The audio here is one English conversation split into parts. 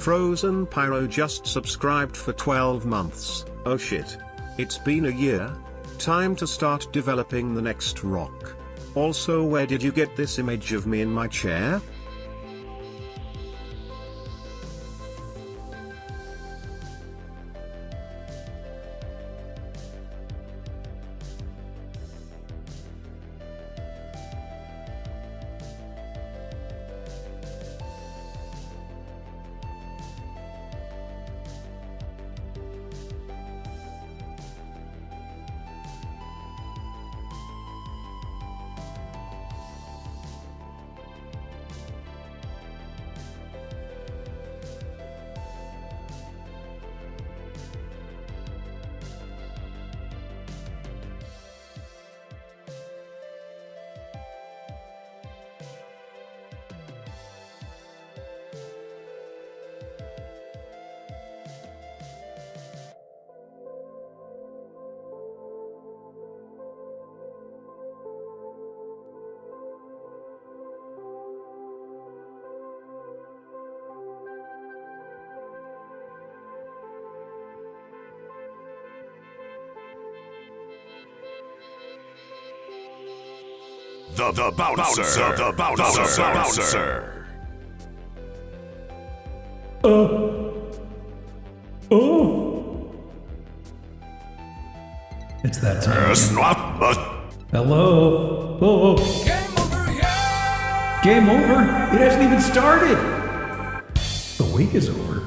Frozen Pyro just subscribed for 12 months. Oh shit. It's been a year. Time to start developing the next rock. Also, where did you get this image of me in my chair? The bouncer. Oh. It's that time. Hello. Oh. Game over, yeah! Game over? It hasn't even started. The week is over.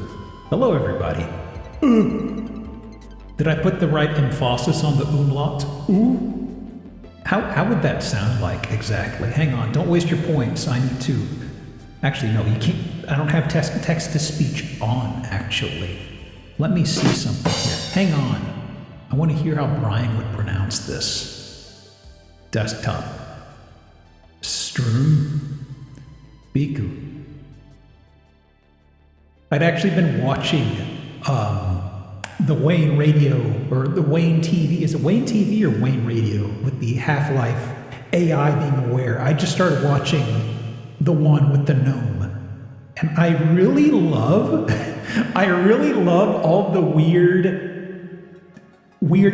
Hello, everybody. Did I put the right emphasis on the umlaut? Ooh. How would that sound like exactly? Hang on, don't waste your points. I need to... Actually, no, you can't... I don't have text-to-speech on, actually. Let me see something here. Hang on. I want to hear how Brian would pronounce this. Desktop. Strum. Biku. I'd actually been watching the Wayne Radio, or the Wayne TV. Is it Wayne TV or Wayne Radio? With the Half-Life AI being aware. I just started watching the one with the gnome. And I really love all the weird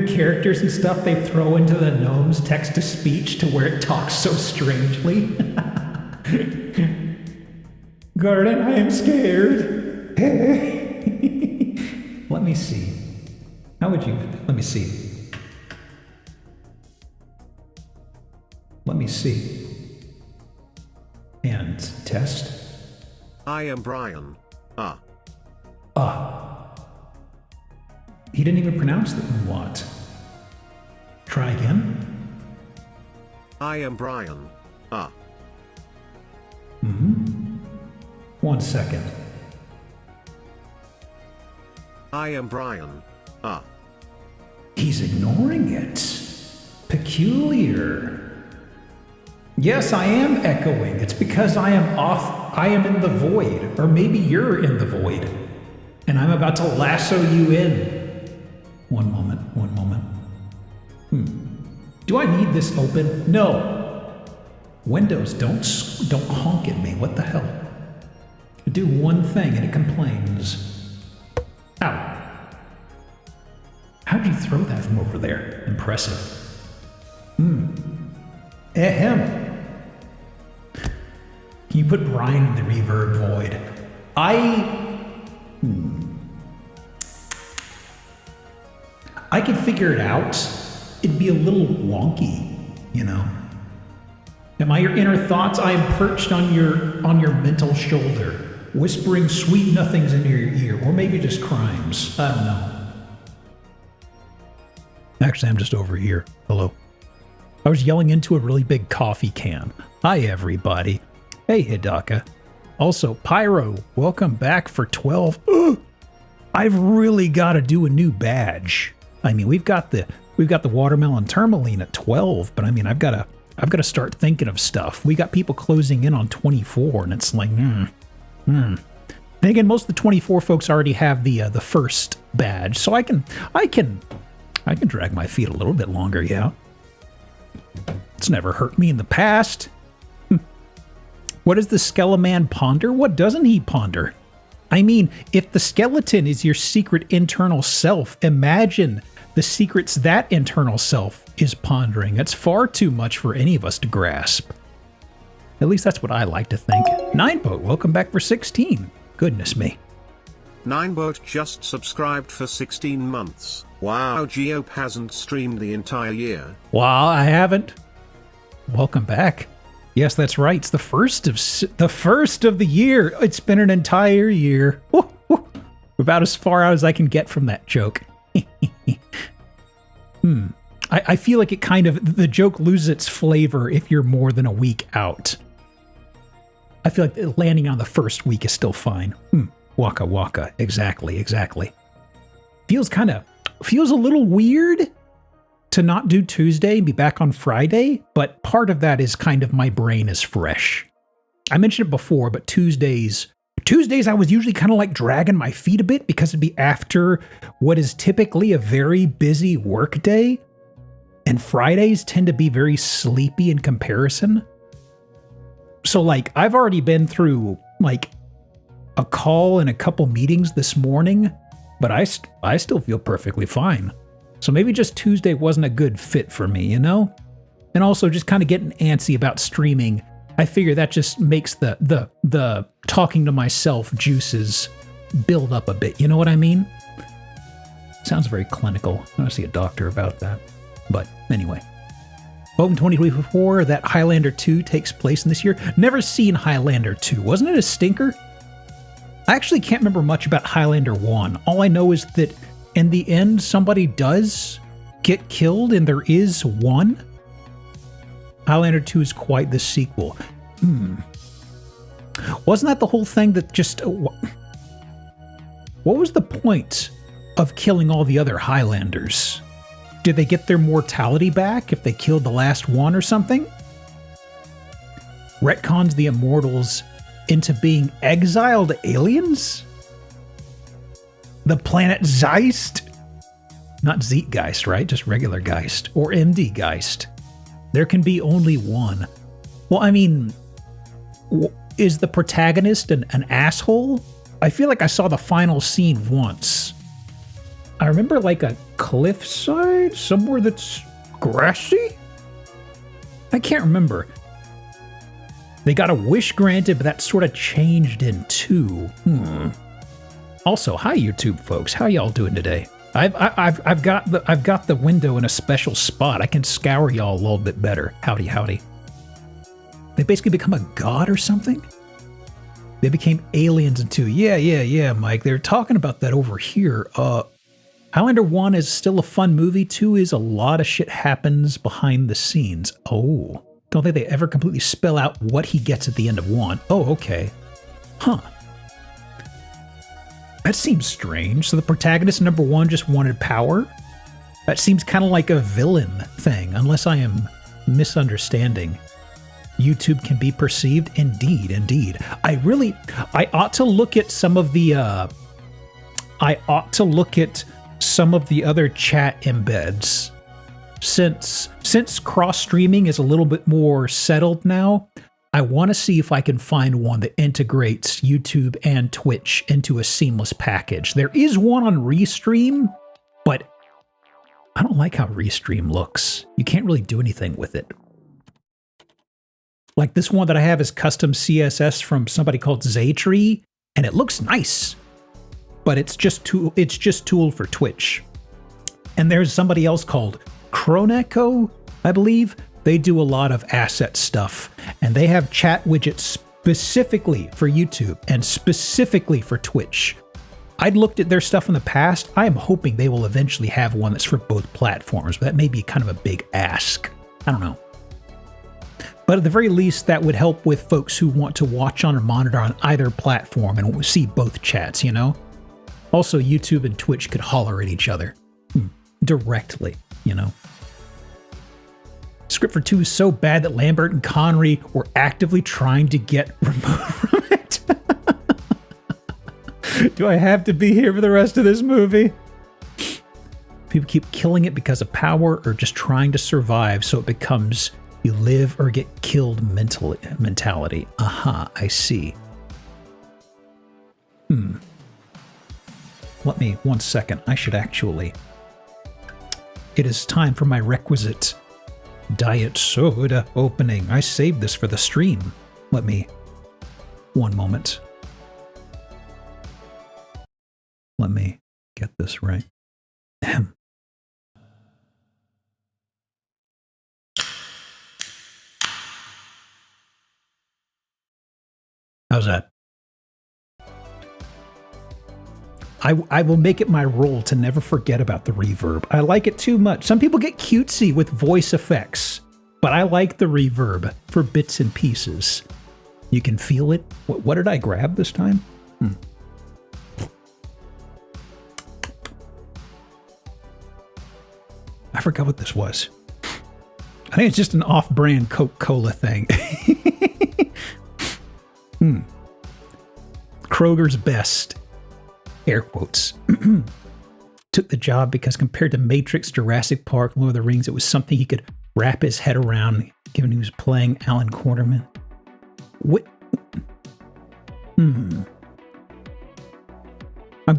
characters and stuff they throw into the gnome's text-to-speech to where it talks so strangely. Garden, I am scared. Let me see. How would you... Let me see. Let me see. And test. I am Brian. He didn't even pronounce the umlaut. Try again. I am Brian. 1 second. I am Brian. He's ignoring it. Peculiar. Yes, I am echoing. It's because I am off. I am in the void. Or maybe you're in the void. And I'm about to lasso you in. One moment. Do I need this open? No. Windows, don't honk at me. What the hell? I do one thing and it complains. Ow. How'd you throw that from over there? Impressive. Ahem. Can you put Brian in the reverb void? I could figure it out. It'd be a little wonky, you know. Am I your inner thoughts? I am perched on your mental shoulder, whispering sweet nothings into your ear, or maybe just crimes. I don't know. Actually, I'm just over here. Hello. I was yelling into a really big coffee can. Hi, everybody. Hey, Hidaka. Also, Pyro, welcome back for 12. I've really got to do a new badge. I mean, we've got the watermelon tourmaline at 12, but I mean, I've got to start thinking of stuff. We got people closing in on 24, and it's like, And again, most of the 24 folks already have the first badge, so I can drag my feet a little bit longer. Yeah, it's never hurt me in the past. What does the Skeleman ponder? What doesn't he ponder? I mean, if the skeleton is your secret internal self, imagine the secrets that internal self is pondering. That's far too much for any of us to grasp. At least that's what I like to think. Nineboat, welcome back for 16. Goodness me. Nineboat just subscribed for 16 months. Wow, Geope hasn't streamed the entire year. Wow, I haven't. Welcome back. Yes, that's right. It's the first of the year. It's been an entire year. Woo, woo. About as far out as I can get from that joke. I feel like it the joke loses its flavor if you're more than a week out. I feel like landing on the first week is still fine. Waka waka. Exactly. Feels a little weird to not do Tuesday and be back on Friday, but part of that is kind of my brain is fresh. I mentioned it before, but Tuesdays I was usually kind of like dragging my feet a bit because it'd be after what is typically a very busy work day, and Fridays tend to be very sleepy in comparison. So like I've already been through like a call and a couple meetings this morning, but I still feel perfectly fine. So maybe just Tuesday wasn't a good fit for me, you know? And also just kind of getting antsy about streaming. I figure that just makes the talking to myself juices build up a bit. You know what I mean? Sounds very clinical. I want to see a doctor about that. But anyway. Welcome 2024, that Highlander 2 takes place in this year. Never seen Highlander 2. Wasn't it a stinker? I actually can't remember much about Highlander 1. All I know is that in the end, somebody does get killed and there is one. Highlander 2 is quite the sequel. Wasn't that the whole thing that just... what was the point of killing all the other Highlanders? Did they get their mortality back if they killed the last one or something? Retcons the immortals into being exiled aliens? The planet Zeist? Not Zeitgeist, right? Just regular Geist. Or MD Geist. There can be only one. Well, I mean, is the protagonist an asshole? I feel like I saw the final scene once. I remember like a cliffside, somewhere that's grassy? I can't remember. They got a wish granted, but that sort of changed in 2. Also, hi YouTube folks, how y'all doing today? I've got the window in a special spot. I can scour y'all a little bit better. Howdy. They basically become a god or something? They became aliens in 2. Yeah, Mike. They're talking about that over here. Highlander 1 is still a fun movie. 2 is a lot of shit happens behind the scenes. Oh, don't think they ever completely spell out what he gets at the end of 1. Oh, okay. Huh. That seems strange. So the protagonist in number 1 just wanted power? That seems kind of like a villain thing, unless I am misunderstanding. YouTube can be perceived? Indeed. I ought to look at some of the, other chat embeds. Since cross-streaming is a little bit more settled now, I want to see if I can find one that integrates YouTube and Twitch into a seamless package. There is one on Restream, but I don't like how Restream looks. You can't really do anything with it. Like this one that I have is custom CSS from somebody called Zaytree, and it looks nice, but it's just tooled for Twitch. And there's somebody else called Kroneco, I believe. They do a lot of asset stuff, and they have chat widgets specifically for YouTube and specifically for Twitch. I'd looked at their stuff in the past. I am hoping they will eventually have one that's for both platforms, but that may be kind of a big ask. I don't know. But at the very least, that would help with folks who want to watch on or monitor on either platform and see both chats, you know? Also, YouTube and Twitch could holler at each other directly, you know? Script for 2 is so bad that Lambert and Connery were actively trying to get removed from it. Do I have to be here for the rest of this movie? People keep killing it because of power or just trying to survive, so it becomes you live or get killed mentality. Aha, I see. Let me, 1 second. I should actually. It is time for my requisite diet soda opening. I saved this for the stream. Let me, 1 moment. Let me get this right. How's that? I will make it my rule to never forget about the reverb. I like it too much. Some people get cutesy with voice effects, but I like the reverb for bits and pieces. You can feel it. What did I grab this time? I forgot what this was. I think it's just an off-brand Coca-Cola thing. Kroger's best. Air quotes. Took the job because compared to Matrix, Jurassic Park, Lord of the Rings, it was something he could wrap his head around, given he was playing Alan Quarterman. What? I'm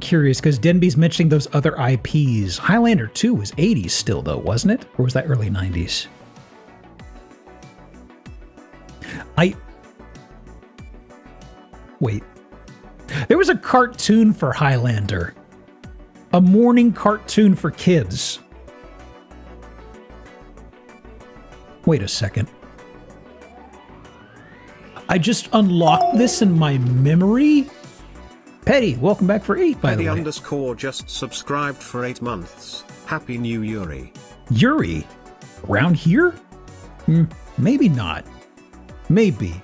curious, because Denby's mentioning those other IPs. Highlander 2 was 80s still, though, wasn't it? Or was that early 90s? Wait. There was a cartoon for Highlander. A morning cartoon for kids. Wait a second. I just unlocked this in my memory? Petty, welcome back for 8, by the way. Petty_ just subscribed for 8 months. Happy New Yuri. Yuri? Around here? Maybe not. Maybe.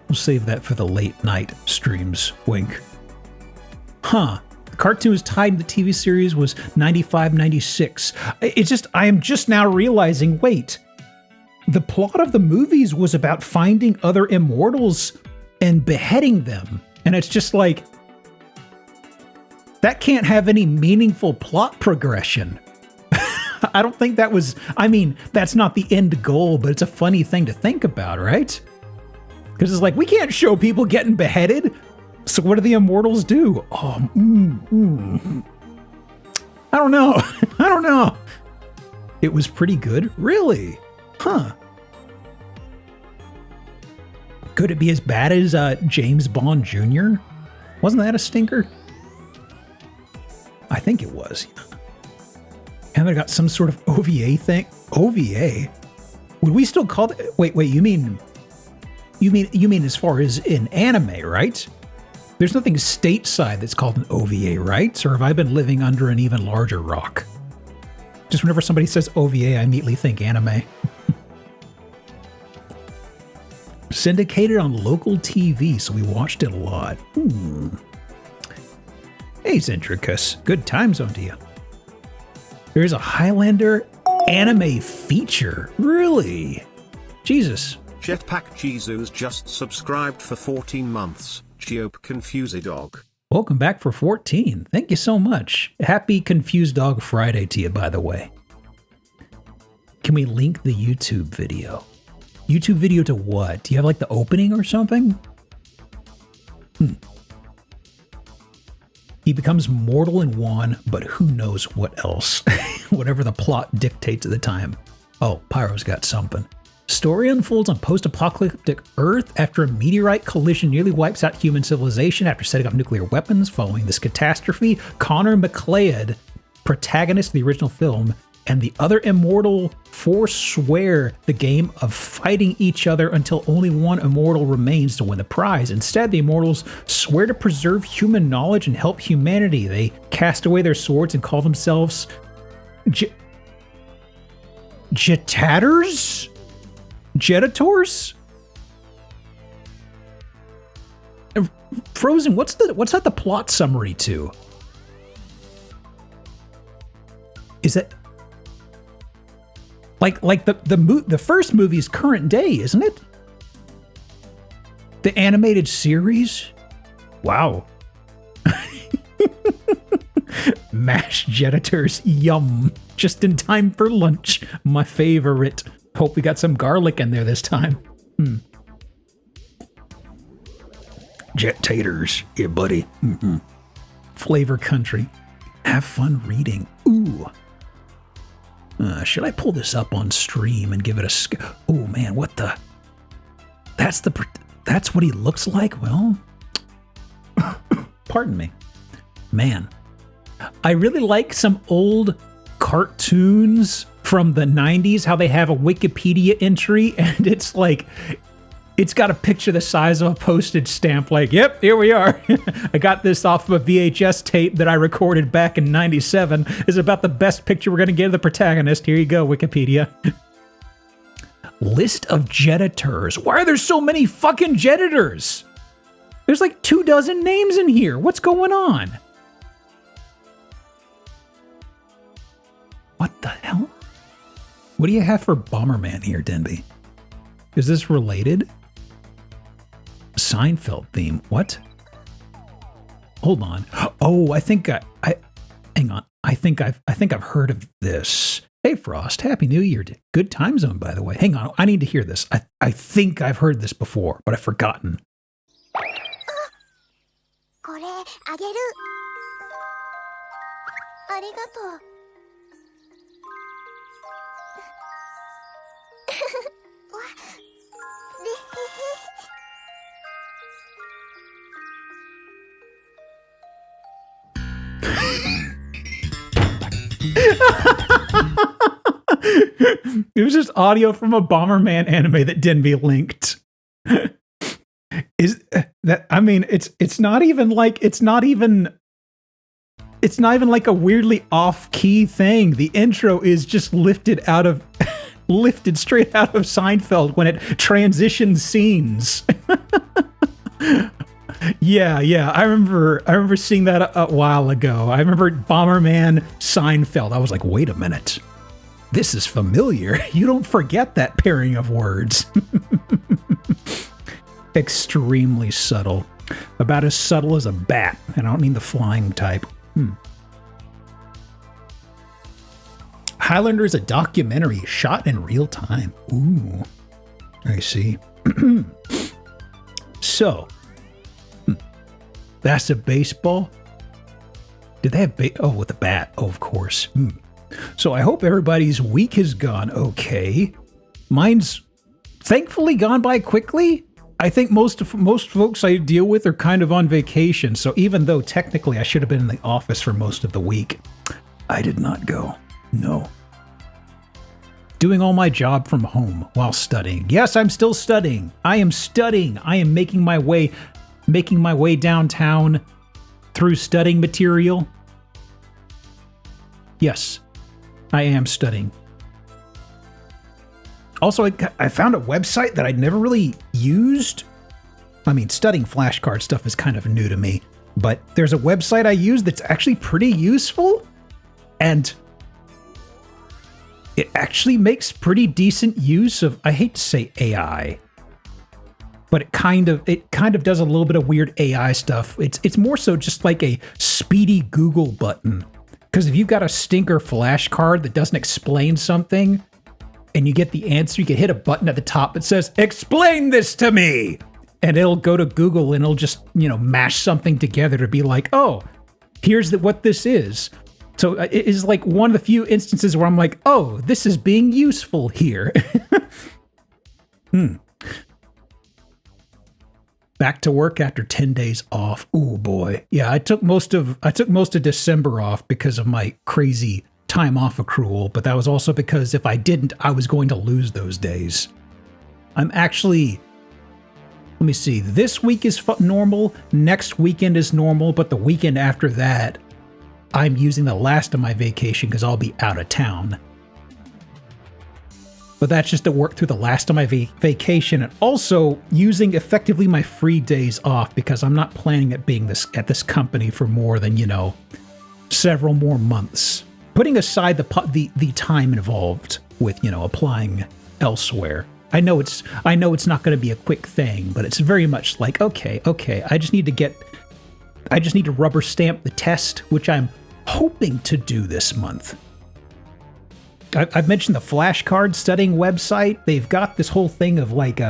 We'll save that for the late night streams. Wink. Huh. The cartoon was tied to the TV series was 95, 96. I am just now realizing, wait. The plot of the movies was about finding other immortals and beheading them. And it's just like, that can't have any meaningful plot progression. I don't think that was, that's not the end goal, but it's a funny thing to think about, right? Because it's like, we can't show people getting beheaded. So what do the immortals do? I don't know. I don't know. It was pretty good. Really? Huh. Could it be as bad as James Bond Jr.? Wasn't that a stinker? I think it was. Haven't got some sort of OVA thing? OVA? Would we still call it? Wait, you mean as far as in anime, right? There's nothing stateside that's called an OVA, right? Or have I been living under an even larger rock? Just whenever somebody says OVA, I immediately think anime. Syndicated on local TV, so we watched it a lot. Hey, Zentricus. Good time zone to you. There's a Highlander anime feature. Really? Jesus. Jetpack Jesus just subscribed for 14 months. Geope Confused Dog. Welcome back for 14. Thank you so much. Happy Confused Dog Friday to you, by the way. Can we link the YouTube video? YouTube video to what? Do you have like the opening or something? He becomes mortal in one, but who knows what else? Whatever the plot dictates at the time. Oh, Pyro's got something. Story unfolds on post-apocalyptic Earth after a meteorite collision nearly wipes out human civilization. After setting up nuclear weapons following this catastrophe, Connor McLeod, protagonist of the original film, and the other immortal forswear the game of fighting each other until only one immortal remains to win the prize. Instead, the immortals swear to preserve human knowledge and help humanity. They cast away their swords and call themselves Jetators? Jetators? Frozen, what's that the plot summary to? Is that like the first movie's current day, isn't it? The animated series? Wow. Mashed Jetators, yum. Just in time for lunch. My favorite. Hope we got some garlic in there this time. Jet taters, yeah, buddy. Mm-mm. Flavor country. Have fun reading. Ooh. Should I pull this up on stream and give it a... Oh, man, what the... That's what he looks like? Well... Pardon me. Man. I really like some old cartoons from the 90s, how they have a Wikipedia entry, and it's like... It's got a picture the size of a postage stamp, like, yep, here we are. I got this off of a VHS tape that I recorded back in 97. It's about the best picture we're going to get of the protagonist. Here you go, Wikipedia. List of Jettitors. Why are there so many fucking Jettitors? There's like 24 names in here. What's going on? What the hell? What do you have for Bomberman here, Denby? Is this related? Seinfeld theme. What? Hold on. Oh, I think I hang on. I think I've heard of this. Hey Frost, Happy New Year. Good time zone, by the way. Hang on, I need to hear this. I think I've heard this before, but I've forgotten. これあげる。ありがとう。It was just audio from a Bomberman anime that Denby linked. Is that? I mean, it's not even like a weirdly off-key thing. The intro is just lifted straight out of Seinfeld when it transitions scenes. Yeah. I remember seeing that a while ago. I remember Bomberman Seinfeld. I was like, wait a minute. This is familiar. You don't forget that pairing of words. Extremely subtle. About as subtle as a bat. And I don't mean the flying type. Highlander is a documentary shot in real time. Ooh. I see. So. That's a baseball? Did they have with a bat? Oh, of course. So I hope everybody's week has gone okay. Mine's thankfully gone by quickly. I think most folks I deal with are kind of on vacation, so even though technically I should have been in the office for most of the week, I did not go. No. Doing all my job from home while studying. Yes, I'm still studying. I am studying. I am making my way downtown through studying material. Yes, I am studying. Also, I found a website that I'd never really used. I mean, studying flashcard stuff is kind of new to me, but there's a website I use that's actually pretty useful, and it actually makes pretty decent use of, I hate to say AI, but it kind of does a little bit of weird AI stuff. It's more so just like a speedy Google button. Because if you've got a stinker flashcard that doesn't explain something, and you get the answer, you can hit a button at the top that says, "Explain this to me!" And it'll go to Google and it'll just, mash something together to be like, oh, here's what this is. So it is like one of the few instances where I'm like, oh, this is being useful here. Back to work after 10 days off. Ooh, boy. Yeah, I took most of December off because of my crazy time off accrual, but that was also because if I didn't, I was going to lose those days. I'm actually, let me see, this week is normal, next weekend is normal, but the weekend after that, I'm using the last of my vacation because I'll be out of town. But that's just to work through the last of my vacation and also using effectively my free days off because I'm not planning at being at this company for more than, several more months. Putting aside the time involved with, applying elsewhere. I know it's not going to be a quick thing, but it's very much like, okay, I just need to rubber stamp the test, which I'm hoping to do this month. I've mentioned the flashcard studying website. They've got this whole thing of like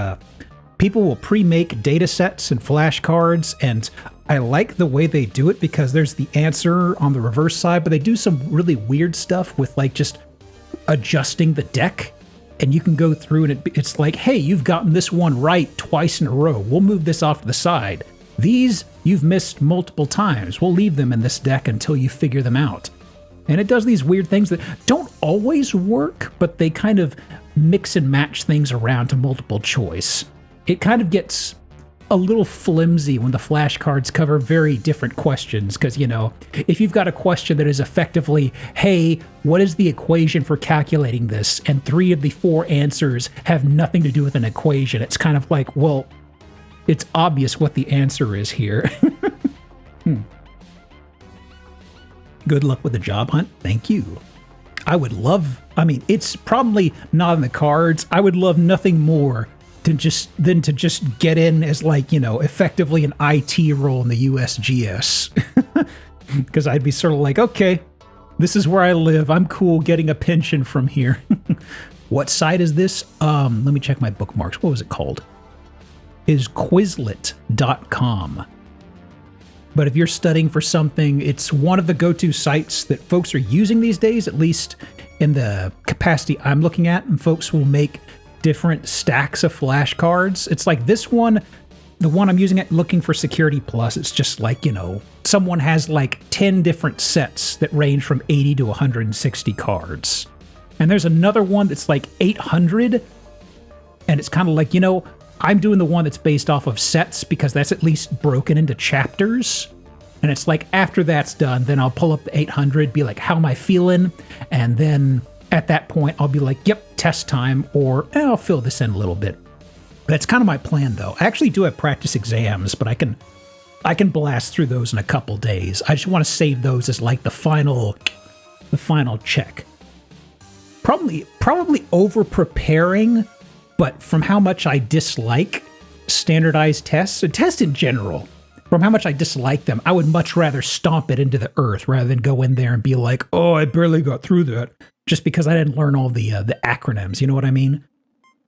people will pre-make data sets and flashcards, and I like the way they do it because there's the answer on the reverse side, but they do some really weird stuff with like just adjusting the deck. And you can go through and it's like, hey, you've gotten this one right twice in a row. We'll move this off to the side. These you've missed multiple times. We'll leave them in this deck until you figure them out. And it does these weird things that don't always work, but they kind of mix and match things around to multiple choice. It kind of gets a little flimsy when the flashcards cover very different questions, because, you know, if you've got a question that is effectively, hey, what is the equation for calculating this? And 3 of the 4 answers have nothing to do with an equation. It's kind of like, well, it's obvious what the answer is here. Good luck with the job hunt. Thank you. I would love, I mean, it's probably not in the cards. I would love nothing more than to just get in as, like, you know, effectively an IT role in the USGS. Because I'd be sort of like, okay, this is where I live. I'm cool getting a pension from here. What site is this? Let me check my bookmarks. What was it called? Is Quizlet.com. But if you're studying for something, it's one of the go-to sites that folks are using these days, at least in the capacity I'm looking at, and folks will make different stacks of flashcards. It's like this one, the one I'm using it looking for Security Plus, it's just like, you know, someone has like 10 different sets that range from 80 to 160 cards. And there's another one that's like 800, and it's kind of like, you know, I'm doing the one that's based off of sets because that's at least broken into chapters. And it's like, after that's done, then I'll pull up the 800, be like, how am I feeling? And then at that point, I'll be like, yep, test time, or I'll fill this in a little bit. That's kind of my plan, though. I actually do have practice exams, but I can blast through those in a couple days. I just want to save those as like the final check. Probably over preparing, but from how much I dislike standardized tests, or tests in general, from how much I dislike them, I would much rather stomp it into the earth rather than go in there and be like, oh, I barely got through that, just because I didn't learn all the acronyms. You know what I mean?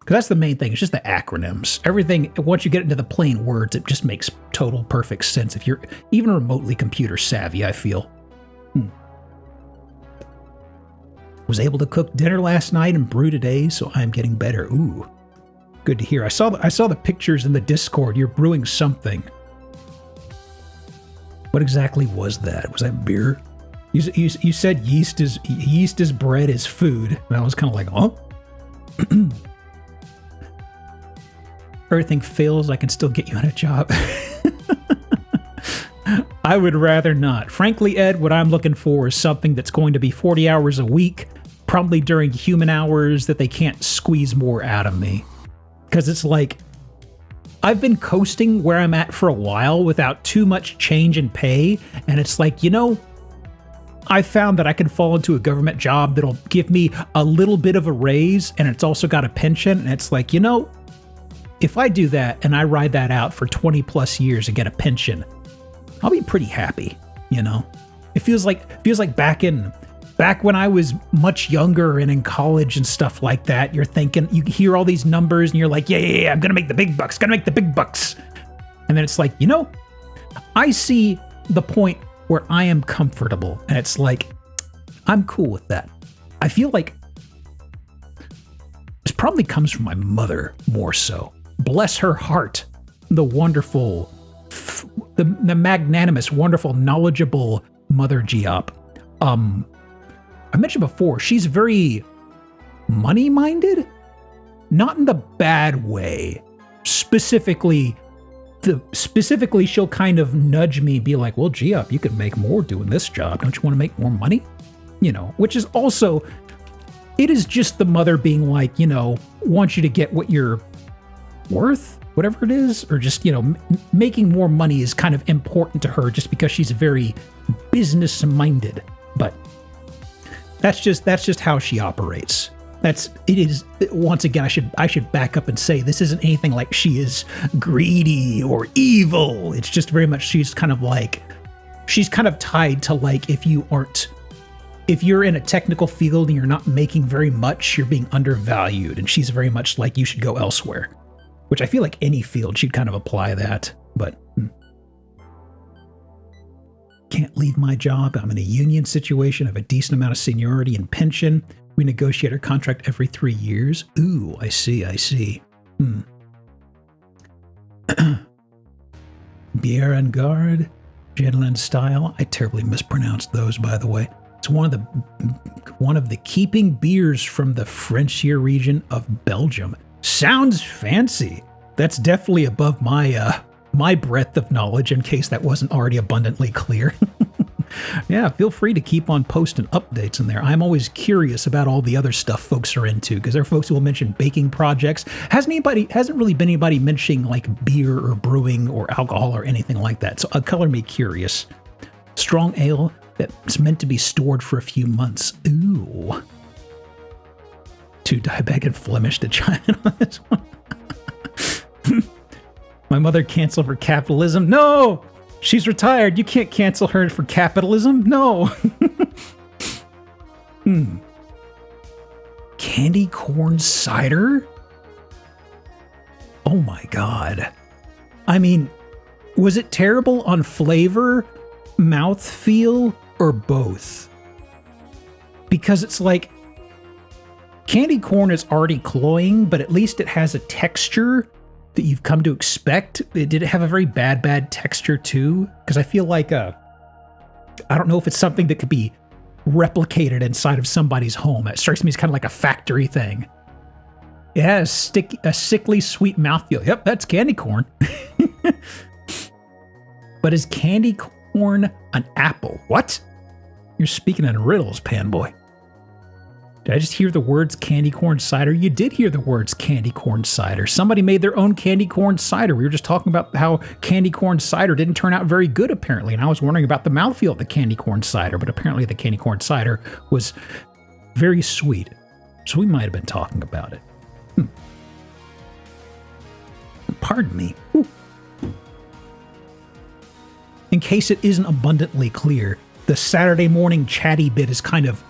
Because that's the main thing. It's just the acronyms. Everything, once you get into the plain words, it just makes total perfect sense if you're even remotely computer savvy, I feel. Was able to cook dinner last night and brew today, so I'm getting better. Ooh, good to hear. I saw the pictures in the Discord. You're brewing something. What exactly was that? Was that beer? You said yeast is bread is food, and I was kind of like, huh? Everything fails, I can still get you on a job. I would rather not. Frankly, Ed, what I'm looking for is something that's going to be 40 hours a week, probably during human hours, that they can't squeeze more out of me. Because it's like, I've been coasting where I'm at for a while without too much change in pay, and it's like, you know, I found that I can fall into a government job that'll give me a little bit of a raise, and it's also got a pension, and it's like, you know, if I do that and I ride that out for 20 plus years and get a pension, I'll be pretty happy, you know? It feels like back when I was much younger and in college and stuff like that, you're thinking, you hear all these numbers and you're like, yeah, I'm gonna make the big bucks, And then it's like, you know, I see the point where I am comfortable, and it's like, I'm cool with that. I feel like this probably comes from my mother more so. Bless her heart, the wonderful, the magnanimous, wonderful, knowledgeable Mother Geop. I mentioned before, she's very money-minded, not in the bad way. Specifically, she'll kind of nudge me, be like, well, Geop, you could make more doing this job. Don't you want to make more money? You know, which is also, it is just the mother being like, you know, wants you to get what you're worth, whatever it is, or just, you know, making more money is kind of important to her just because she's very business minded. But that's just how she operates. It is, once again, I should back up and say this isn't anything like she is greedy or evil. It's just very much she's kind of tied to, like, if you're in a technical field and you're not making very much, you're being undervalued, and she's very much like, you should go elsewhere. Which I feel like any field should kind of apply that, but can't leave my job. I'm in a union situation. I have a decent amount of seniority and pension. We negotiate our contract every 3 years. Ooh, I see. Bière en garde, Gentleman style. I terribly mispronounced those, by the way. It's one of the keeping beers from the Frenchier region of Belgium. Sounds fancy. That's definitely above my breadth of knowledge, in case that wasn't already abundantly clear. Yeah, feel free to keep on posting updates in there. I'm always curious about all the other stuff folks are into, because there are folks who will mention baking projects. Hasn't really been anybody mentioning like beer or brewing or alcohol or anything like that. So color me curious. Strong ale that's meant to be stored for a few months. Ooh. Too diabetic and Flemish to chime in on this one. My mother canceled for capitalism. No! She's retired. You can't cancel her for capitalism. No. Candy corn cider? Oh my God. I mean, was it terrible on flavor, mouthfeel, or both? Because it's like, candy corn is already cloying, but at least it has a texture that you've come to expect. Did it have a very bad texture too? Because I feel like, I don't know if it's something that could be replicated inside of somebody's home. It strikes me as kind of like a factory thing. It has a sickly sweet mouthfeel. Yep, that's candy corn. But is candy corn an apple? What? You're speaking in riddles, Panboy. Did I just hear the words candy corn cider? You did hear the words candy corn cider. Somebody made their own candy corn cider. We were just talking about how candy corn cider didn't turn out very good, apparently. And I was wondering about the mouthfeel of the candy corn cider, but apparently the candy corn cider was very sweet. So we might have been talking about it. Pardon me. Ooh. In case it isn't abundantly clear, the Saturday morning chatty bit is kind of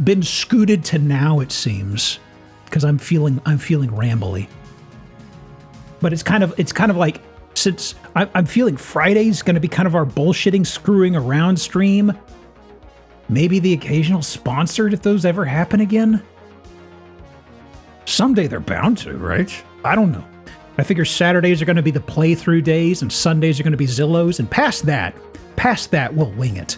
been scooted to now, it seems, because I'm feeling rambly. But it's kind of like, since I'm feeling Friday's going to be kind of our bullshitting, screwing around stream. Maybe the occasional sponsored, if those ever happen again. Someday they're bound to, right? I don't know. I figure Saturdays are going to be the playthrough days, and Sundays are going to be Zillows, and past that, we'll wing it.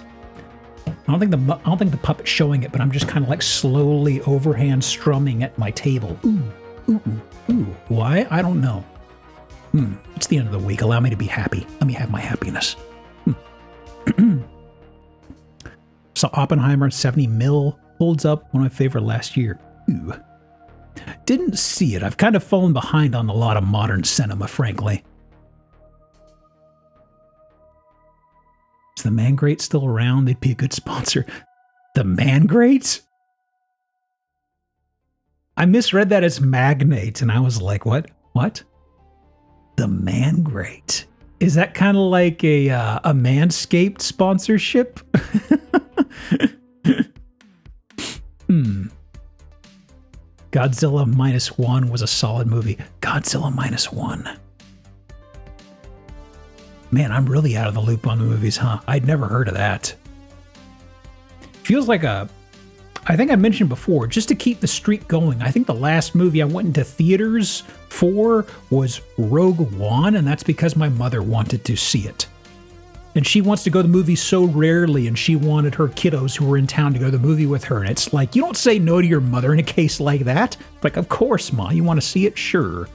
I don't think the puppet's showing it, but I'm just kind of like slowly overhand strumming at my table. Ooh. Why? I don't know. It's the end of the week. Allow me to be happy. Let me have my happiness. Saw Oppenheimer at 70 mil. Holds up. One of my favorite last year. Ooh. Didn't see it. I've kind of fallen behind on a lot of modern cinema, frankly. Is the Man Great still around? They'd be a good sponsor. The Man Great? I misread that as Magnate, and I was like, what? What? The Man Great. Is that kind of like a Manscaped sponsorship? Godzilla -1 was a solid movie. Godzilla -1. Man, I'm really out of the loop on the movies, huh? I'd never heard of that. Feels like I think I mentioned before, just to keep the streak going, I think the last movie I went into theaters for was Rogue One, and that's because my mother wanted to see it. And she wants to go to the movies so rarely, and she wanted her kiddos who were in town to go to the movie with her. And it's like, you don't say no to your mother in a case like that. Like, of course, Ma, you want to see it? Sure.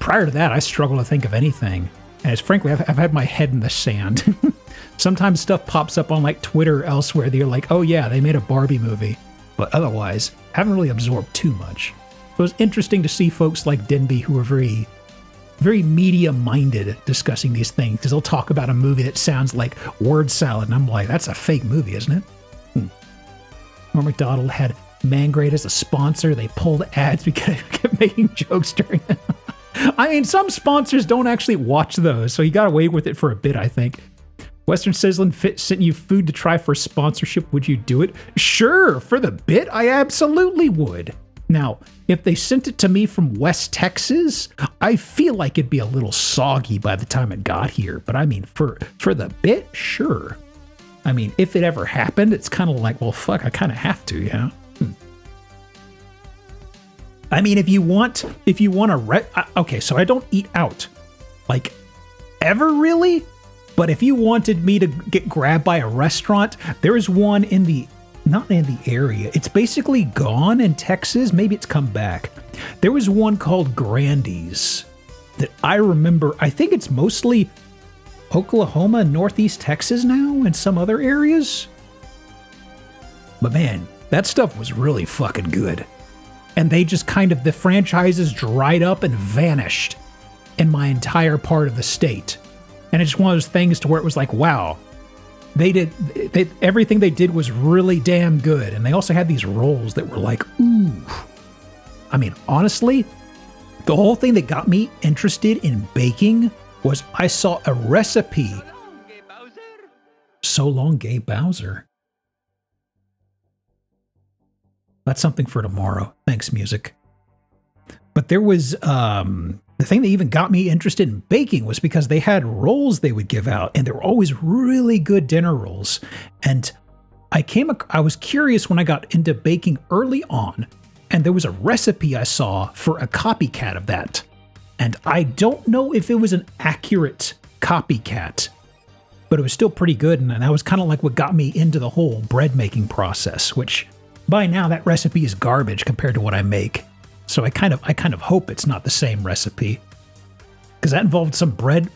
Prior to that, I struggle to think of anything. As frankly, I've had my head in the sand. Sometimes stuff pops up on like Twitter or elsewhere. They're like, oh yeah, they made a Barbie movie. But otherwise, haven't really absorbed too much. It was interesting to see folks like Denby who are very, very media-minded discussing these things. Because they'll talk about a movie that sounds like word salad. And I'm like, that's a fake movie, isn't it? Norm Macdonald had Mangrate as a sponsor. They pulled ads because they kept making jokes during it. I mean, some sponsors don't actually watch those, so you got away with it for a bit, I think. Western Sizzlin' Fit sent you food to try for sponsorship. Would you do it? Sure, for the bit, I absolutely would. Now, if they sent it to me from West Texas, I feel like it'd be a little soggy by the time it got here. But I mean, for the bit, sure. I mean, if it ever happened, it's kind of like, well, fuck, I kind of have to, yeah. I mean, if you want to, okay, so I don't eat out, like, ever really. But if you wanted me to get grabbed by a restaurant, there is one not in the area. It's basically gone in Texas. Maybe it's come back. There was one called Grandy's that I remember. I think it's mostly Oklahoma and Northeast Texas now and some other areas. But man, that stuff was really fucking good. And they just the franchises dried up and vanished in my entire part of the state. And it's one of those things to where it was like, wow, everything they did was really damn good. And they also had these rolls that were like, ooh. I mean, honestly, the whole thing that got me interested in baking was I saw a recipe. So long, Gay Bowser. That's something for tomorrow. Thanks, music. But there was, the thing that even got me interested in baking was because they had rolls they would give out, and they were always really good dinner rolls. And I was curious when I got into baking early on, and there was a recipe I saw for a copycat of that. And I don't know if it was an accurate copycat, but it was still pretty good. And that was kind of like what got me into the whole bread making process, which by now that recipe is garbage compared to what I make. So I kind of hope it's not the same recipe, because that involved some bread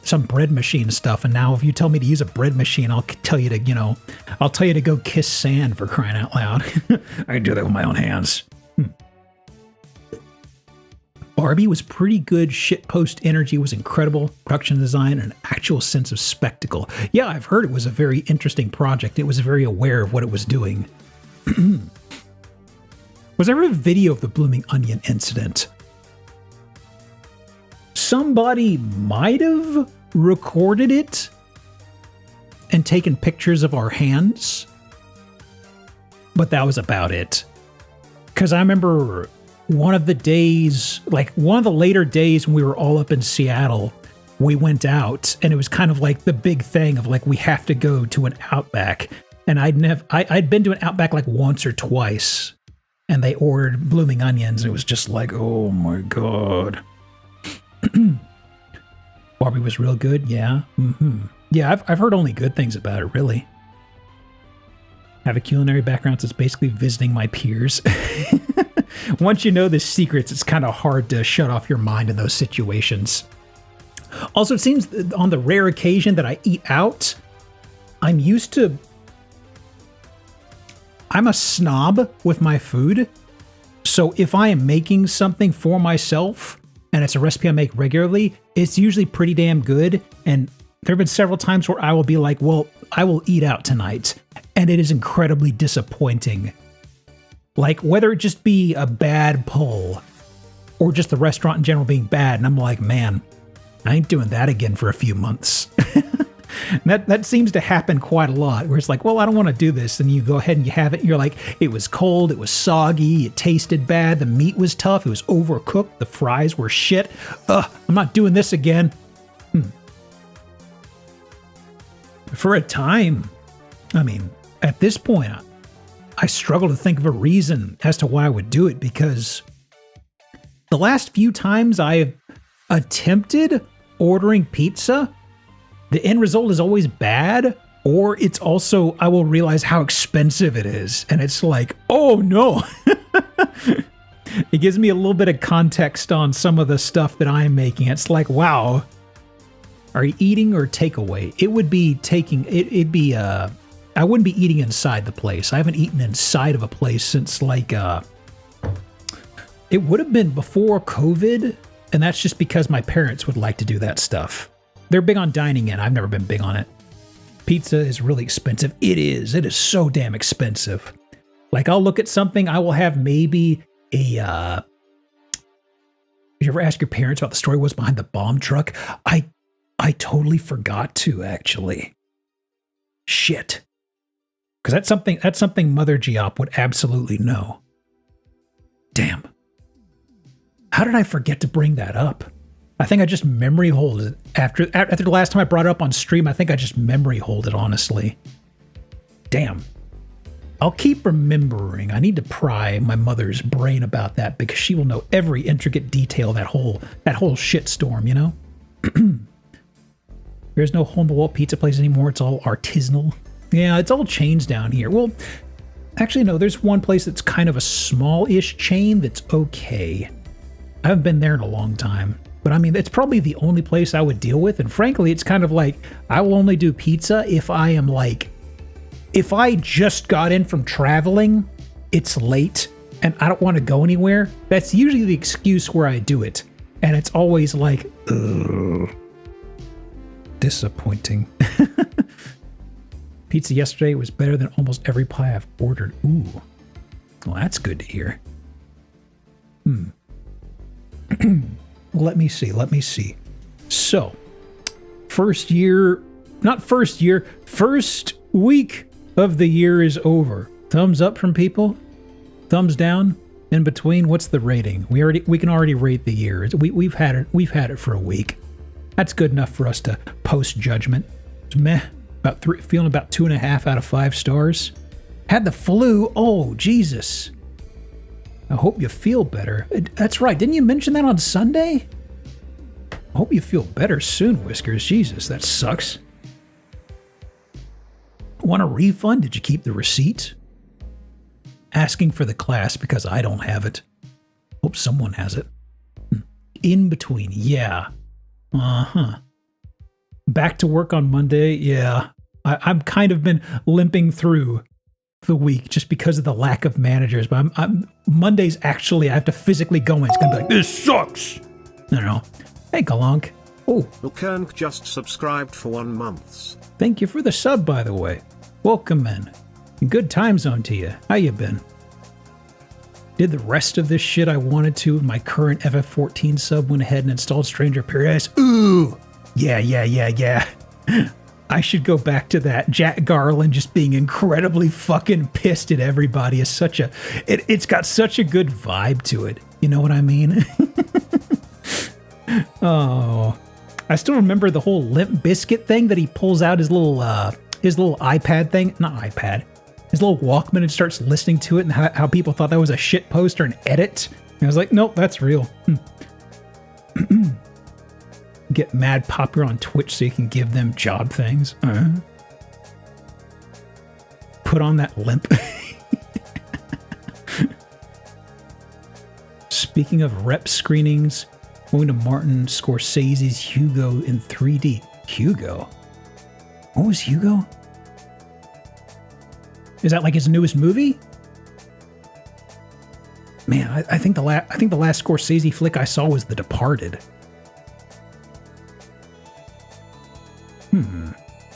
machine stuff. And now if you tell me to use a bread machine, I'll tell you to go kiss sand, for crying out loud. I can do that with my own hands. Barbie was pretty good. Shitpost energy was incredible. Production design and an actual sense of spectacle. Yeah, I've heard it was a very interesting project. It was very aware of what it was doing. Was there a video of the Blooming Onion incident? Somebody might have recorded it and taken pictures of our hands, but that was about it. Because I remember one of the later days when we were all up in Seattle, we went out, and it was kind of like the big thing of like, we have to go to an Outback. And I'd been to an Outback like once or twice, and they ordered Blooming Onions. And it was just like, oh my God. Barbie was real good. Yeah. Yeah. I've heard only good things about it, really. Have a culinary background, so it's basically visiting my peers. Once you know the secrets, it's kind of hard to shut off your mind in those situations. Also, it seems that on the rare occasion that I eat out, I'm a snob with my food. So if I am making something for myself and it's a recipe I make regularly, it's usually pretty damn good. And there have been several times where I will be like, well, I will eat out tonight. And it is incredibly disappointing. Like, whether it just be a bad pull or just the restaurant in general being bad. And I'm like, man, I ain't doing that again for a few months. That seems to happen quite a lot, where it's like, well, I don't want to do this. And you go ahead and you have it. And you're like, it was cold. It was soggy. It tasted bad. The meat was tough. It was overcooked. The fries were shit. I'm not doing this again. For a time, I mean, at this point, I struggle to think of a reason as to why I would do it, because the last few times I've attempted ordering pizza, the end result is always bad, or it's also, I will realize how expensive it is. And it's like, oh no. It gives me a little bit of context on some of the stuff that I'm making. It's like, wow, are you eating or takeaway? It would be taking, I wouldn't be eating inside the place. I haven't eaten inside of a place since like, it would have been before COVID. And that's just because my parents would like to do that stuff. They're big on dining in. I've never been big on it. Pizza is really expensive. It is. It is so damn expensive. Like, I'll look at something, I will have maybe a, did you ever ask your parents what the story was behind the bomb truck? I totally forgot to, actually. Shit. Because that's something Mother Geop would absolutely know. Damn. How did I forget to bring that up? I think I just memory hold it. After the last time I brought it up on stream, I think I just memory hold it, honestly. Damn. I'll keep remembering. I need to pry my mother's brain about that because she will know every intricate detail of that whole shitstorm, you know? There's no hole-in-the-wall pizza place anymore. It's all artisanal. Yeah, it's all chains down here. Well, actually, no, there's one place that's kind of a small-ish chain that's okay. I haven't been there in a long time. But I mean, it's probably the only place I would deal with. And frankly, it's kind of like, I will only do pizza if I am like, if I just got in from traveling, it's late, and I don't want to go anywhere. That's usually the excuse where I do it. And it's always like, ugh. Disappointing. Pizza yesterday was better than almost every pie I've ordered. Ooh. Well, that's good to hear. Let me see. So, first week of the year is over. Thumbs up from people? Thumbs down? In between? What's the rating? We can already rate the year. We've had it for a week. That's good enough for us to post judgment. It's meh. Feeling about 2.5 out of 5 stars. Had the flu. Oh, Jesus. I hope you feel better. That's right. Didn't you mention that on Sunday? I hope you feel better soon, Whiskers. Jesus, that sucks. Want a refund? Did you keep the receipt? Asking for the class because I don't have it. Hope someone has it. In between. Yeah. Uh-huh. Back to work on Monday. Yeah. I've kind of been limping through the week just because of the lack of managers. But Mondays, actually, I have to physically go in. It's going to be like, this sucks. I don't know. Hey, Galonk. Oh. Lukernk just subscribed for 1 month. Thank you for the sub, by the way. Welcome in. Good time zone to you. How you been? Did the rest of this shit I wanted to with my current FF14 sub, went ahead and installed Stranger Paradise. Ooh! Yeah. I should go back to that. Jack Garland just being incredibly fucking pissed at everybody is such a... It's got such a good vibe to it. You know what I mean? Oh. I still remember the whole Limp Bizkit thing that he pulls out his little iPad thing. Not iPad. His little Walkman and starts listening to it, and how people thought that was a shit post or an edit. And I was like, nope, that's real. Get mad popular on Twitch so you can give them job things. Put on that limp. Speaking of rep screenings, going to Martin Scorsese's Hugo in 3D. Hugo? What was Hugo? Is that like his newest movie? Man, I think the last Scorsese flick I saw was The Departed.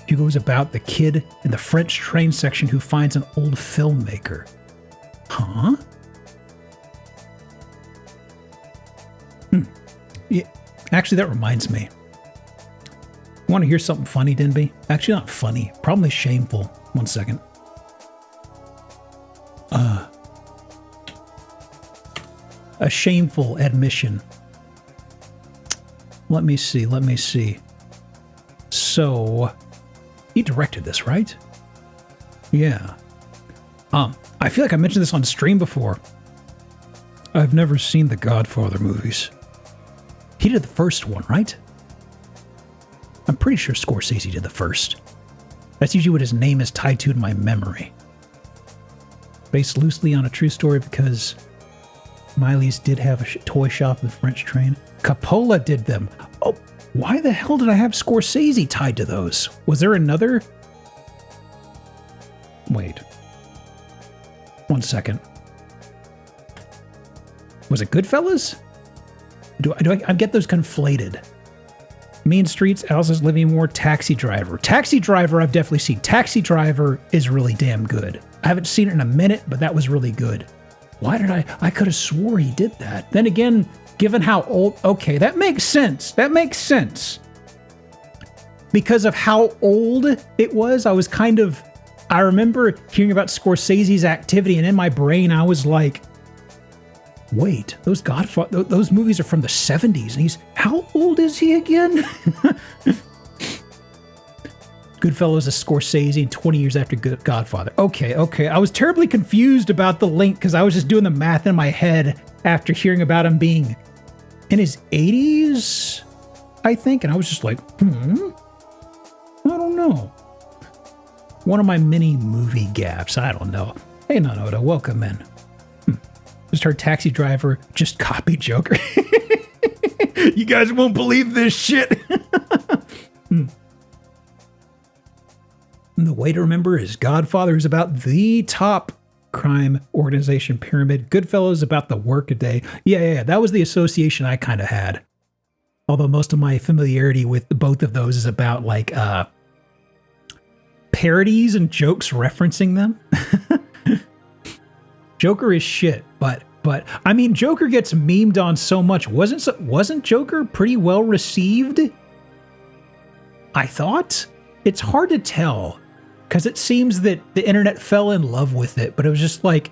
Hugo's about the kid in the French train section who finds an old filmmaker. Huh? Yeah, actually, that reminds me. Want to hear something funny, Denby? Actually, not funny. Probably shameful. 1 second. A shameful admission. Let me see. So, he directed this, right? Yeah. I feel like I mentioned this on stream before. I've never seen the Godfather movies. He did the first one, right? I'm pretty sure Scorsese did the first. That's usually what his name is tied to in my memory. Based loosely on a true story because Miley's did have a toy shop in the French train. Coppola did them. Oh, why the hell did I have Scorsese tied to those? Was there another? Wait. 1 second. Was it Goodfellas? I get those conflated? Mean Streets, Alice's Living War, Taxi Driver. Taxi Driver I've definitely seen. Taxi Driver is really damn good. I haven't seen it in a minute, but that was really good. Why did I could have swore he did that. Then again, given how old... Okay, that makes sense. That makes sense. Because of how old it was, I was kind of... I remember hearing about Scorsese's activity, and in my brain, I was like... wait, those movies are from the 70s, and he's, how old is he again? Goodfellas is Scorsese 20 years after Godfather. Okay. I was terribly confused about the link because I was just doing the math in my head after hearing about him being in his 80s, I think, and I was just like, I don't know. One of my many movie gaps. I don't know. Hey, Nanoda, welcome in. Just heard Taxi Driver just copied Joker. You guys won't believe this shit. And the way to remember is Godfather is about the top crime organization pyramid. Goodfellas about the workaday. Yeah, that was the association I kind of had. Although most of my familiarity with both of those is about like parodies and jokes referencing them. Joker is shit, but I mean, Joker gets memed on so much. Wasn't Joker pretty well received? I thought. It's hard to tell because it seems that the internet fell in love with it, but it was just like,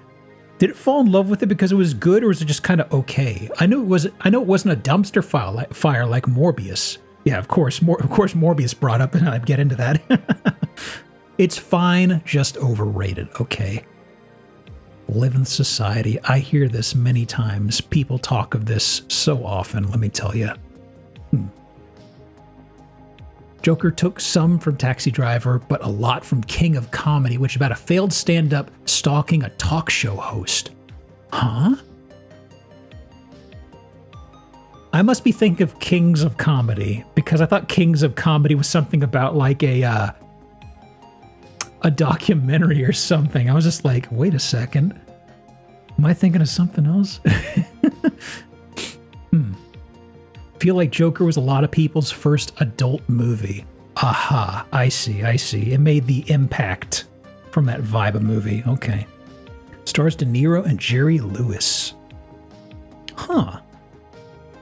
did it fall in love with it because it was good, or was it just kind of okay? I know it wasn't a dumpster fire like Morbius. Yeah, of course Morbius brought up, and I'd get into that. It's fine, just overrated. Okay. Live in society. I hear this many times. People talk of this so often, let me tell you. Joker took some from Taxi Driver, but a lot from King of Comedy, which is about a failed stand-up stalking a talk show host. Huh? I must be thinking of Kings of Comedy, because I thought Kings of Comedy was something about like a documentary or something. I was just like, wait a second. Am I thinking of something else? Feel like Joker was a lot of people's first adult movie. Aha, I see. It made the impact from that vibe of movie. Okay. Stars De Niro and Jerry Lewis. Huh.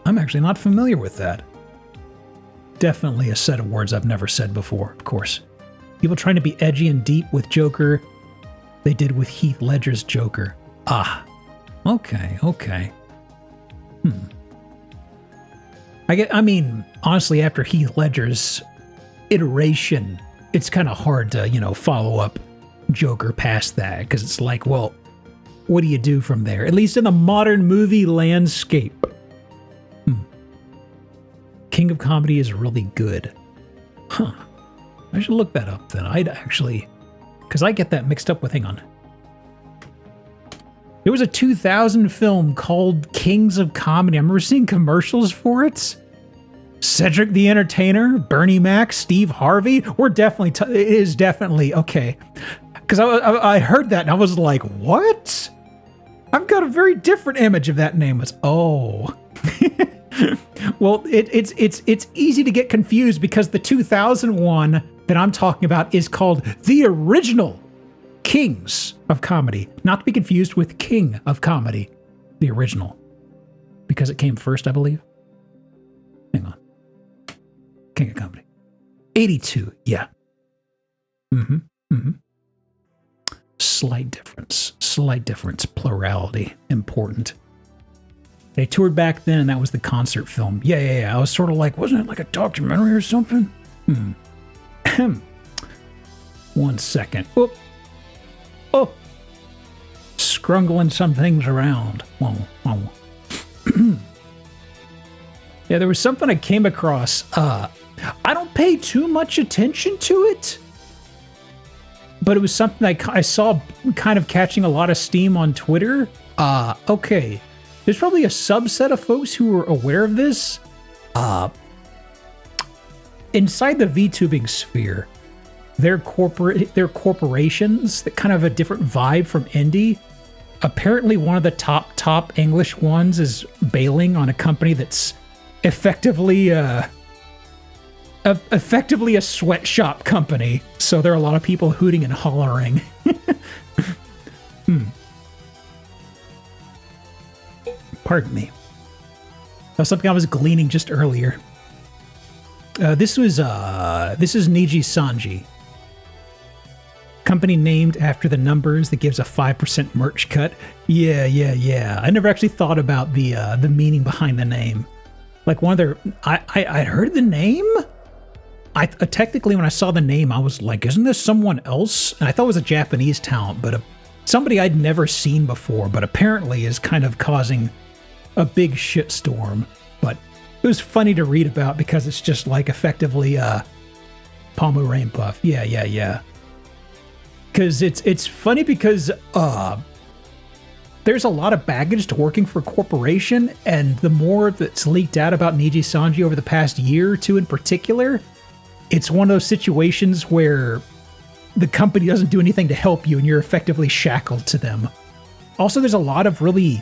I'm actually not familiar with that. Definitely a set of words I've never said before, of course. People trying to be edgy and deep with Joker, they did with Heath Ledger's Joker. Ah, okay. I mean, honestly, after Heath Ledger's iteration, it's kind of hard to, follow up Joker past that, because it's like, well, what do you do from there? At least in the modern movie landscape. King of Comedy is really good. Huh. I should look that up then. I'd actually, because I get that mixed up with, hang on. There was a 2000 film called Kings of Comedy. I remember seeing commercials for it. Cedric the Entertainer, Bernie Mac, Steve Harvey. It is definitely, okay. Because I heard that and I was like, what? I've got a very different image of that name. Well, it's easy to get confused because the 2001 that I'm talking about is called the original Kings of Comedy, not to be confused with King of Comedy, the original, because it came first, I believe. Hang on. King of Comedy. 82, yeah. Slight difference, plurality, important. They toured back then, and that was the concert film. Yeah. I was sort of like, wasn't it like a documentary or something? One second. Oh, scrungling some things around. Whoa. Yeah, there was something I came across. I don't pay too much attention to it, but it was something I saw kind of catching a lot of steam on Twitter. Okay. There's probably a subset of folks who are aware of this. Inside the VTubing sphere, they're corporations that kind of have a different vibe from indie. Apparently one of the top English ones is bailing on a company that's effectively a sweatshop company. So there are a lot of people hooting and hollering. Pardon me. That was something I was gleaning just earlier. This is Niji Sanji. Company named after the numbers that gives a 5% merch cut. Yeah. I never actually thought about the meaning behind the name. Like one of their, I heard the name. Technically when I saw the name, I was like, isn't this someone else? And I thought it was a Japanese talent, but somebody I'd never seen before, but apparently is kind of causing a big shitstorm. But it was funny to read about because it's just like effectively Palmo Rain Puff. Yeah. Because it's funny because there's a lot of baggage to working for a corporation, and the more that's leaked out about Niji Sanji over the past year or two in particular, it's one of those situations where the company doesn't do anything to help you and you're effectively shackled to them. Also, there's a lot of really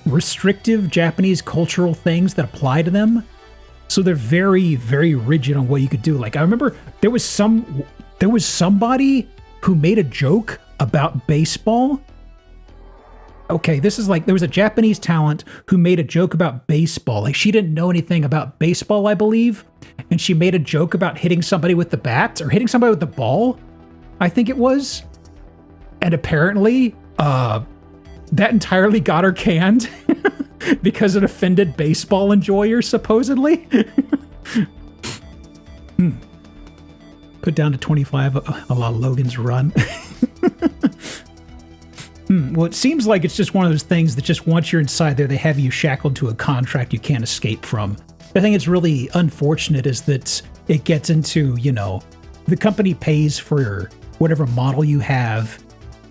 restrictive Japanese cultural things that apply to them. So they're very, very rigid on what you could do. Like I remember there was somebody who made a joke about baseball. Okay, this is like, there was a Japanese talent who made a joke about baseball. Like she didn't know anything about baseball, I believe. And she made a joke about hitting somebody with the bat or hitting somebody with the ball, I think it was. And apparently, that entirely got her canned because it offended baseball enjoyers, supposedly. Put down to 25 a la Logan's Run. Well, it seems like it's just one of those things that just once you're inside there, they have you shackled to a contract you can't escape from. I think it's really unfortunate is that it gets into, the company pays for whatever model you have.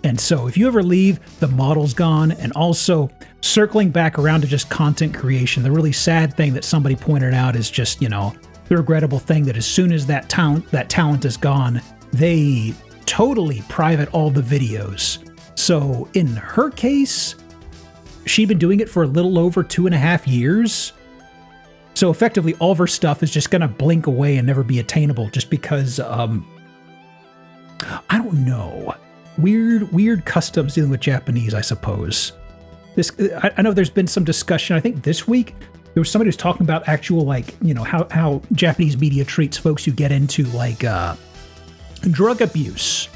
And so if you ever leave, the model's gone. And also circling back around to just content creation, the really sad thing that somebody pointed out is just, the regrettable thing that as soon as that talent is gone, they totally private all the videos. So in her case, she'd been doing it for a little over 2.5 years. So effectively, all of her stuff is just going to blink away and never be attainable just because, I don't know. Weird customs dealing with Japanese, I suppose. I know there's been some discussion. I think this week there was somebody who's talking about actual, how Japanese media treats folks who get into drug abuse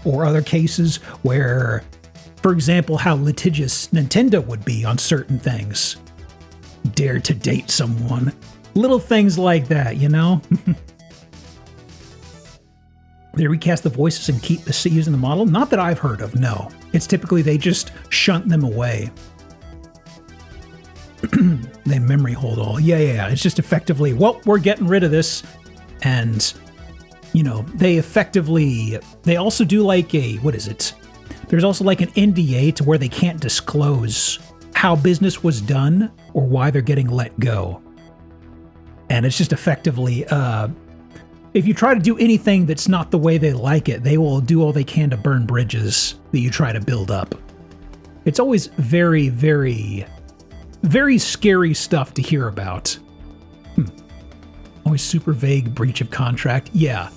or other cases where, for example, how litigious Nintendo would be on certain things. Dare to date someone. Little things like that, They recast the voices and keep using the model? Not that I've heard of, no. It's typically they just shunt them away. They memory hold all. Yeah. It's just effectively, well, we're getting rid of this. And, they also do there's also like an NDA to where they can't disclose how business was done or why they're getting let go. And it's just effectively, if you try to do anything that's not the way they like it, they will do all they can to burn bridges that you try to build up. It's always very, very, very scary stuff to hear about. Always super vague breach of contract. Yeah.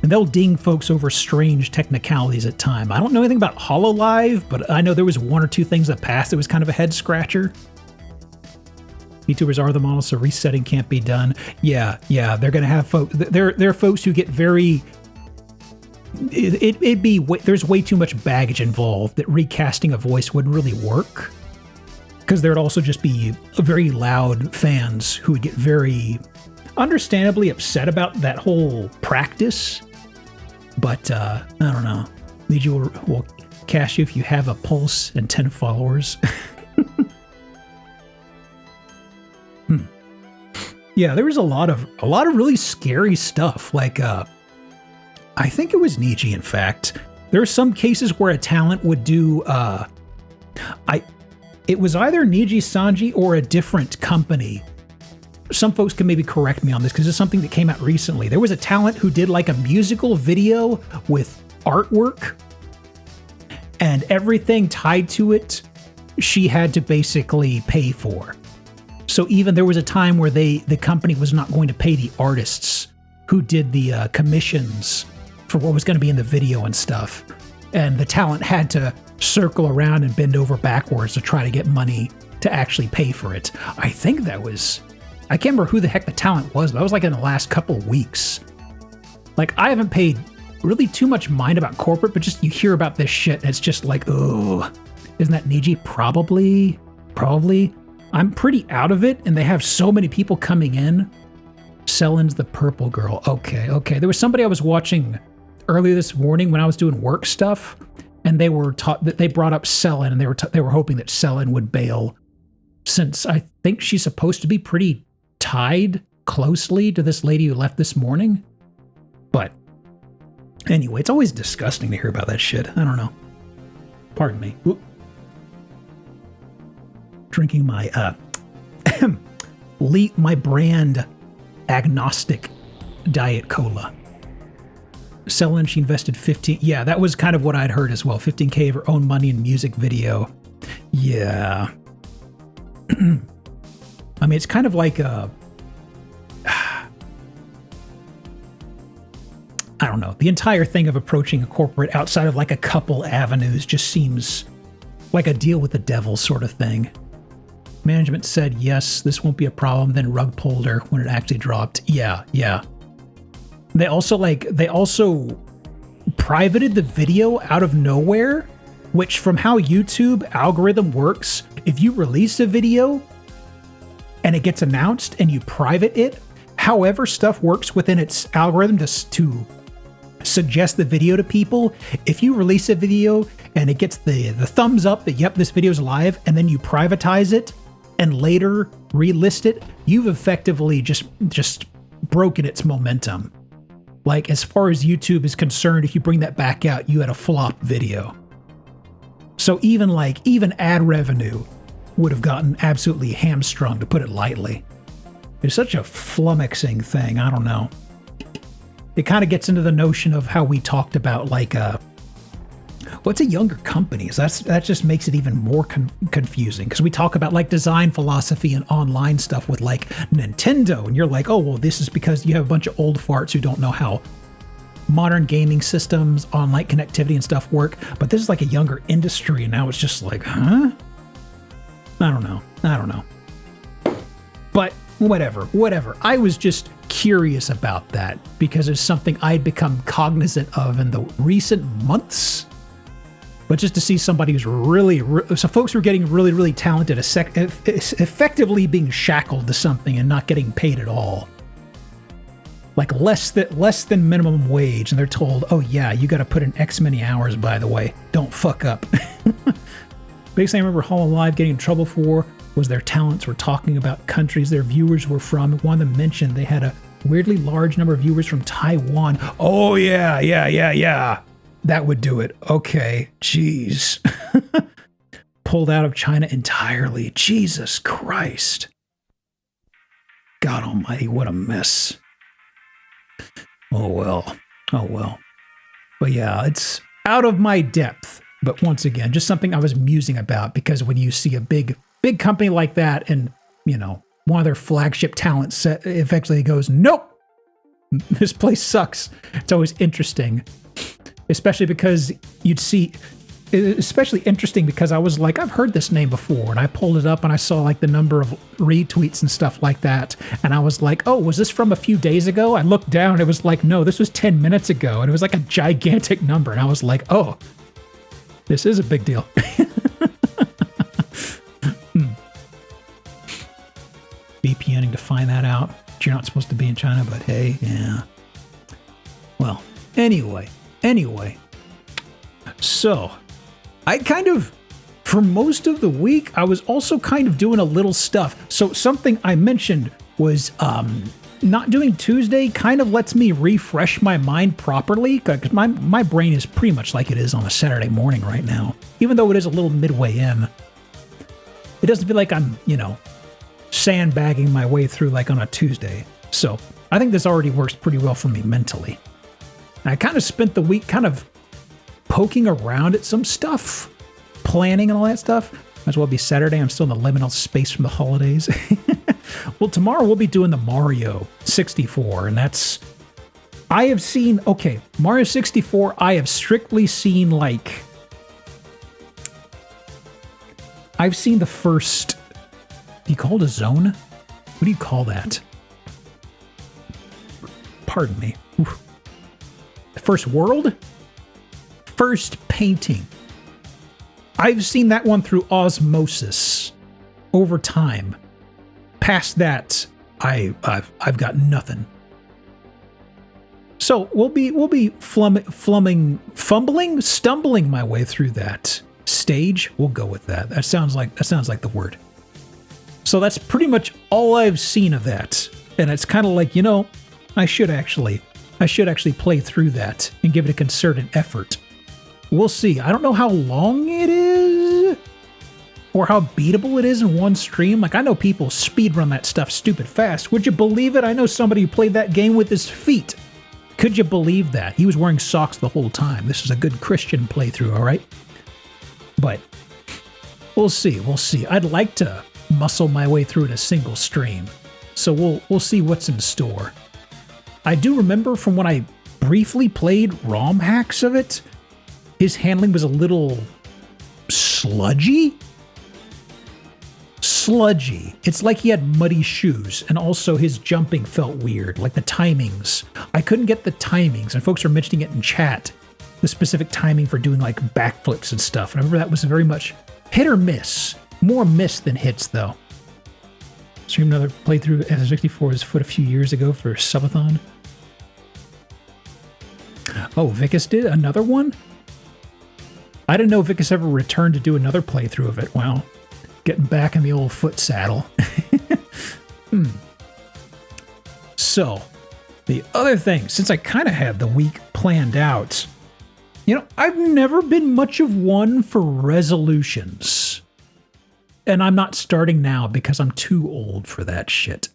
And they'll ding folks over strange technicalities at time. I don't know anything about HoloLive, but I know there was one or two things that passed that was kind of a head scratcher. VTubers are the model, so resetting can't be done. Yeah, they're going to have folks. There are folks who get very. There's way too much baggage involved that recasting a voice wouldn't really work. Because there would also just be very loud fans who would get very understandably upset about that whole practice. But I don't know. Niji will cash you if you have a pulse and 10 followers. Yeah, there was a lot of really scary stuff. Like, I think it was Niji, in fact. There are some cases where a talent would do, it was either Niji Sanji or a different company. Some folks can maybe correct me on this because it's something that came out recently. There was a talent who did like a musical video with artwork and everything tied to it, she had to basically pay for. So even there was a time where the company was not going to pay the artists who did the commissions for what was going to be in the video and stuff. And the talent had to circle around and bend over backwards to try to get money to actually pay for it. I think that was, I can't remember who the heck the talent was, but that was like in the last couple of weeks. Like I haven't paid really too much mind about corporate, but just you hear about this shit and it's just like, oh, isn't that Niji? Probably. I'm pretty out of it, and they have so many people coming in. Sellen's the purple girl. Okay. There was somebody I was watching earlier this morning when I was doing work stuff, and they were taught that they brought up Sellen, and they were hoping that Sellen would bail, since I think she's supposed to be pretty tied closely to this lady who left this morning. But anyway, it's always disgusting to hear about that shit. I don't know. Pardon me. Whoop. Drinking my my brand agnostic diet cola. Sellen, she invested 15. Yeah, that was kind of what I'd heard as well. 15K of her own money in music video. Yeah. I mean, it's kind of like a, I don't know. The entire thing of approaching a corporate outside of like a couple avenues just seems like a deal with the devil sort of thing. Management said, yes, this won't be a problem, then rug pulled her when it actually dropped. Yeah. They also privated the video out of nowhere, which from how YouTube algorithm works, if you release a video and it gets announced and you private it, however stuff works within its algorithm to suggest the video to people, if you release a video and it gets the thumbs up that, yep, this video is live, and then you privatize it and later relist it, you've effectively just broken its momentum. Like, as far as YouTube is concerned, if you bring that back out, you had a flop video. So even ad revenue would have gotten absolutely hamstrung, to put it lightly. It's such a flummoxing thing. I don't know. It kind of gets into the notion of how we talked about what's a younger company? That just makes it even more confusing, because we talk about like design philosophy and online stuff with like Nintendo, and you're like, oh, well, this is because you have a bunch of old farts who don't know how modern gaming systems, online connectivity and stuff work. But this is like a younger industry, and now it's just like, huh? I don't know. But whatever. I was just curious about that because it's something I'd become cognizant of in the recent months. But just to see somebody who's so folks who are getting really talented, effectively being shackled to something and not getting paid at all. Like less than minimum wage, and they're told, oh yeah, you got to put in X many hours, by the way. Don't fuck up. Biggest thing I remember Hololive getting in trouble for was their talents were talking about countries their viewers were from. One of them mentioned they had a weirdly large number of viewers from Taiwan. Oh yeah. That would do it. Okay, jeez. Pulled out of China entirely. Jesus Christ. God almighty, what a mess. Oh well. But yeah, it's out of my depth. But once again, just something I was musing about, because when you see a big company like that and, one of their flagship talents effectively goes, nope, this place sucks. It's always interesting. Especially because especially interesting because I was like, I've heard this name before, and I pulled it up and I saw like the number of retweets and stuff like that. And I was like, oh, was this from a few days ago? I looked down and it was like, no, this was 10 minutes ago. And it was like a gigantic number. And I was like, oh, this is a big deal. VPNing to find that out. You're not supposed to be in China, but hey, yeah. Well, anyway. So, I for most of the week, I was also kind of doing a little stuff. So something I mentioned was not doing Tuesday kind of lets me refresh my mind properly, because my brain is pretty much like it is on a Saturday morning right now. Even though it is a little midway in, it doesn't feel like I'm, sandbagging my way through like on a Tuesday. So I think this already works pretty well for me mentally. I kind of spent the week kind of poking around at some stuff, planning and all that stuff. Might as well be Saturday. I'm still in the liminal space from the holidays. Well, tomorrow we'll be doing the Mario 64, and that's... Mario 64, I have strictly seen, I've seen the first... Do you call it a zone? What do you call that? Pardon me. Oof. First world? First painting. I've seen that one through osmosis over time. Past that, I've got nothing. So we'll be stumbling my way through that stage. We'll go with that. That sounds like the word. So that's pretty much all I've seen of that. And it's kind of like, I should actually play through that and give it a concerted effort. We'll see. I don't know how long it is or how beatable it is in one stream. Like, I know people speedrun that stuff stupid fast. Would you believe it? I know somebody who played that game with his feet. Could you believe that? He was wearing socks the whole time. This is a good Christian playthrough, all right? But we'll see. I'd like to muscle my way through in a single stream. So we'll see what's in store. I do remember from when I briefly played ROM hacks of it, his handling was a little sludgy. It's like he had muddy shoes, and also his jumping felt weird, like the timings. I couldn't get the timings, and folks are mentioning it in chat, the specific timing for doing like backflips and stuff. And I remember that was very much hit or miss. More miss than hits, though. Streamed another playthrough of F64's foot a few years ago for Subathon. Oh, Vicus did another one? I didn't know Vicus ever returned to do another playthrough of it. Wow. Getting back in the old foot saddle. So, the other thing, since I kind of had the week planned out, I've never been much of one for resolutions. And I'm not starting now because I'm too old for that shit.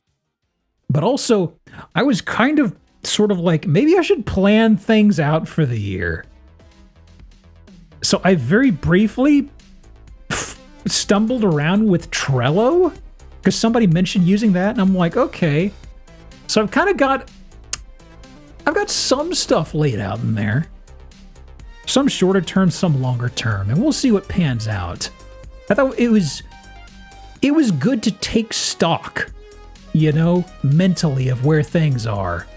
But also, I was kind of sort of like, maybe I should plan things out for the year. So I very briefly stumbled around with Trello because somebody mentioned using that, and I'm like, okay. So I've got some stuff laid out in there. Some shorter term, some longer term, and we'll see what pans out. I thought it was good to take stock, mentally of where things are.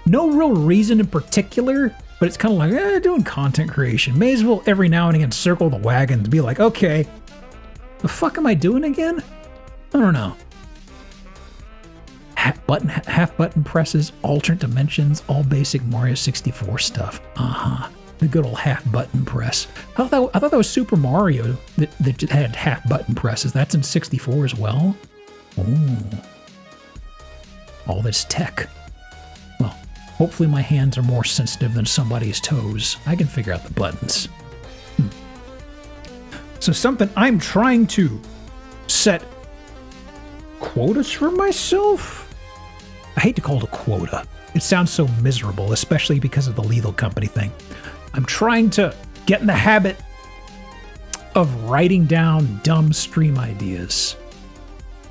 No real reason in particular, but it's kind of like, doing content creation. May as well every now and again circle the wagon to be like, okay, the fuck am I doing again? I don't know. Half button presses, alternate dimensions, all basic Mario 64 stuff. The good old half button press. I thought that was Super Mario that had half button presses. That's in 64 as well. Ooh. All this tech. Well, hopefully my hands are more sensitive than somebody's toes. I can figure out the buttons. So something I'm trying to set quotas for myself. I hate to call it a quota. It sounds so miserable, especially because of the lethal company thing. I'm trying to get in the habit of writing down dumb stream ideas.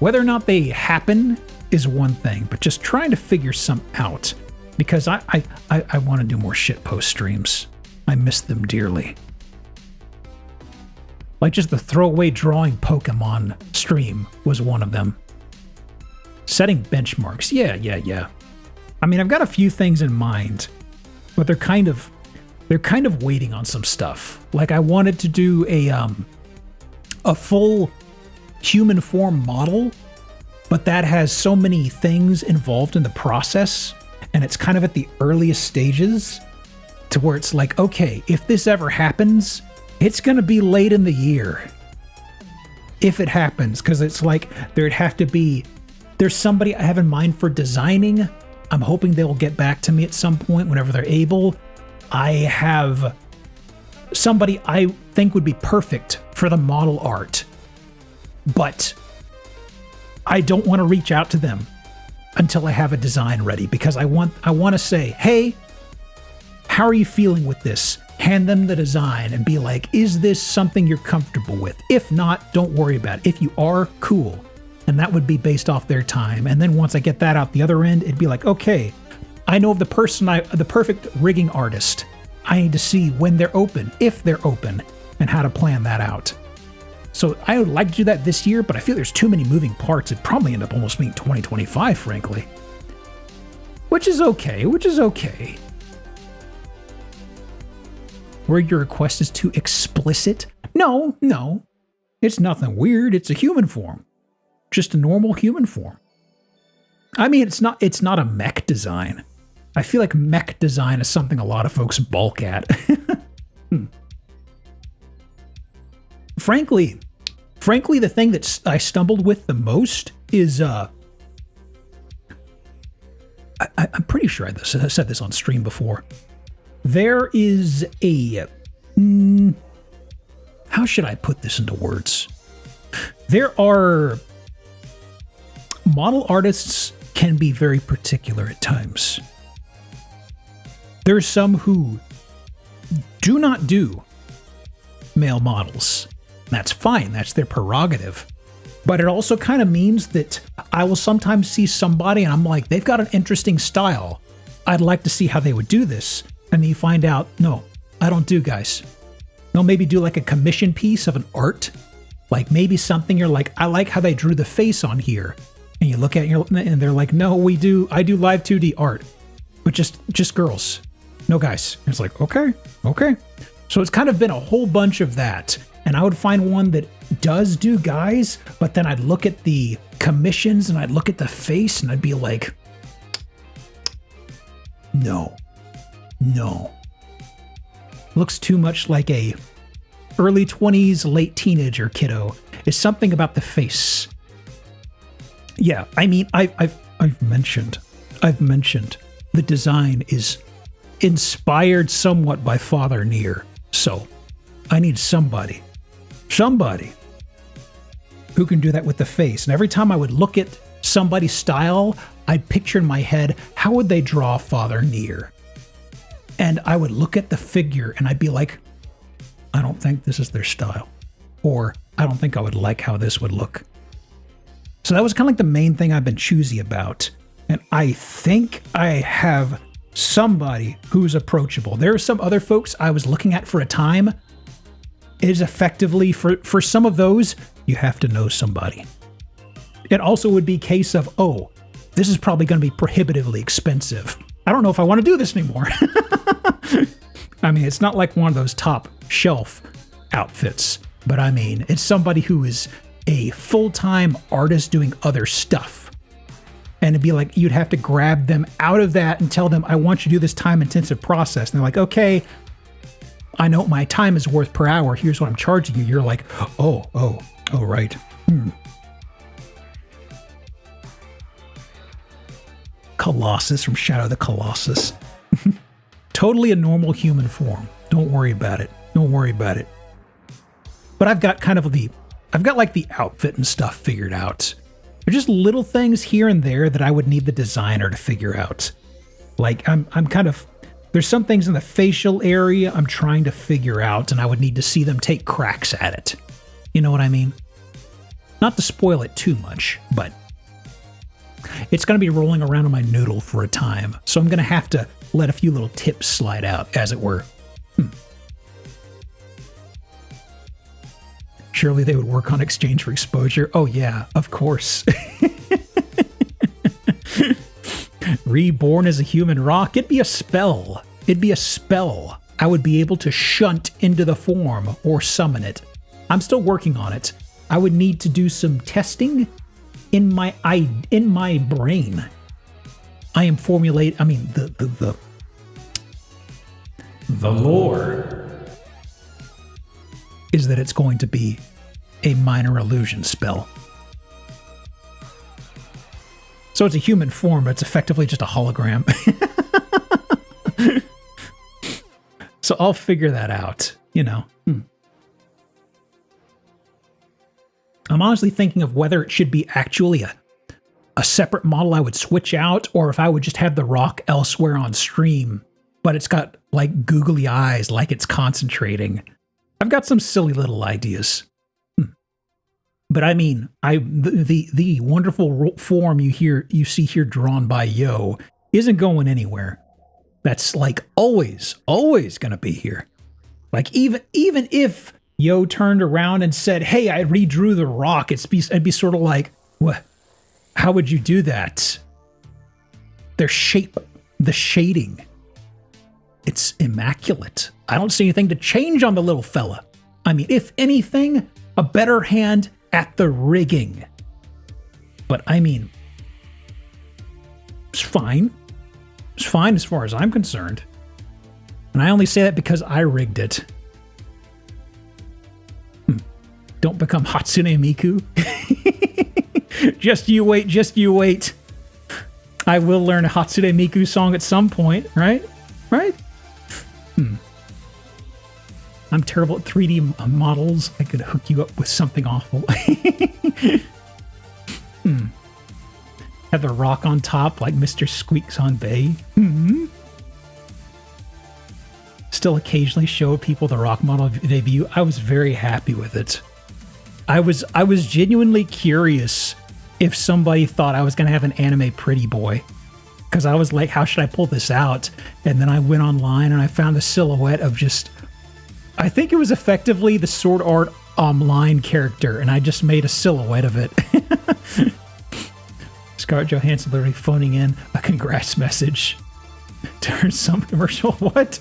Whether or not they happen is one thing, but just trying to figure some out, because I want to do more shitpost streams. I miss them dearly. Like just the throwaway drawing Pokemon stream was one of them. Setting benchmarks. Yeah. I mean, I've got a few things in mind, but they're kind of waiting on some stuff. Like I wanted to do a full human form model, but that has so many things involved in the process, and it's kind of at the earliest stages to where it's like, okay, if this ever happens, it's going to be late in the year. If it happens, because it's like there's somebody I have in mind for designing. I'm hoping they'll get back to me at some point whenever they're able. I have somebody I think would be perfect for the model art, but I don't want to reach out to them until I have a design ready, because I want to say, hey, how are you feeling with this? Hand them the design and be like, is this something you're comfortable with? If not, don't worry about it. If you are, cool. And that would be based off their time. And then once I get that out the other end, it'd be like, okay, I know of the perfect rigging artist. I need to see when they're open, if they're open, and how to plan that out. So I would like to do that this year, but I feel there's too many moving parts. It'd probably end up almost being 2025, frankly. Which is okay. where your request is too explicit? No, no. It's nothing weird. It's a human form. Just a normal human form. I mean, it's not a mech design. I feel like mech design is something a lot of folks balk at. Frankly, the thing that I stumbled with the most is I'm pretty sure I said this on stream before. There is a how should I put this into words? There are model artists can be very particular at times. There's some who do not do male models. That's fine. That's their prerogative. But it also kind of means that I will sometimes see somebody and I'm like, they've got an interesting style. I'd like to see how they would do this. And then you find out, no, I don't do guys. No, maybe do like a commission piece of an art. Like maybe something you're like, I like how they drew the face on here. And you look at it and they're like, no, I do live 2D art. But just girls. No guys. And it's like, okay. So it's kind of been a whole bunch of that. And I would find one that does do guys, but then I'd look at the commissions and I'd look at the face and I'd be like, no. Looks too much like a early 20s, late teenager kiddo. It's something about the face. Yeah, I mean, I've mentioned the design is inspired somewhat by Father Nier. So I need somebody who can do that with the face. And every time I would look at somebody's style, I'd picture in my head, how would they draw Father Nier? And I would look at the figure and I'd be like, I don't think this is their style. Or I don't think I would like how this would look. So that was kind of like the main thing I've been choosy about. And I think I have somebody who's approachable. There are some other folks I was looking at for a time. It is effectively, for some of those, you have to know somebody. It also would be a case of, oh, this is probably going to be prohibitively expensive. I don't know if I want to do this anymore. I mean, it's not like one of those top shelf outfits, but I mean, it's somebody who is a full-time artist doing other stuff. And it'd be like, you'd have to grab them out of that and tell them, I want you to do this time-intensive process. And they're like, okay, I know what my time is worth per hour. Here's what I'm charging you. You're like, oh, right. Colossus from Shadow of the Colossus. Totally a normal human form. Don't worry about it. But I've got like the outfit and stuff figured out. They're just little things here and there that I would need the designer to figure out. Like there's some things in the facial area I'm trying to figure out and I would need to see them take cracks at it. You know what I mean? Not to spoil it too much, but it's going to be rolling around on my noodle for a time. So I'm going to have to let a few little tips slide out, as it were. Surely they would work on exchange for exposure. Oh yeah, of course. Reborn as a human rock. It'd be a spell. I would be able to shunt into the form or summon it. I'm still working on it. I would need to do some testing in my brain. I am the lore is that it's going to be a minor illusion spell. So it's a human form, but it's effectively just a hologram. So I'll figure that out, I'm honestly thinking of whether it should be actually a separate model I would switch out, or if I would just have the rock elsewhere on stream, but it's got like googly eyes, like it's concentrating. I've got some silly little ideas. But I mean, the wonderful form you see here drawn by Yo isn't going anywhere. That's like always going to be here. Like even if Yo turned around and said, "Hey, I redrew the rock," it'd be sort of like, "What? How would you do that?" Their shape, the shading, it's immaculate. I don't see anything to change on the little fella. I mean, if anything, a better hand at the rigging. But I mean, it's fine. It's fine as far as I'm concerned. And I only say that because I rigged it. Don't become Hatsune Miku. Just you wait, just you wait. I will learn a Hatsune Miku song at some point, right? Right? I'm terrible at 3D models. I could hook you up with something awful. Have the rock on top like Mr. Squeaks on Bay. Still occasionally show people the rock model debut. I was very happy with it. I was genuinely curious if somebody thought I was going to have an anime pretty boy. Because I was like, how should I pull this out? And then I went online and I found a silhouette of just... I think it was effectively the Sword Art Online character, and I just made a silhouette of it. Scarlett Johansson literally phoning in a congrats message. Turn some commercial. What?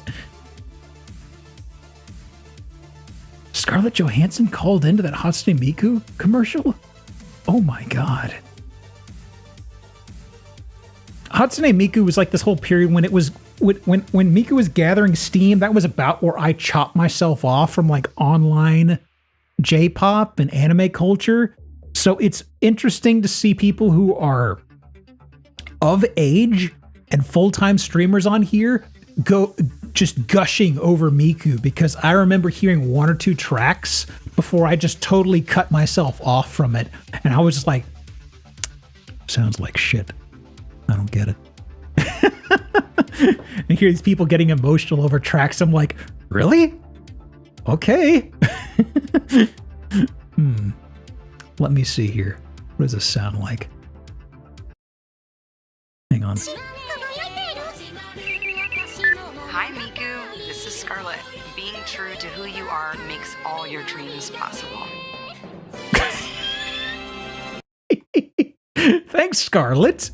Scarlett Johansson called into that Hatsune Miku commercial? Oh my god. Hatsune Miku was like this whole period when it was when Miku was gathering steam. That was about where I chopped myself off from like online J-pop and anime culture. So it's interesting to see people who are of age and full-time streamers on here go just gushing over Miku, because I remember hearing one or two tracks before I just totally cut myself off from it. And I was just like, sounds like shit. I don't get it. And hear these people getting emotional over tracks. I'm like, really? Okay. Let me see here. What does this sound like? Hang on. Hi, Miku. This is Scarlett. Being true to who you are makes all your dreams possible. Thanks, Scarlett.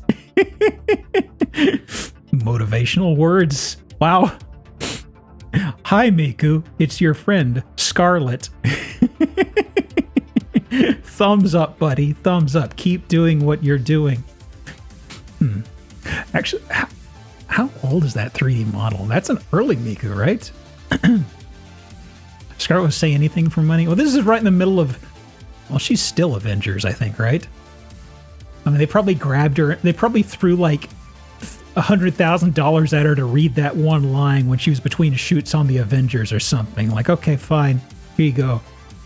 Motivational words. Wow. Hi, Miku. It's your friend, Scarlett. Thumbs up, buddy. Thumbs up. Keep doing what you're doing. Actually, how old is that 3D model? That's an early Miku, right? Scarlett was saying anything for money? Well, this is right in the middle of... Well, she's still Avengers, I think, right? I mean, they probably grabbed her. They probably threw like $100,000 at her to read that one line when she was between shoots on the Avengers or something. Like, okay, fine. Here you go.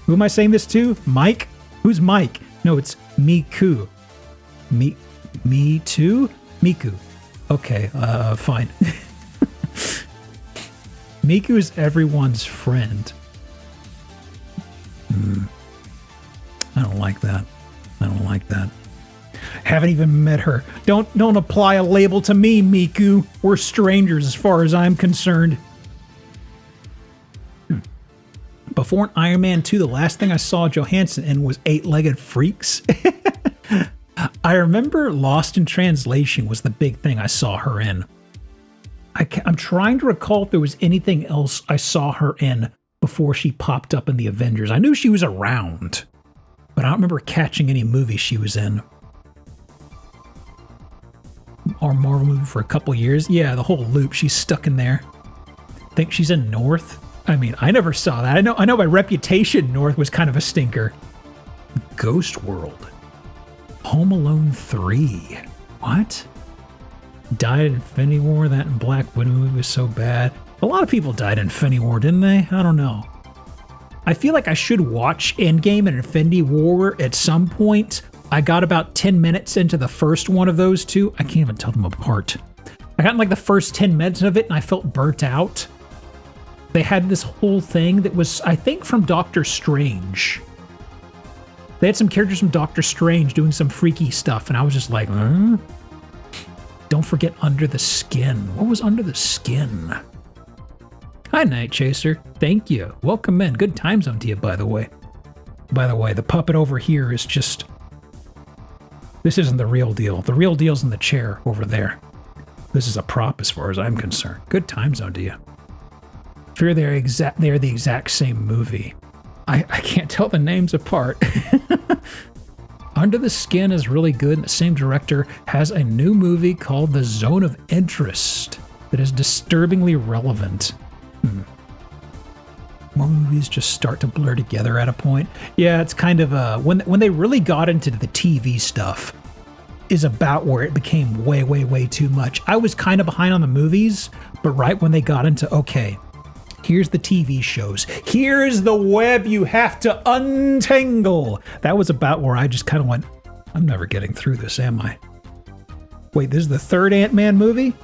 Who am I saying this to? Mike? Who's Mike? No, it's Miku. Me too? Miku. Okay, fine. Miku is everyone's friend. I don't like that. I don't like that. Haven't even met her. Don't apply a label to me, Miku. We're strangers as far as I'm concerned. Before Iron Man 2, the last thing I saw Johansson in was Eight-Legged Freaks. I remember Lost in Translation was the big thing I saw her in. I'm trying to recall if there was anything else I saw her in before she popped up in the Avengers. I knew she was around, but I don't remember catching any movie she was in. Or Marvel movie for a couple years. Yeah, the whole loop. She's stuck in there. Think she's in North? I mean, I never saw that. I know by reputation, North was kind of a stinker. Ghost World. Home Alone 3. What? Died in Infinity War. That and Black Widow movie was so bad. A lot of people died in Infinity War, didn't they? I don't know. I feel like I should watch Endgame and Infinity War at some point. I got about 10 minutes into the first one of those two. I can't even tell them apart. I got in like the first 10 minutes of it and I felt burnt out. They had this whole thing that was, I think, from Doctor Strange. They had some characters from Doctor Strange doing some freaky stuff, and I was just like, Don't forget Under the Skin. What was Under the Skin? Hi, Night Chaser. Thank you. Welcome in. Good time zone to you, by the way. By the way, the puppet over here is just... This isn't the real deal. The real deal's in the chair over there. This is a prop as far as I'm concerned. Good time zone to you. Fear they're the exact same movie. I can't tell the names apart. Under the Skin is really good, and the same director has a new movie called The Zone of Interest that is disturbingly relevant. More movies just start to blur together at a point. Yeah, it's kind of when they really got into the TV stuff is about where it became way too much. I was kind of behind on the movies, but right when they got into, okay, here's the TV shows, here's the web you have to untangle, that was about where I just kind of went, I'm never getting through this, am I? Wait, this is the third Ant-Man movie?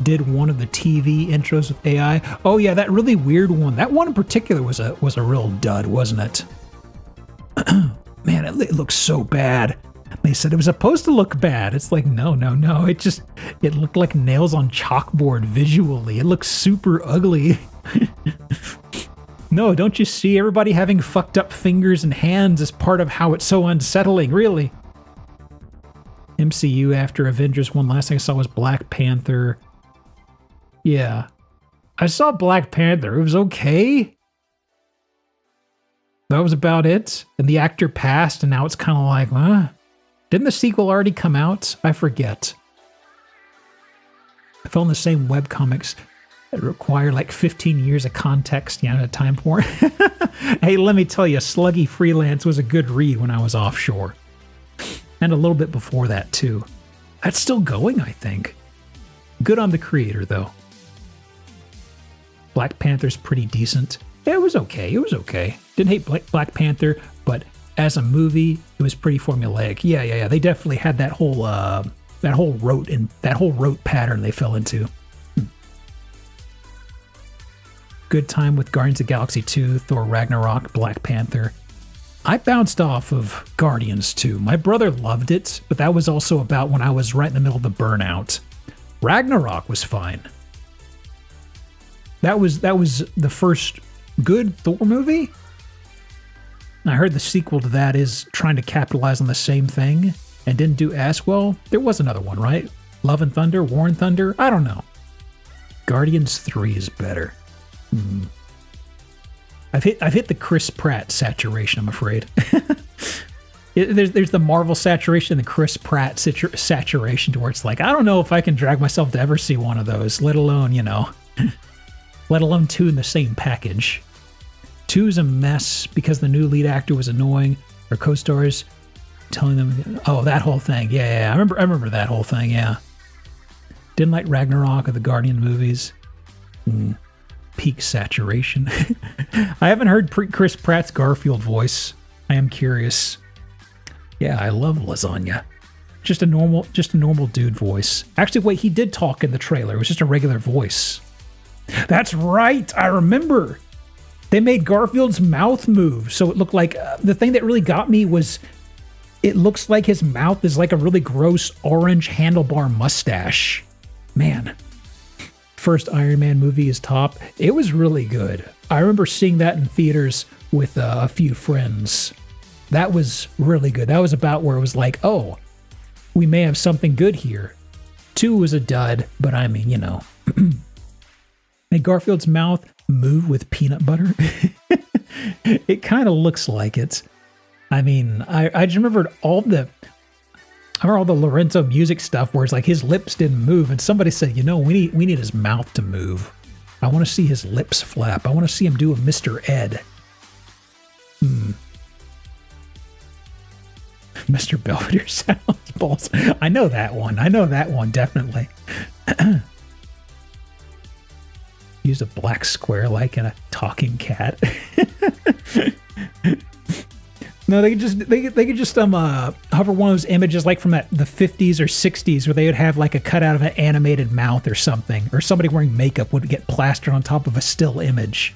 Did one of the TV intros with AI. Oh yeah, that really weird one. That one in particular was a real dud, wasn't it? Man, it looks so bad. They said it was supposed to look bad. It's like, no. It looked like nails on chalkboard visually. It looks super ugly. No, don't you see everybody having fucked up fingers and hands as part of how it's so unsettling, really? MCU after Avengers 1, last thing I saw was Black Panther. Yeah. I saw Black Panther. It was okay. That was about it. And the actor passed, and now it's kind of like, huh? Didn't the sequel already come out? I forget. I found the same webcomics that require like 15 years of context, time for it. Hey, let me tell you, Sluggy Freelance was a good read when I was offshore. And a little bit before that, too. That's still going, I think. Good on the creator, though. Black Panther's pretty decent. It was okay. Didn't hate Black Panther, but as a movie, it was pretty formulaic. Yeah. They definitely had that whole rote pattern they fell into. Good time with Guardians of the Galaxy 2, Thor Ragnarok, Black Panther. I bounced off of Guardians 2. My brother loved it, but that was also about when I was right in the middle of the burnout. Ragnarok was fine. That was the first good Thor movie. I heard the sequel to that is trying to capitalize on the same thing and didn't do as well. There was another one, right? Love and Thunder, War and Thunder? I don't know. Guardians 3 is better. I've hit the Chris Pratt saturation, I'm afraid. There's the Marvel saturation and the Chris Pratt saturation to where it's like, I don't know if I can drag myself to ever see one of those, let alone, let alone two in the same package. 2's a mess because the new lead actor was annoying, or co-stars telling them, oh, that whole thing. Yeah. I remember that whole thing, yeah. Didn't like Ragnarok or the Guardian movies. Peak saturation. I haven't heard Chris Pratt's Garfield voice. I am curious. Yeah, I love lasagna. Just a normal dude voice. Actually, wait, he did talk in the trailer. It was just a regular voice. That's right. I remember. They made Garfield's mouth move, so it looked like the thing that really got me was it looks like his mouth is like a really gross orange handlebar mustache. Man. First Iron Man movie is top. It was really good. I remember seeing that in theaters with a few friends. That was really good. That was about where it was like, oh, we may have something good here. 2 was a dud, but I mean, Made Garfield's mouth move with peanut butter. It kind of looks like it. I mean, I just remembered all the Lorenzo music stuff where it's like his lips didn't move, and somebody said, we need his mouth to move. I want to see his lips flap. I want to see him do a Mr. Ed. Mr. Belvedere sounds balls. I know that one, definitely. Use a black square like in a talking cat. No, they could just hover one of those images like from the 50s or 60s where they would have like a cutout of an animated mouth or something, or somebody wearing makeup would get plastered on top of a still image.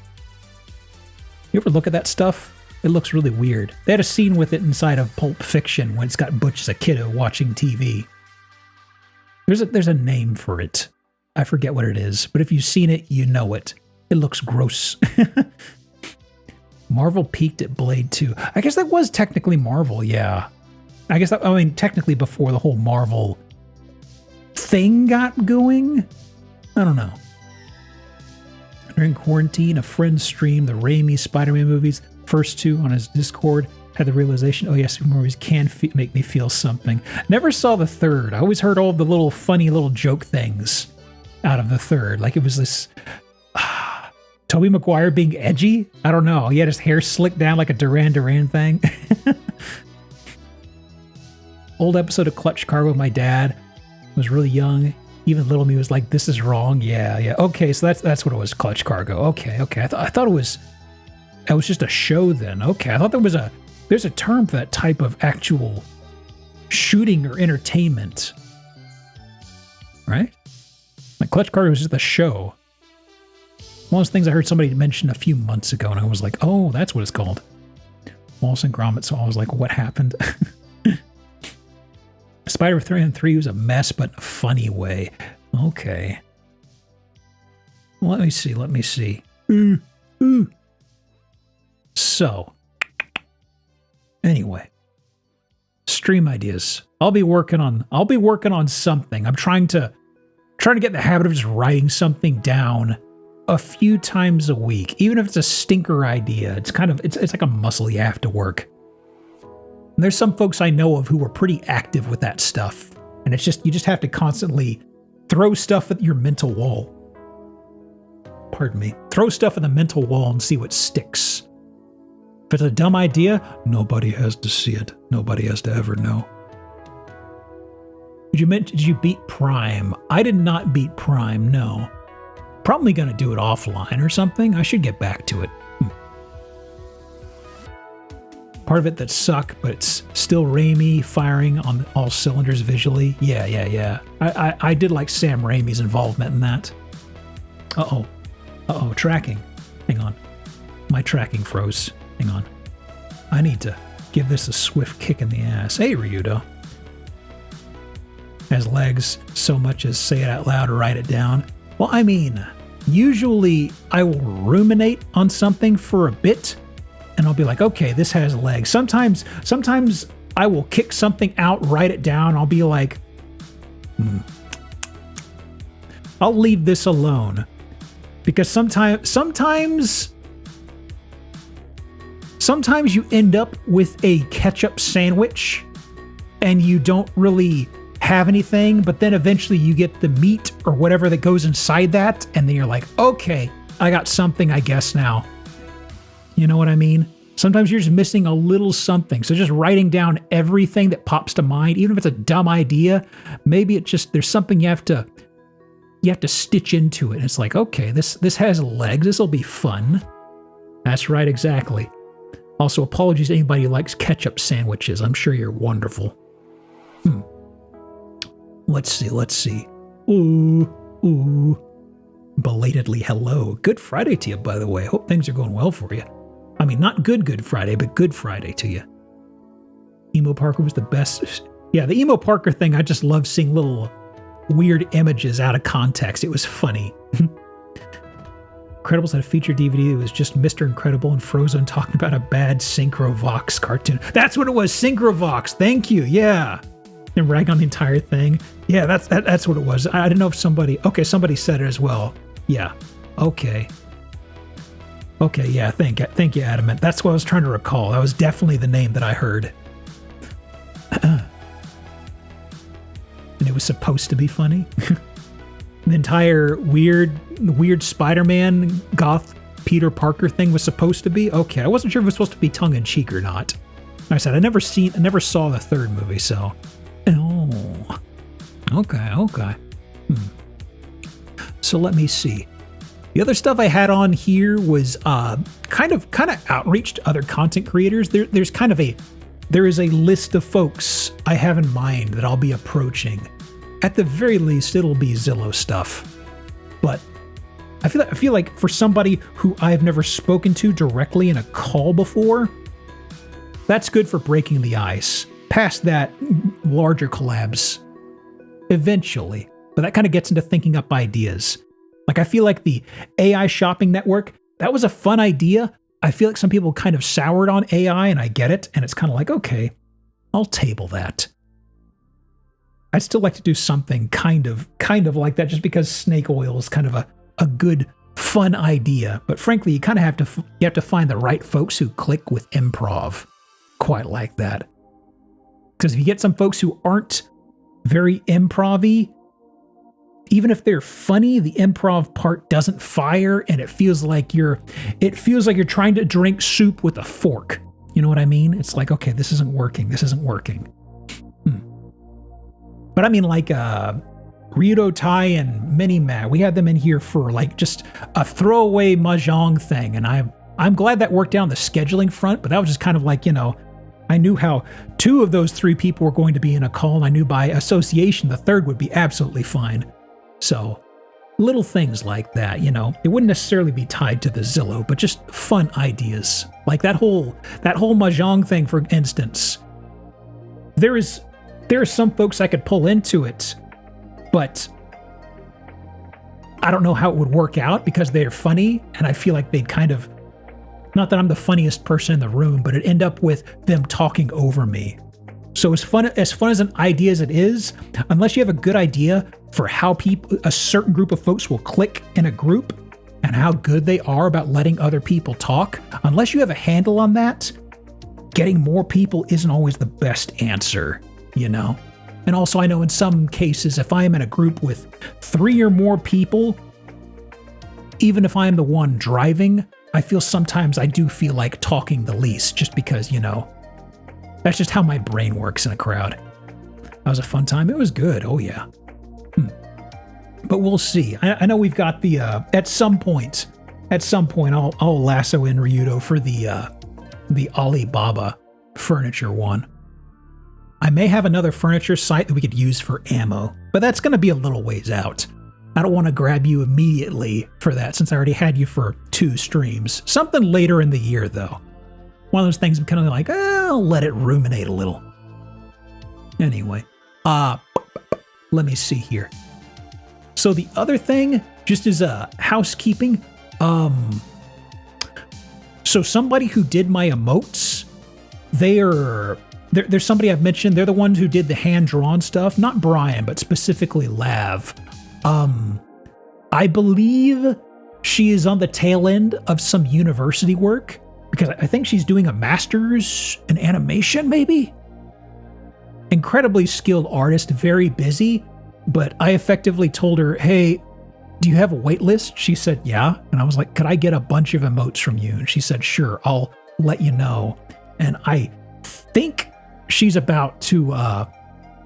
You ever look at that stuff? It looks really weird. They had a scene with it inside of Pulp Fiction when it's got Butch as a kiddo watching TV. There's a name for it. I forget what it is, but if you've seen it, you know it. It looks gross. Marvel peaked at Blade 2. I guess that was technically Marvel, yeah. Technically before the whole Marvel thing got going. I don't know. During quarantine, a friend streamed the Raimi Spider-Man movies, first 2 on his Discord. Had the realization, oh yes, movies can make me feel something. Never saw the third. I always heard all the little funny little joke things out of the third. Like it was this Tobey Maguire being edgy. I don't know. He had his hair slicked down like a Duran Duran thing. Old episode of Clutch Cargo with my dad. Was really young. Even little me was like, this is wrong. Yeah. Okay, so that's what it was, Clutch Cargo. Okay. I thought it was just a show then. Okay, I thought there's a term for that type of actual shooting or entertainment. Right? Like Clutch Cargo was just a show. One of those things I heard somebody mention a few months ago, and I was like, oh, that's what it's called. Wallace and Gromit, so I was like, what happened? Spider-Man 3 was a mess, but in a funny way. Okay. Let me see. So, anyway, stream ideas. I'll be working on something. I'm trying to get the habit of just writing something down a few times a week, even if it's a stinker idea. It's like a muscle you have to work. And there's some folks I know of who are pretty active with that stuff, and you just have to constantly throw stuff at your mental wall. Pardon me. Throw stuff at the mental wall and see what sticks. If it's a dumb idea, nobody has to see it. Nobody has to ever know. Did you beat Prime? I did not beat Prime, no. Probably going to do it offline or something. I should get back to it. Part of it that sucked, but it's still Raimi firing on all cylinders visually. Yeah. I did like Sam Raimi's involvement in that. Uh-oh, tracking. Hang on. My tracking froze. Hang on. I need to give this a swift kick in the ass. Hey, Ryudo. Has legs so much as say it out loud or write it down. Well, I mean, usually I will ruminate on something for a bit, and I'll be like, okay, this has legs. Sometimes I will kick something out, write it down. I'll be like, I'll leave this alone. Because sometimes you end up with a ketchup sandwich and you don't really have anything, but then eventually you get the meat or whatever that goes inside that, and then you're like, okay, I got something, I guess now. You know what I mean? Sometimes you're just missing a little something. So just writing down everything that pops to mind, even if it's a dumb idea, maybe it just, there's something you have to stitch into it. And it's like, okay, this has legs. This will be fun. That's right, exactly. Also, apologies to anybody who likes ketchup sandwiches. I'm sure you're wonderful. Let's see. Ooh. Belatedly hello. Good Friday to you, by the way. Hope things are going well for you. I mean, not good Friday, but Good Friday to you. Emo Parker was the best. Yeah, the Emo Parker thing, I just love seeing little weird images out of context. It was funny. Incredibles had a feature DVD. It was just Mr. Incredible and Frozen talking about a bad Synchrovox cartoon. That's what it was, Synchrovox. Thank you. Yeah. And rag on the entire thing. Yeah, that's what it was. I didn't know if somebody said it as well. Yeah. Okay, yeah, thank you, Adamant. That's what I was trying to recall. That was definitely the name that I heard. And it was supposed to be funny. The entire weird Spider-Man goth Peter Parker thing was supposed to be? Okay, I wasn't sure if it was supposed to be tongue-in-cheek or not. Like I said, I never saw the third movie, so... Oh. Okay. So let me see. The other stuff I had on here was kind of outreach to other content creators. There is a list of folks I have in mind that I'll be approaching. At the very least, it'll be Zillow stuff. But I feel like for somebody who I've never spoken to directly in a call before, that's good for breaking the ice. Past that, larger collabs. Eventually. But that kind of gets into thinking up ideas. Like, I feel like the AI shopping network, that was a fun idea. I feel like some people kind of soured on AI, and I get it. And it's kind of like, okay, I'll table that. I'd still like to do something kind of like that, just because snake oil is kind of a good, fun idea. But frankly, you kind of have to find the right folks who click with improv quite like that. Because if you get some folks who aren't very improv-y, even if they're funny, the improv part doesn't fire, and it feels like you're trying to drink soup with a fork. You know what I mean? It's like, okay, this isn't working. But I mean, like Ryudo Tai and Minimat, we had them in here for like just a throwaway mahjong thing, and I'm glad that worked out on the scheduling front. But that was just kind of like, I knew how 2 of those 3 people were going to be in a call, and I knew by association the third would be absolutely fine. So little things like that, it wouldn't necessarily be tied to the Zillow, but just fun ideas. Like that whole mahjong thing, for instance. There are some folks I could pull into it, but I don't know how it would work out because they're funny, and I feel like they'd kind of, not that I'm the funniest person in the room, but it'd end up with them talking over me. So as fun as an idea as it is, unless you have a good idea for how a certain group of folks will click in a group and how good they are about letting other people talk, unless you have a handle on that, getting more people isn't always the best answer, And also I know in some cases, if I am in a group with 3 or more people, even if I am the one driving, I feel sometimes I do feel like talking the least, just because, that's just how my brain works in a crowd. That was a fun time. It was good. Oh, yeah. But we'll see. I know we've got the, at some point, I'll lasso in Ryudo for the Alibaba furniture one. I may have another furniture site that we could use for ammo, but that's going to be a little ways out. I don't want to grab you immediately for that since I already had you for 2 streams. Something later in the year, though. One of those things I'm kind of like, I'll let it ruminate a little. Anyway, let me see here. So the other thing, just as housekeeping, so somebody who did my emotes, there's somebody I've mentioned. They're the ones who did the hand-drawn stuff. Not Brian, but specifically Lav. I believe she is on the tail end of some university work, because I think she's doing a master's in animation, maybe? Incredibly skilled artist, very busy, but I effectively told her, hey, do you have a wait list? She said, yeah. And I was like, could I get a bunch of emotes from you? And she said, sure, I'll let you know. And I think she's about to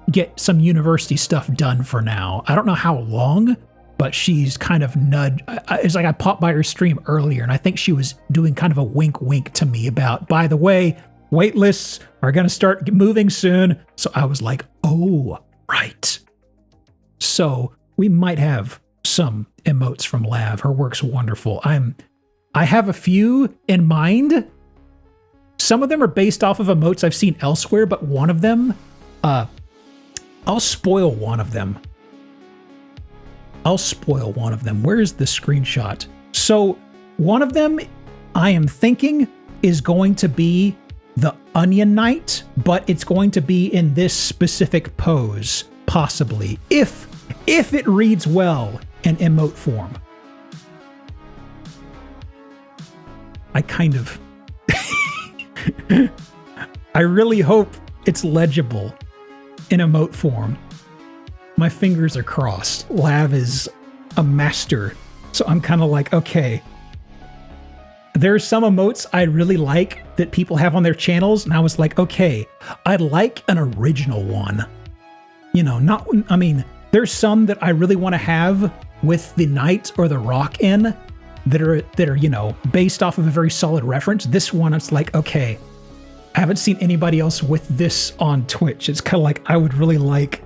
get some university stuff done for now. I don't know how long, but she's kind of nudged. It's like I popped by her stream earlier, and I think she was doing kind of a wink to me about, by the way, wait lists are going to start moving soon. So I was like, oh, right. So we might have some emotes from Lav. Her work's wonderful. I have a few in mind. Some of them are based off of emotes I've seen elsewhere, but one of them, I'll spoil one of them. Where is the screenshot? So one of them I am thinking is going to be the Onion Knight, but it's going to be in this specific pose, possibly, if it reads well in emote form. I kind of... I really hope it's legible in emote form. My fingers are crossed. Lav is a master, so I'm kind of like, okay. There are some emotes I really like that people have on their channels, and I was like, okay, I'd like an original one. There's some that I really want to have with the knight or the rock in that are based off of a very solid reference. This one, it's like, okay, I haven't seen anybody else with this on Twitch. It's kind of like, I would really like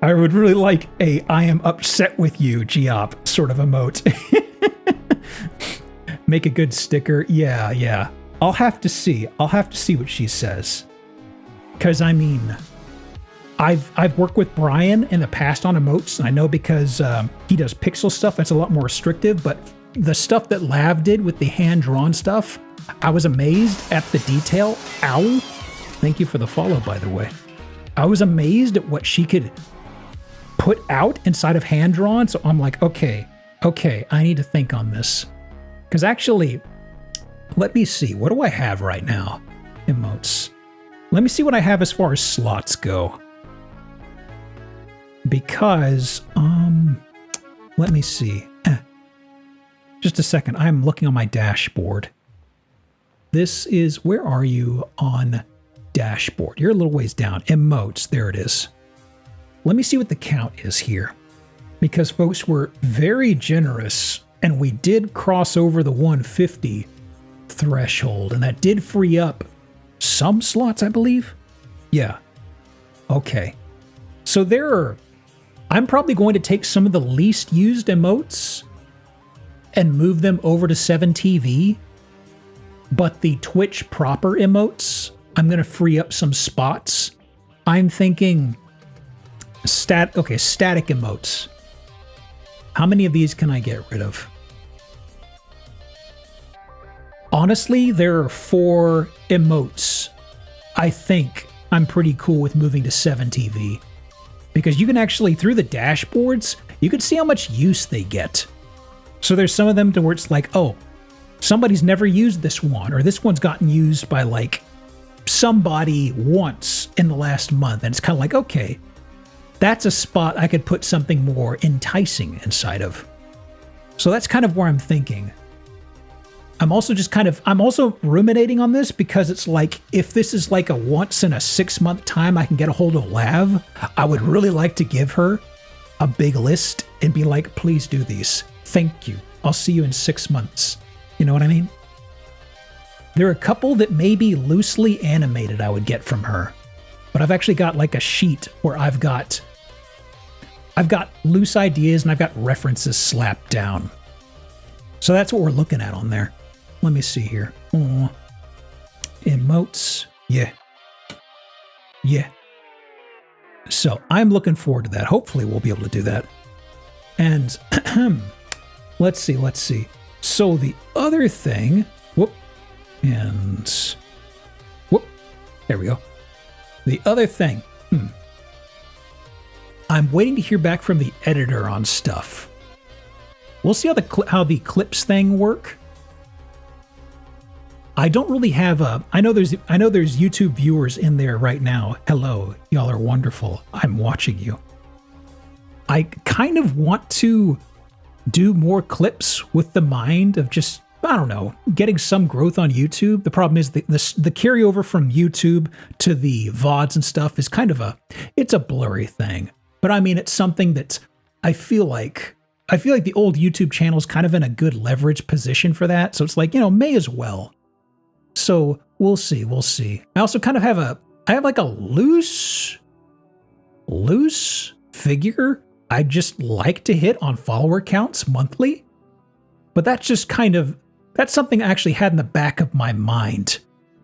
a I am upset with you, Geop sort of emote. Make a good sticker. Yeah. I'll have to see what she says. Because, I've worked with Brian in the past on emotes, and I know because he does pixel stuff, that's a lot more restrictive, but the stuff that Lav did with the hand-drawn stuff, I was amazed at the detail. Ow. Thank you for the follow, by the way. I was amazed at what she could put out inside of hand-drawn. So I'm like, okay, I need to think on this. Because actually, let me see. What do I have right now? Emotes. Let me see what I have as far as slots go. Because, let me see. Just a second. I'm looking on my dashboard. This is, where are you on dashboard? You're a little ways down. Emotes, there it is. Let me see what the count is here. Because folks were very generous and we did cross over the 150 threshold, and that did free up some slots, I believe. Yeah. Okay. So I'm probably going to take some of the least used emotes and move them over to 7TV. But the Twitch proper emotes, I'm going to free up some spots. I'm thinking static emotes. How many of these can I get rid of? Honestly, there are 4 emotes. I think I'm pretty cool with moving to 7TV. Because you can actually, through the dashboards, you can see how much use they get. So there's some of them to where it's like, oh, somebody's never used this one, or this one's gotten used by like somebody once in the last month. And it's kind of like, okay, that's a spot I could put something more enticing inside of. So that's kind of where I'm thinking. I'm also ruminating on this because it's like, if this is like a once in a 6-month time I can get a hold of Lav, I would really like to give her a big list and be like, please do these. Thank you. I'll see you in 6 months. You know what I mean? There are a couple that may be loosely animated I would get from her, but I've actually got like a sheet where I've got loose ideas and I've got references slapped down. So that's what we're looking at on there. Let me see here. Emotes. Yeah. So I'm looking forward to that. Hopefully we'll be able to do that. And let's see. So the other thing, there we go. The other thing, I'm waiting to hear back from the editor on stuff. We'll see how the clips thing work. I don't really have I know there's YouTube viewers in there right now. Hello, y'all are wonderful. I'm watching you. I kind of want to do more clips with the mind of just, I don't know, getting some growth on YouTube. The problem is the carryover from YouTube to the VODs and stuff is kind of it's a blurry thing. But I mean, it's something that I feel like the old YouTube channel is kind of in a good leverage position for that. So it's like, may as well. So we'll see. I also kind of have like a loose figure I just like to hit on follower counts monthly. But that's something I actually had in the back of my mind.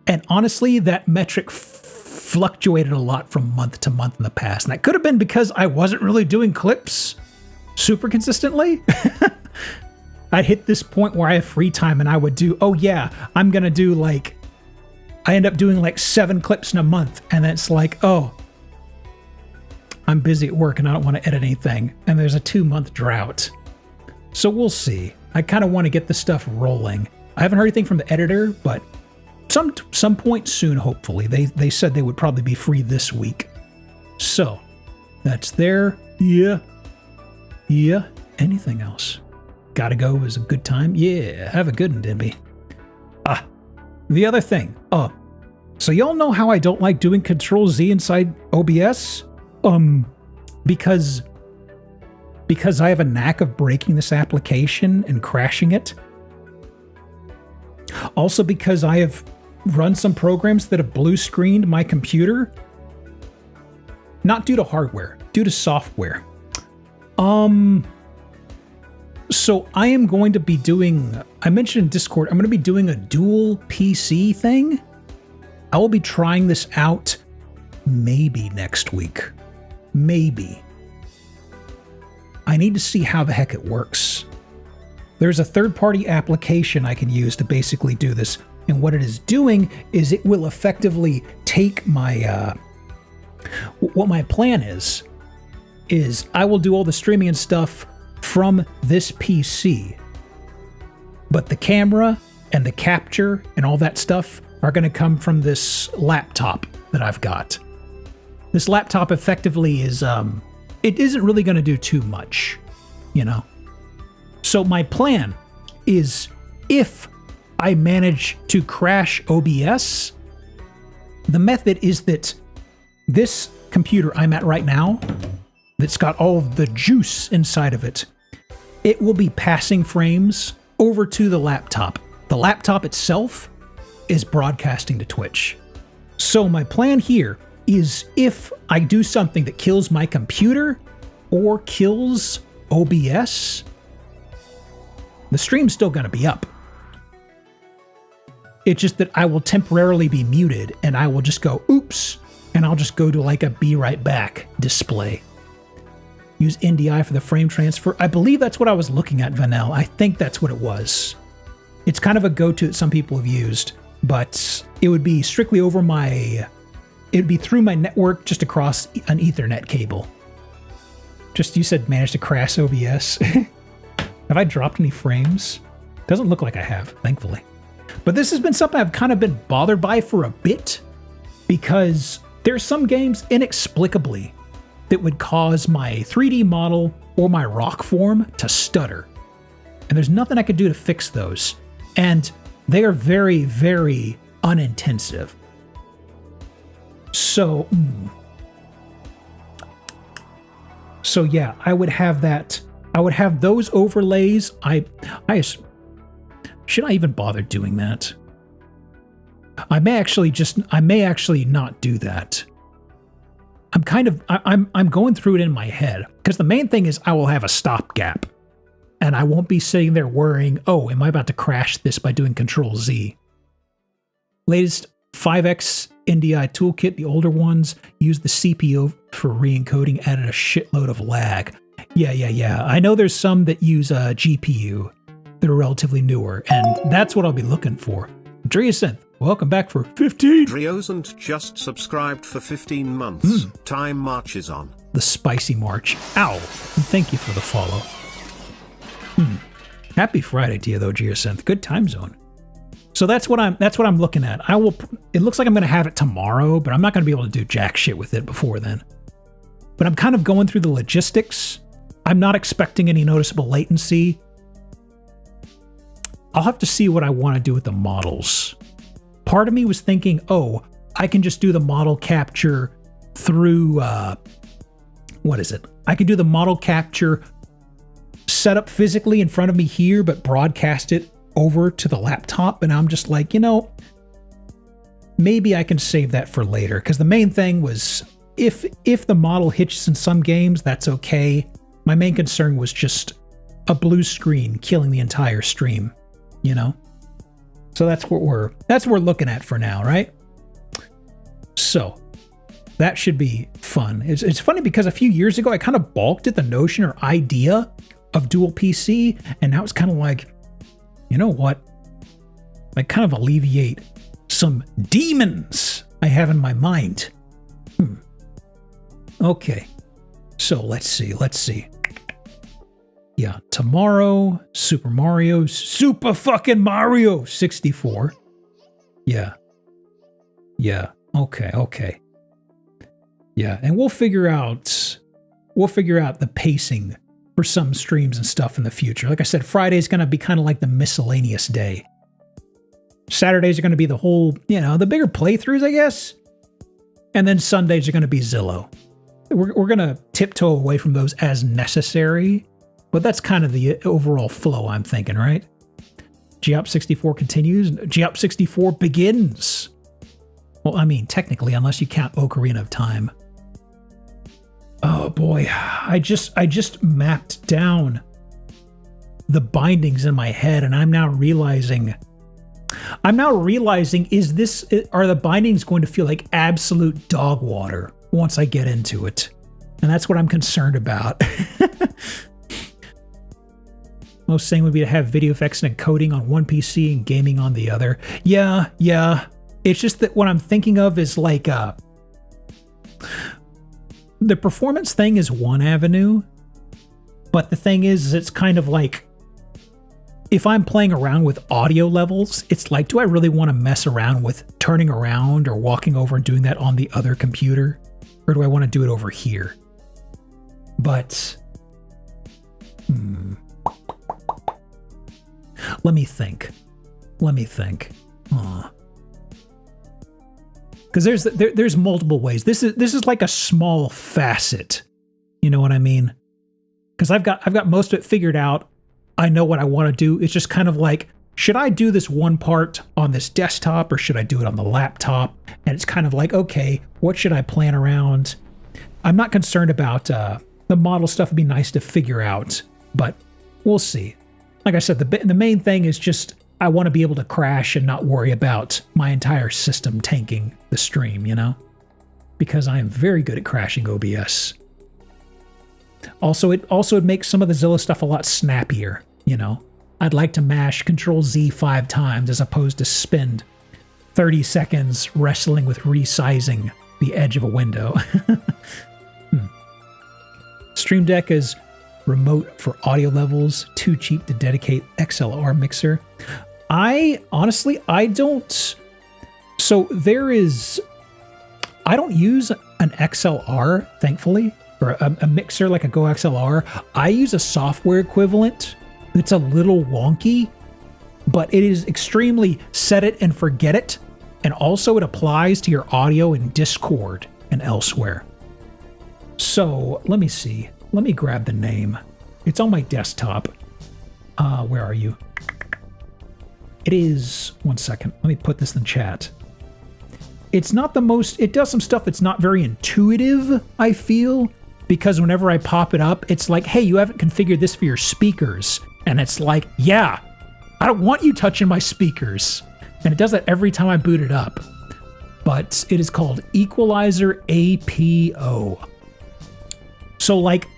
And honestly, that metric fluctuated a lot from month to month in the past. And that could have been because I wasn't really doing clips super consistently. I'd hit this point where I have free time and I would do, I'm going to do I end up doing like 7 clips in a month. And then it's like, I'm busy at work and I don't want to edit anything. And there's a 2-month drought. So we'll see. I kind of want to get the stuff rolling. I haven't heard anything from the editor, but some point soon, hopefully. They said they would probably be free this week. So that's there. Yeah. Anything else? Gotta go is a good time. Yeah, have a good one, Dimby. The other thing. So y'all know how I don't like doing Control Z inside OBS? Because I have a knack of breaking this application and crashing it. Also because I have run some programs that have blue screened my computer. Not due to hardware, due to software. So I am going to be doing, I mentioned in Discord, I'm going to be doing a dual PC thing. I will be trying this out maybe next week. Maybe. I need to see how the heck it works. There's a third-party application I can use to basically do this. And what it is doing is it will effectively take my, what my plan is is I will do all the streaming and stuff from this PC. But the camera and the capture and all that stuff are going to come from this laptop that I've got. This laptop effectively is, it isn't really going to do too much, you know? So my plan is if I manage to crash OBS, the method is that this computer I'm at right now, that's got all of the juice inside of it, it will be passing frames over to the laptop. The laptop itself is broadcasting to Twitch. So my plan here is if I do something that kills my computer or kills OBS, the stream's still going to be up. It's just that I will temporarily be muted and I will just go, oops, and I'll just go to like a be right back display. Use NDI for the frame transfer. I believe that's what I was looking at, Vanel. I think that's what it was. It's kind of a go-to that some people have used, but it would be strictly over it would be through my network just across an Ethernet cable. Just, you said managed to crash OBS. Have I dropped any frames? Doesn't look like I have, thankfully. But this has been something I've kind of been bothered by for a bit, because there's some games inexplicably that would cause my 3D model or my rock form to stutter. And there's nothing I could do to fix those. And they are very, very unintensive. So yeah, I would have that. I would have those overlays. Should I even bother doing that? I may actually not do that. I'm going through it in my head, because the main thing is I will have a stopgap and I won't be sitting there worrying, oh, am I about to crash this by doing Control Z? Latest 5X NDI toolkit, the older ones, use the CPU for re-encoding, added a shitload of lag. Yeah. I know there's some that use a GPU that are relatively newer, and that's what I'll be looking for. Dreasynth, welcome back for 15. Driosant just subscribed for 15 months. Time marches on. The spicy march. Ow. And thank you for the follow. Happy Friday to you though, Geosynth. Good time zone. So that's what I'm looking at. It looks like I'm gonna have it tomorrow, but I'm not gonna be able to do jack shit with it before then. But I'm kind of going through the logistics. I'm not expecting any noticeable latency. I'll have to see what I want to do with the models. Part of me was thinking, oh, I can just do the model capture through, what is it? I could do the model capture set up physically in front of me here, but broadcast it over to the laptop. And I'm just like, maybe I can save that for later. Because the main thing was, if the model hitches in some games, that's okay. My main concern was just a blue screen killing the entire stream. So that's what we're looking at for now, right? So that should be fun. It's funny because a few years ago I kind of balked at the notion or idea of dual PC, and now it's kind of like, you know what? I kind of alleviate some demons I have in my mind. Okay. So let's see. Yeah, tomorrow, Super fucking Mario 64. Yeah. Okay. Yeah, and we'll figure out the pacing for some streams and stuff in the future. Like I said, Friday's going to be kind of like the miscellaneous day. Saturdays are going to be the whole, the bigger playthroughs, I guess. And then Sundays are going to be Zillow. We're going to tiptoe away from those as necessary. But that's kind of the overall flow I'm thinking, right? GOP 64 continues. GOP 64 begins. Well, I mean, technically, unless you count Ocarina of Time. Oh boy, I just mapped down the bindings in my head, and I'm now realizing, are the bindings going to feel like absolute dog water once I get into it? And that's what I'm concerned about. Most saying would be to have video effects and encoding on one PC and gaming on the other. Yeah. It's just that what I'm thinking of is like the performance thing is one avenue, but the thing is it's kind of like, if I'm playing around with audio levels, it's like, do I really want to mess around with turning around or walking over and doing that on the other computer? Or do I want to do it over here? But, let me think. Because there's multiple ways. This is like a small facet. You know what I mean? Because I've got most of it figured out. I know what I want to do. It's just kind of like, should I do this one part on this desktop or should I do it on the laptop? And it's kind of like, okay, what should I plan around? I'm not concerned about the model stuff. Would be nice to figure out, but we'll see. Like I said, the main thing is just I want to be able to crash and not worry about my entire system tanking the stream, you know? Because I am very good at crashing OBS. Also, it makes some of the Zilla stuff a lot snappier, you know? I'd like to mash Control-Z 5 times as opposed to spend 30 seconds wrestling with resizing the edge of a window. Stream Deck is remote for audio levels, too cheap to dedicate XLR mixer. I don't... So I don't use an XLR, thankfully, or a mixer like a Go XLR. I use a software equivalent. It's a little wonky, but it is extremely set it and forget it. And also it applies to your audio in Discord and elsewhere. So let me see. Let me grab the name. It's on my desktop. Where are you? It is, one second. Let me put this in chat. It's not the most, it does some stuff that's not very intuitive, I feel, because whenever I pop it up, it's like, hey, you haven't configured this for your speakers. And it's like, yeah, I don't want you touching my speakers. And it does that every time I boot it up. But it is called Equalizer APO. So like,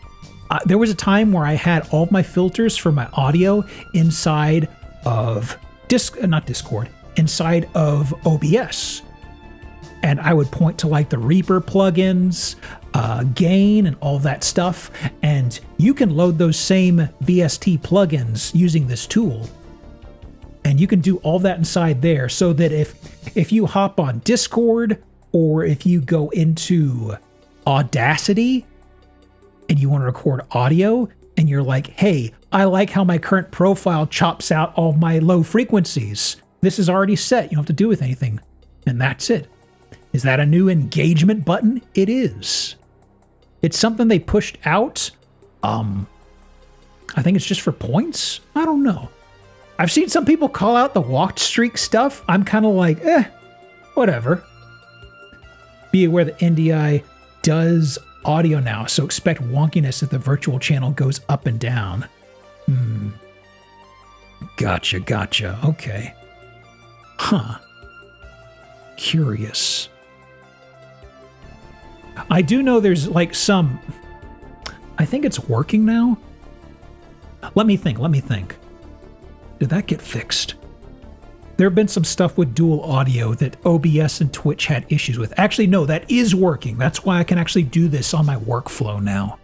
there was a time where I had all of my filters for my audio inside of inside of OBS. And I would point to like the Reaper plugins, gain, and all that stuff. And you can load those same VST plugins using this tool. And you can do all that inside there so that if you hop on Discord or if you go into Audacity and you want to record audio and you're like, hey, I like how my current profile chops out all my low frequencies. This is already set. You don't have to do with anything. And that's it. Is that a new engagement button? It is. It's something they pushed out. I think it's just for points. I don't know. I've seen some people call out the walk streak stuff. I'm kind of like, whatever. Be aware that NDI does audio now, so expect wonkiness if the virtual channel goes up and down. Gotcha. Okay. Huh. Curious. I do know there's like some... I think it's working now. Let me think. Did that get fixed? There have been some stuff with dual audio that OBS and Twitch had issues with. Actually, no, that is working. That's why I can actually do this on my workflow now.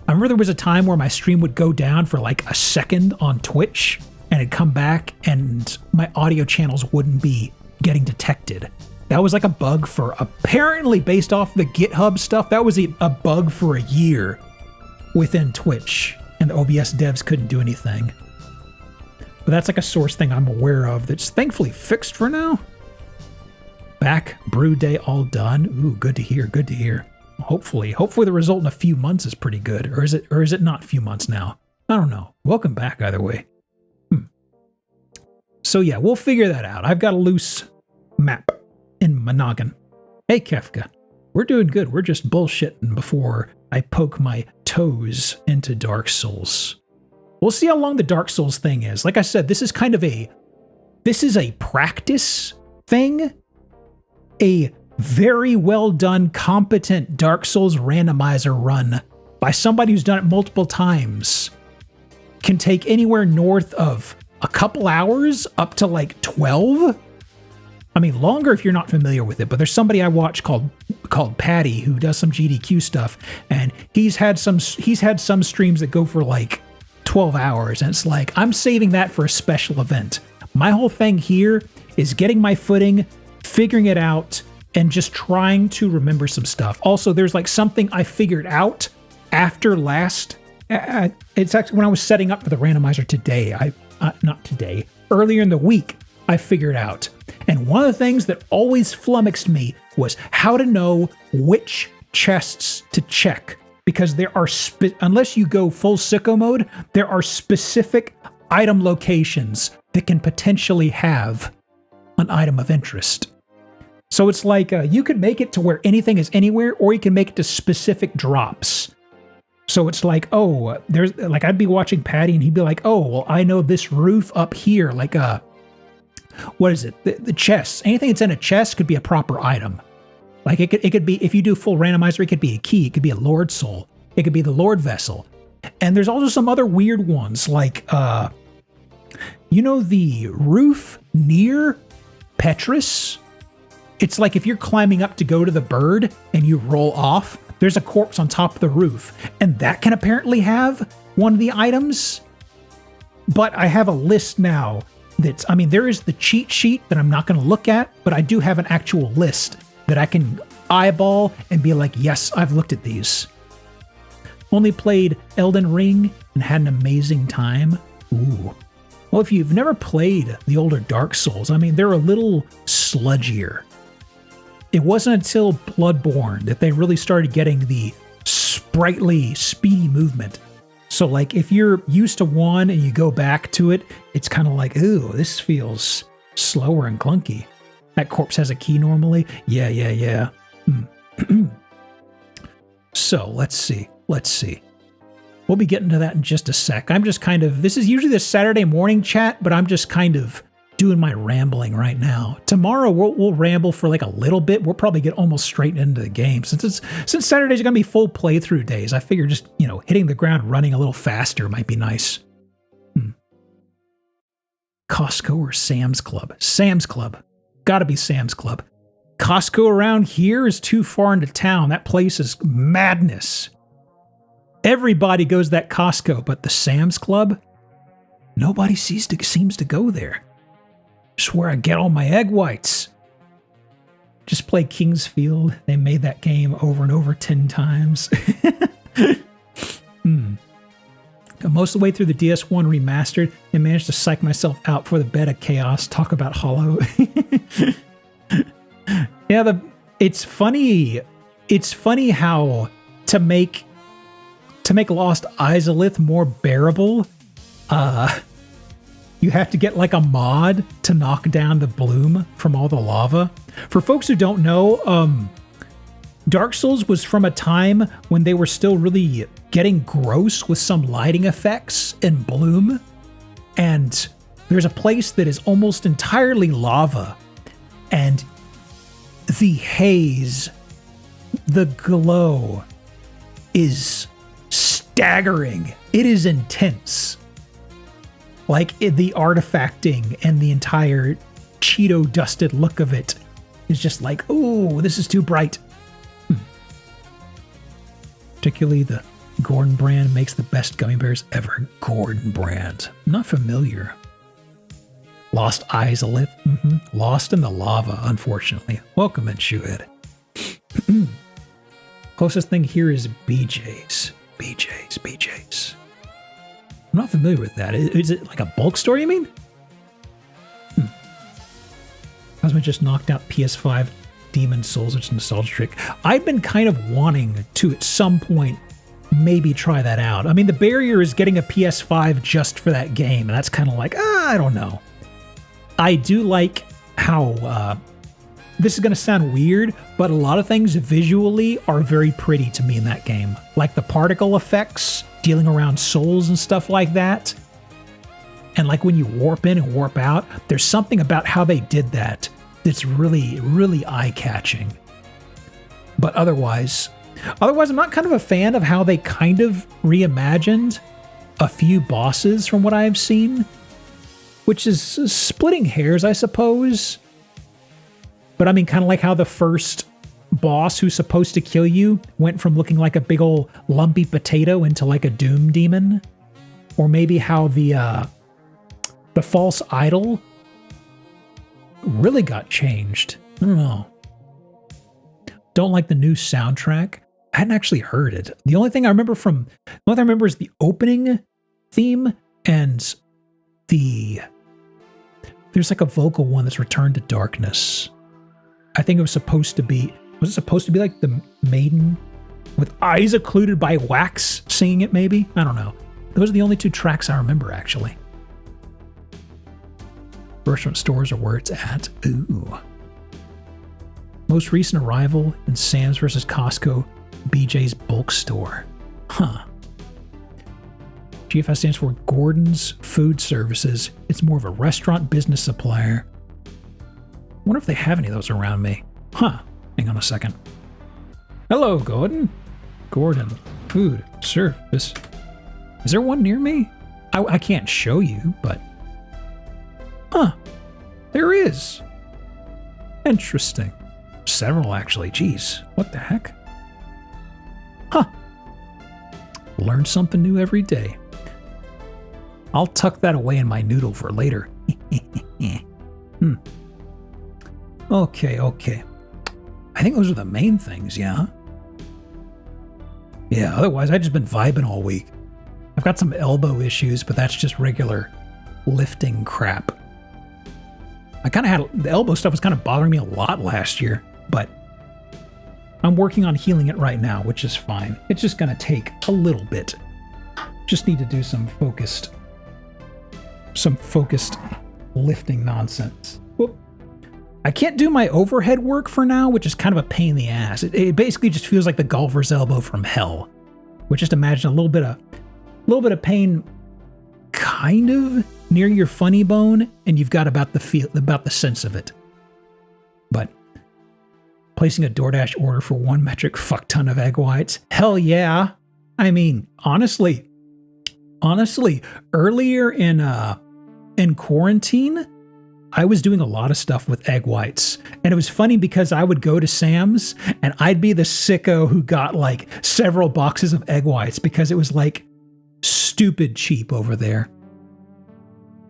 I remember there was a time where my stream would go down for like a second on Twitch and it'd come back and my audio channels wouldn't be getting detected. That was like a bug for, apparently based off the GitHub stuff, that was a bug for a year within Twitch, and the OBS devs couldn't do anything. But that's like a source thing I'm aware of that's thankfully fixed for now. Back, brew day all done. Ooh, good to hear. Hopefully the result in a few months is pretty good. Or is it not a few months now? I don't know. Welcome back either way. So yeah, we'll figure that out. I've got a loose map in my noggin. Hey Kefka, we're doing good. We're just bullshitting before I poke my toes into Dark Souls. We'll see how long the Dark Souls thing is. Like I said, this is a practice thing. A very well done, competent Dark Souls randomizer run by somebody who's done it multiple times can take anywhere north of a couple hours up to like 12. I mean, longer if you're not familiar with it, but there's somebody I watch called Patty who does some GDQ stuff, and he's had some streams that go for like 12 hours, and it's like, I'm saving that for a special event. My whole thing here is getting my footing, figuring it out, and just trying to remember some stuff. Also, there's like something I figured out after last, it's actually when I was setting up for the randomizer today, earlier in the week, I figured out. And one of the things that always flummoxed me was how to know which chests to check. Because there are, unless you go full sicko mode, there are specific item locations that can potentially have an item of interest. So it's like you could make it to where anything is anywhere, or you can make it to specific drops. So it's like, oh, there's like, I'd be watching Patty and he'd be like, oh, well, I know this roof up here, like what is it? The chest. Anything that's in a chest could be a proper item. Like it could be, if you do full randomizer, it could be a key, it could be a Lord Soul, it could be the Lord Vessel. And there's also some other weird ones, like you know the roof near Petrus? It's like if you're climbing up to go to the bird and you roll off, there's a corpse on top of the roof, and that can apparently have one of the items. But I have a list now that's, I mean, there is the cheat sheet that I'm not going to look at, but I do have an actual list that I can eyeball and be like, yes, I've looked at these. Only played Elden Ring and had an amazing time. Ooh. Well, if you've never played the older Dark Souls, I mean, they're a little sludgier. It wasn't until Bloodborne that they really started getting the sprightly, speedy movement. So like if you're used to one and you go back to it, it's kind of like, ooh, this feels slower and clunky. That corpse has a key normally. Yeah. So let's see. We'll be getting to that in just a sec. I'm just kind of, this is usually the Saturday morning chat, but I'm just kind of doing my rambling right now. Tomorrow we'll ramble for like a little bit. We'll probably get almost straight into the game. Since Saturdays are going to be full playthrough days, I figure just, hitting the ground running a little faster might be nice. Costco or Sam's Club? Sam's Club. Gotta be Sam's Club. Costco around here is too far into town. That place is madness. Everybody goes to that Costco, but the Sam's Club? Nobody seems to go there. Just where I get all my egg whites. Just play Kingsfield. They made that game over and over 10 times. Most of the way through the DS1 remastered and managed to psych myself out for the bed of chaos. Talk about Hollow. Yeah, it's funny. It's funny how to make Lost Izalith more bearable, you have to get like a mod to knock down the bloom from all the lava. For folks who don't know, Dark Souls was from a time when they were still really getting gross with some lighting effects and bloom. And there's a place that is almost entirely lava. And the haze, the glow is staggering. It is intense. Like the artifacting and the entire Cheeto dusted look of it is just like, ooh, this is too bright. Particularly the Gordon brand makes the best gummy bears ever. Gordon brand. Not familiar. Lost Izalith. Lost in the lava, unfortunately. Welcome in, Shoehead. Closest thing here is BJ's. BJ's. I'm not familiar with that. Is it like a bulk store, you mean? Cosmo just knocked out PS5 Demon Souls, which is a nostalgia trick. I've been kind of wanting to, at some point, maybe try that out. I mean, the barrier is getting a PS5 just for that game, and that's kind of like, I don't know. I do like how, this is going to sound weird, but a lot of things visually are very pretty to me in that game. Like the particle effects, dealing around souls and stuff like that. And like when you warp in and warp out, there's something about how they did that that's really, really eye-catching. But otherwise, I'm not kind of a fan of how they kind of reimagined a few bosses from what I've seen, which is splitting hairs, I suppose. But I mean, kind of like how the first boss who's supposed to kill you went from looking like a big old lumpy potato into like a doom demon. Or maybe how the false idol really got changed. I don't know. Don't like the new soundtrack. I hadn't actually heard it. The only thing I remember is the opening theme and there's like a vocal one that's Returned to Darkness. I think it was supposed to be like the maiden with eyes occluded by wax singing it maybe? I don't know. Those are the only two tracks I remember actually. Restaurant stores are where it's at. Ooh. Most recent arrival in Sam's versus Costco, BJ's bulk store. Huh. GFS stands for Gordon's Food Services. It's more of a restaurant business supplier. Wonder if they have any of those around me. Huh. Hang on a second. Hello, Gordon. Gordon Food Service. Is there one near me? I can't show you, but... Huh. There is. Interesting. Several, actually. Jeez. What the heck? Huh. Learn something new every day. I'll tuck that away in my noodle for later. Okay. I think those are the main things, yeah? Yeah, otherwise I've just been vibing all week. I've got some elbow issues, but that's just regular lifting crap. The elbow stuff was kind of bothering me a lot last year, but I'm working on healing it right now, which is fine. It's just going to take a little bit. Just need to do some focused lifting nonsense. Whoop. I can't do my overhead work for now, which is kind of a pain in the ass. It basically just feels like the golfer's elbow from hell. Which just imagine a little bit of pain, kind of near your funny bone, and you've got about the sense of it. But placing a DoorDash order for 1 metric fuck ton of egg whites, hell yeah! I mean, honestly, earlier in quarantine, I was doing a lot of stuff with egg whites. And it was funny because I would go to Sam's and I'd be the sicko who got like several boxes of egg whites because it was like stupid cheap over there.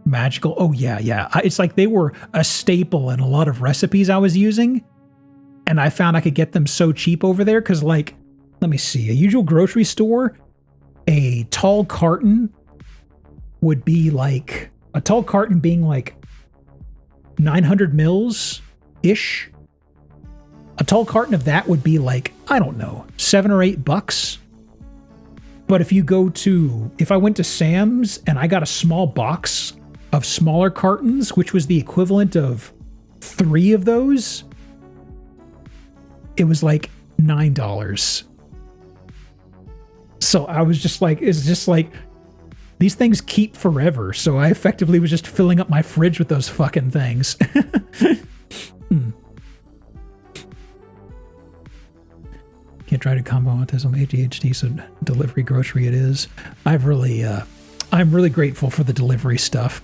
Magical. Oh yeah. It's like they were a staple in a lot of recipes I was using. And I found I could get them so cheap over there because like, let me see, a usual grocery store, a tall carton being like 900 mils ish. A tall carton of that would be like, I don't know, $7 or $8. But if I went to Sam's and I got a small box of smaller cartons, which was the equivalent of 3 of those, it was like $9. So I was just like, it's just like, these things keep forever. So I effectively was just filling up my fridge with those fucking things. Can't try to combo autism, ADHD, so delivery grocery it is. I'm really grateful for the delivery stuff.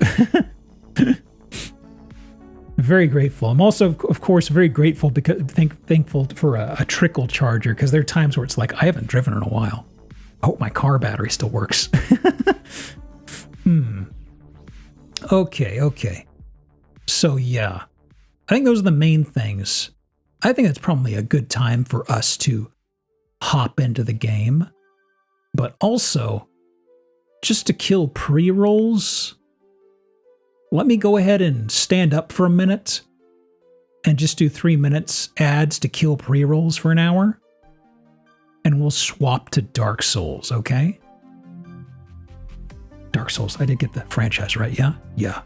Very grateful. I'm also, of course, very grateful because thankful for a trickle charger, because there are times where it's like, I haven't driven in a while. I hope my car battery still works. Okay. So yeah, I think those are the main things. I think it's probably a good time for us to hop into the game, but also just to kill pre-rolls. Let me go ahead and stand up for a minute and just do 3 minutes ads to kill pre-rolls for an hour. And we'll swap to Dark Souls, okay? Dark Souls, I did get the franchise right, yeah? Yeah.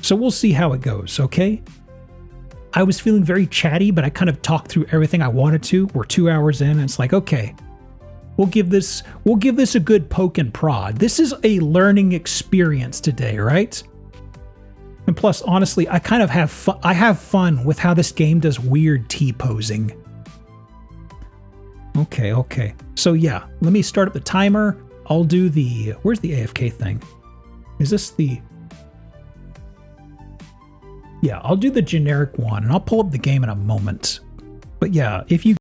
So we'll see how it goes, okay? I was feeling very chatty, but I kind of talked through everything I wanted to. We're 2 hours in, and it's like, okay, we'll give this a good poke and prod. This is a learning experience today, right? And plus, honestly, I kind of have fun. I have fun with how this game does weird T-posing. Okay. So yeah, let me start up the timer. I'll do where's the AFK thing? Is this the... Yeah, I'll do the generic one, and I'll pull up the game in a moment. But yeah, if you...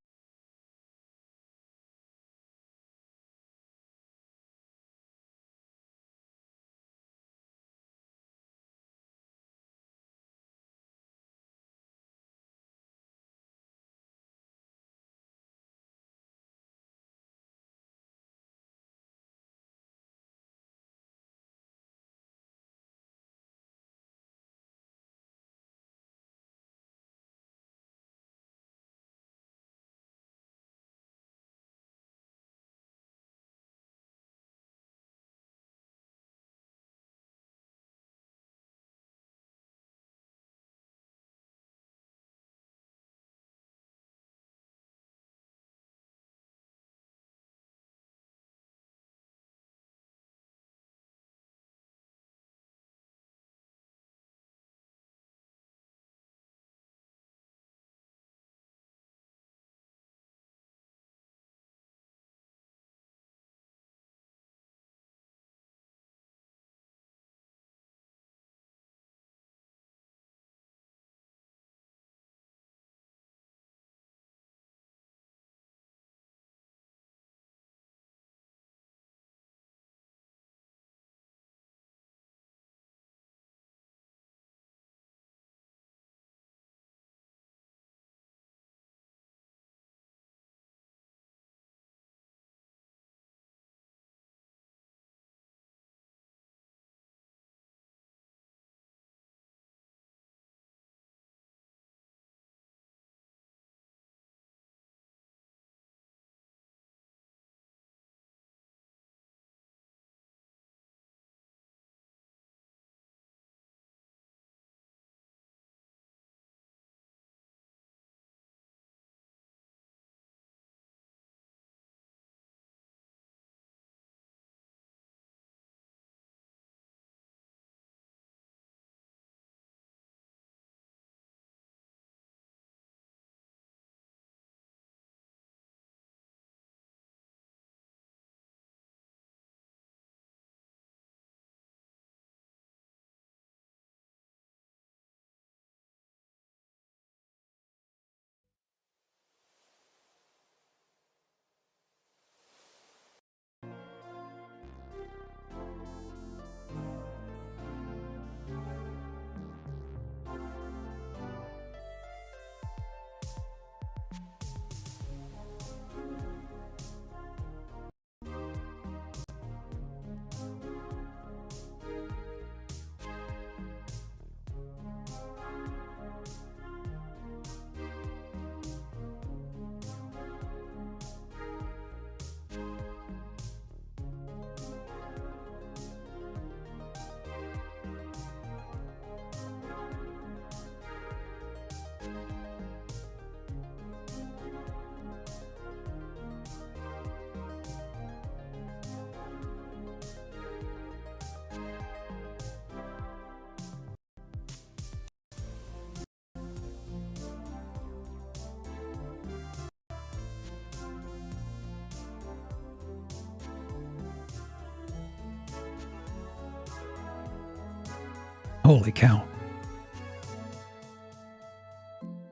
Holy cow.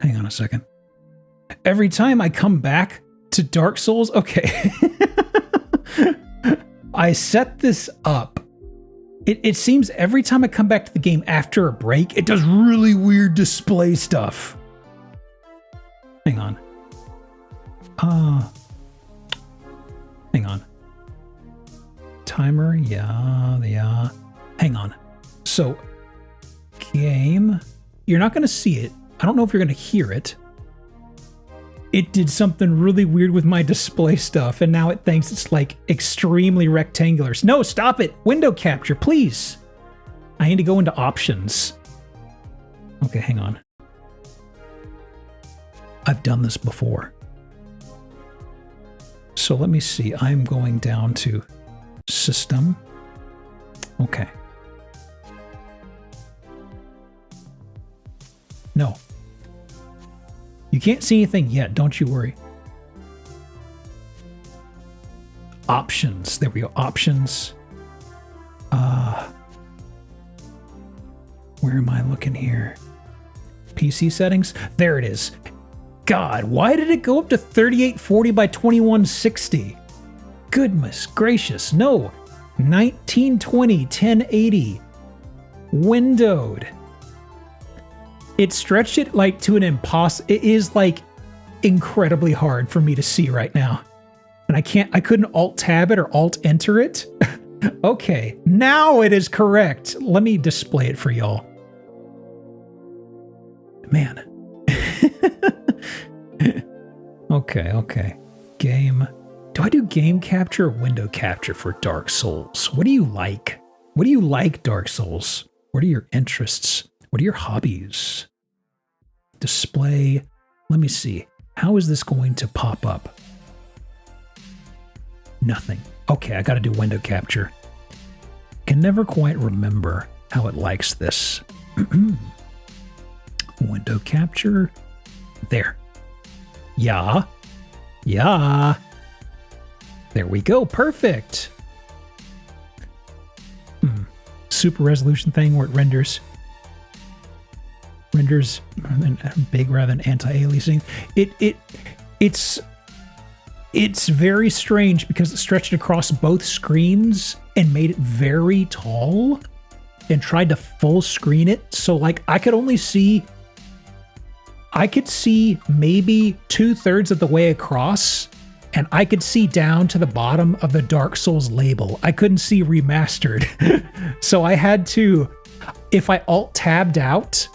Hang on a second. Every time I come back to Dark Souls, okay. I set this up. It seems every time I come back to the game after a break, it does really weird display stuff. Hang on. Hang on. Timer, yeah. Hang on. So, game, you're not going to see it. I don't know if you're going to hear it. It did something really weird with my display stuff, and now it thinks it's like extremely rectangular. No, stop it! Window capture, please! I need to go into options. Okay, hang on. I've done this before. So let me see. I'm going down to System. Okay. No. You can't see anything yet, don't you worry. Options. There we go. Options. Where am I looking here? PC settings. There it is. God, why did it go up to 3840 by 2160? Goodness gracious, no. 1920, 1080. Windowed. It stretched it like to an it is like incredibly hard for me to see right now. And I couldn't alt tab it or alt enter it. Okay, now it is correct. Let me display it for y'all. Man. Okay. Game. Do I do game capture or window capture for Dark Souls? What do you like? What do you like, Dark Souls? What are your interests? What are your hobbies? Display. Let me see. How is this going to pop up? Nothing. Okay, I got to do window capture. Can never quite remember how it likes this. Window capture. There. Yeah. There we go. Perfect. Super resolution thing where it renders big rather than anti-aliasing. It's very strange because it stretched across both screens and made it very tall and tried to full screen it. So like I could see maybe 2/3 of the way across, and I could see down to the bottom of the Dark Souls label. I couldn't see remastered. So I had to, if I alt tabbed out,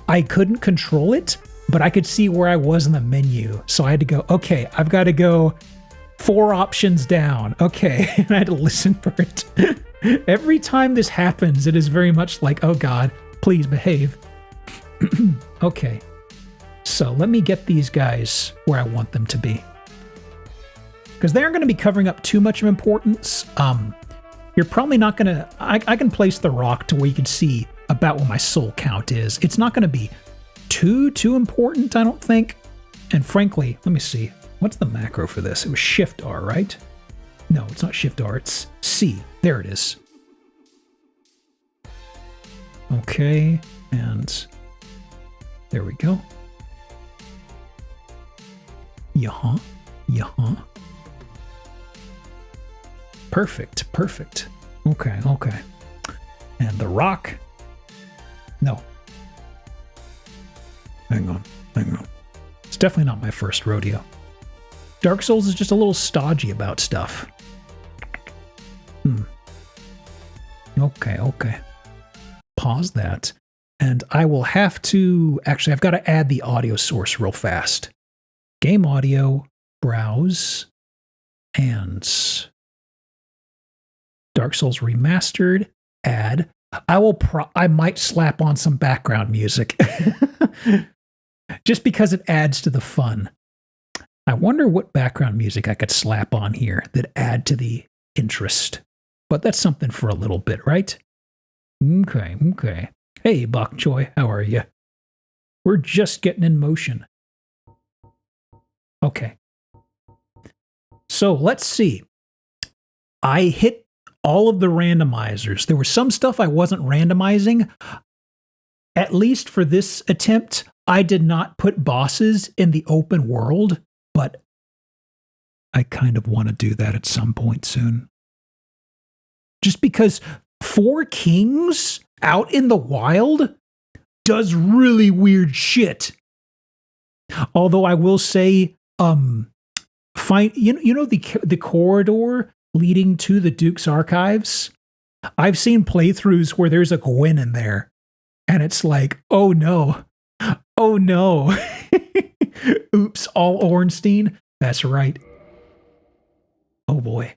I couldn't control it, but I could see where I was in the menu. So I had to go, okay, I've got to go 4 options down. Okay, and I had to listen for it. Every time this happens, it is very much like, oh God, please behave. Okay, so let me get these guys where I want them to be. Because they aren't going to be covering up too much of importance. You're probably not going to... I can place the rock to where you can see about what my soul count is. It's not going to be too important, I don't think. And frankly, let me see. What's the macro for this? It was Shift R, right? No, it's not Shift R. It's C. There it is. Okay, and there we go. Yeah. Perfect. Okay. And the rock. No. Hang on. It's definitely not my first rodeo. Dark Souls is just a little stodgy about stuff. Okay. Pause that. And I will have to... Actually, I've got to add the audio source real fast. Game audio, browse, and Dark Souls Remastered, add. I might slap on some background music. Just because it adds to the fun. I wonder what background music I could slap on here that add to the interest. But that's something for a little bit, right? Okay. Hey, Bok Choy, how are you? We're just getting in motion. Okay. So let's see. I hit all of the randomizers. There was some stuff I wasn't randomizing. At least for this attempt, I did not put bosses in the open world, but I kind of want to do that at some point soon. Just because 4 Kings out in the wild does really weird shit. Although I will say, you know the corridor leading to the Duke's archives? I've seen playthroughs where there's a Gwen in there, and it's like, oh no. Oops, all Ornstein? That's right. Oh boy.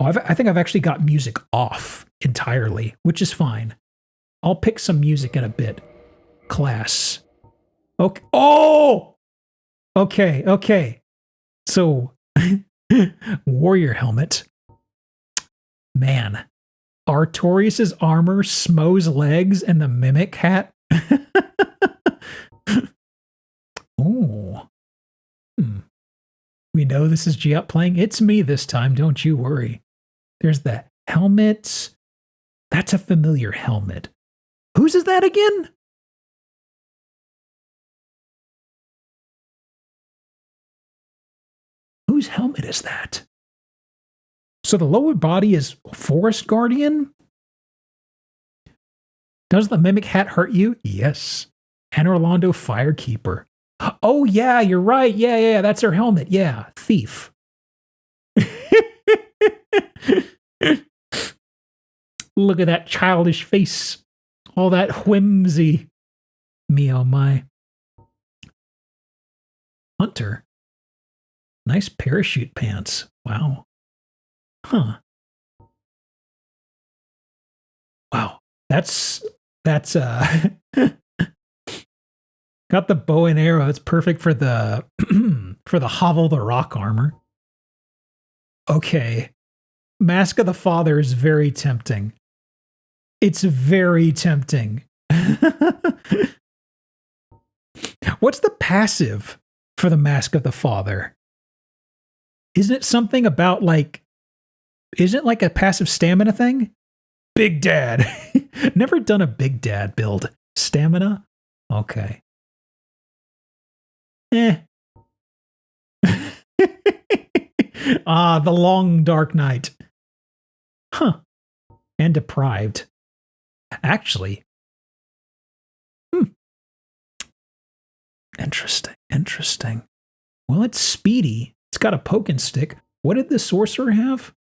Oh, I think I've actually got music off entirely, which is fine. I'll pick some music in a bit. Class. Okay. Oh! Okay. So, warrior helmet. Man. Artorias' armor, Smo's legs, and the mimic hat. Oh. We know this is Giap playing. It's me this time, don't you worry. There's the helmet. That's a familiar helmet. Whose is that again? Whose helmet is that? So the lower body is Forest Guardian? Does the mimic hat hurt you? Yes. And Orlando Firekeeper. Oh, yeah, you're right. Yeah, that's her helmet. Yeah, thief. Look at that childish face. All that whimsy. Me, oh my. Hunter. Nice parachute pants. Wow. Huh. Wow. That's got the bow and arrow. It's perfect for the for the Hovel the Rock armor. Okay. Mask of the Father is very tempting. It's very tempting. What's the passive for the Mask of the Father? Isn't it something about like, isn't it like a passive stamina thing? Big Dad. Never done a Big Dad build. Stamina? Okay. The long dark night. Huh. And deprived. Actually. Interesting. Well, it's speedy. It's got a poking stick. What did the sorcerer have?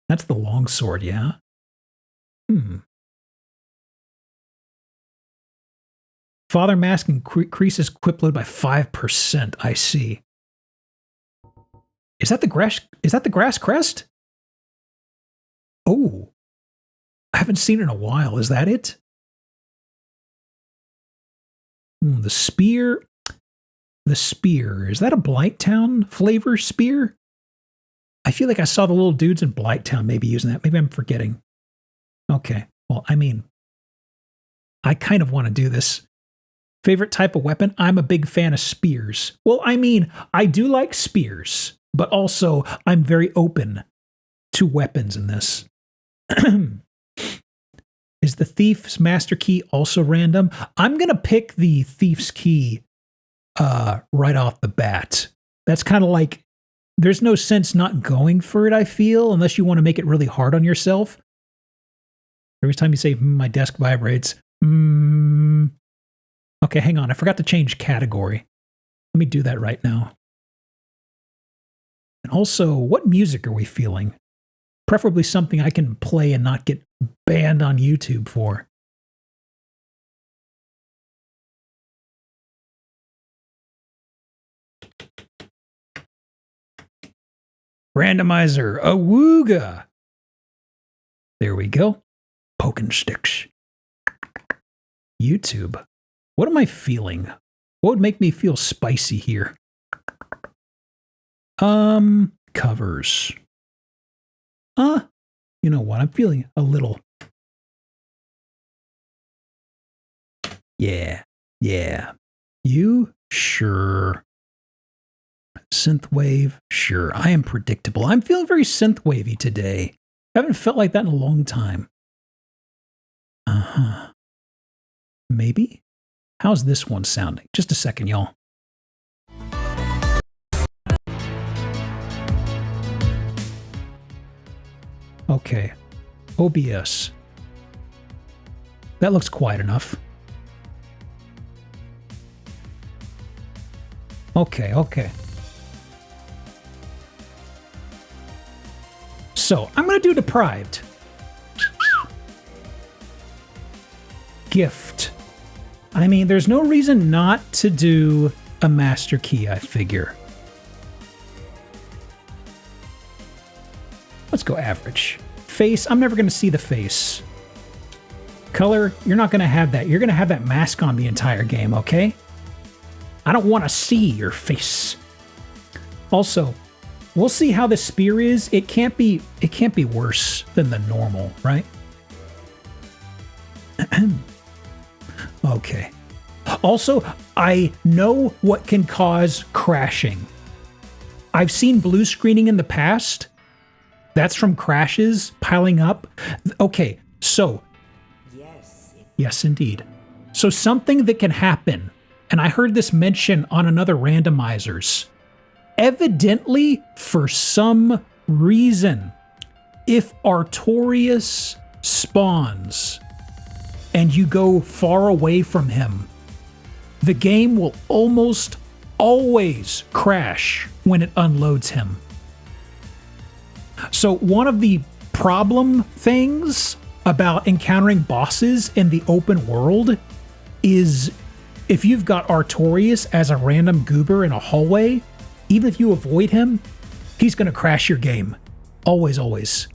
That's the longsword, yeah. Father Mask increases quip load by 5%. I see. Is that the grass crest? Oh. I haven't seen it in a while. Is that it? The spear. The spear. Is that a Blighttown flavor spear? I feel like I saw the little dudes in Blighttown maybe using that. Maybe I'm forgetting. Okay. Well, I mean, I kind of want to do this. Favorite type of weapon? I'm a big fan of spears. Well, I mean, I do like spears, but also I'm very open to weapons in this. Is the Thief's Master Key also random? I'm going to pick the Thief's Key right off the bat. That's kind of like, there's no sense not going for it, I feel, unless you want to make it really hard on yourself. Every time you say, my desk vibrates. Okay, hang on. I forgot to change category. Let me do that right now. And also, what music are we feeling? Preferably something I can play and not get banned on YouTube for. Randomizer, awooga. There we go. Poking sticks. YouTube. What am I feeling? What would make me feel spicy here? Covers. You know what? I'm feeling a little. Yeah. You? Sure. Synthwave? Sure. I am predictable. I'm feeling very synthwavy today. I haven't felt like that in a long time. Maybe? How's this one sounding? Just a second, y'all. Okay. OBS. That looks quiet enough. Okay. So, I'm going to do Deprived. Gift. I mean, there's no reason not to do a Master Key, I figure. Let's go average. Face, I'm never going to see the face. Color, you're not going to have that. You're going to have that mask on the entire game, okay? I don't want to see your face. Also, we'll see how the spear is. It can't be worse than the normal, right? Okay. Also, I know what can cause crashing. I've seen blue screening in the past. That's from crashes piling up. Okay, so. Yes, indeed. So something that can happen, and I heard this mentioned on another randomizers. evidently, for some reason, if Artorias spawns and you go far away from him, the game will almost always crash when it unloads him. So one of the problem things about encountering bosses in the open world is if you've got Artorias as a random goober in a hallway, even if you avoid him, he's going to crash your game. Always, always.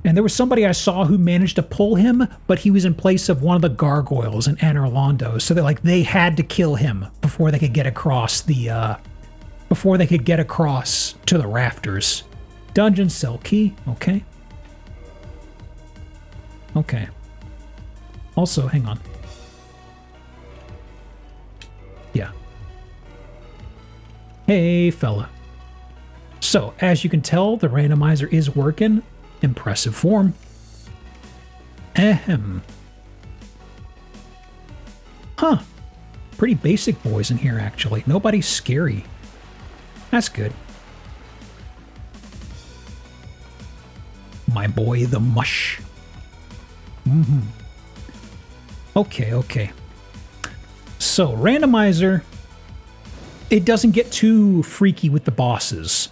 And there was somebody I saw who managed to pull him, but he was in place of one of the gargoyles in Anor Londo, so they had to kill him before they could get across to the rafters. Dungeon cell key, okay. Okay. Also, hang on. Yeah. Hey, fella. So, as you can tell, the randomizer is working. Impressive form. Ahem. Huh. Pretty basic boys in here, actually. Nobody's scary. That's good. My boy, the mush. Okay, okay. So, randomizer, it doesn't get too freaky with the bosses.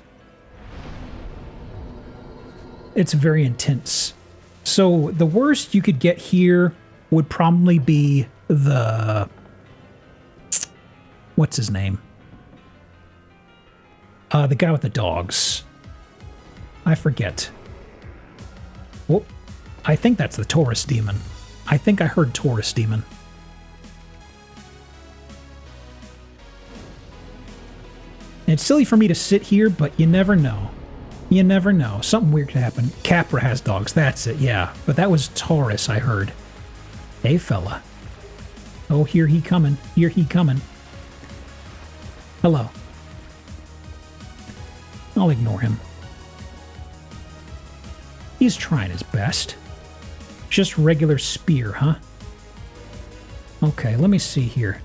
It's very intense. So, the worst you could get here would probably be the... What's his name? The guy with the dogs. I forget. Whoop. I think that's the Taurus demon. I think I heard Taurus demon. And it's silly for me to sit here, but you never know. You never know. Something weird could happen. Capra has dogs. That's it, yeah. But that was Taurus, I heard. Hey, fella. Oh, here he coming. Here he coming. Hello. I'll ignore him. He's trying his best. Just regular spear, huh? Okay, let me see here.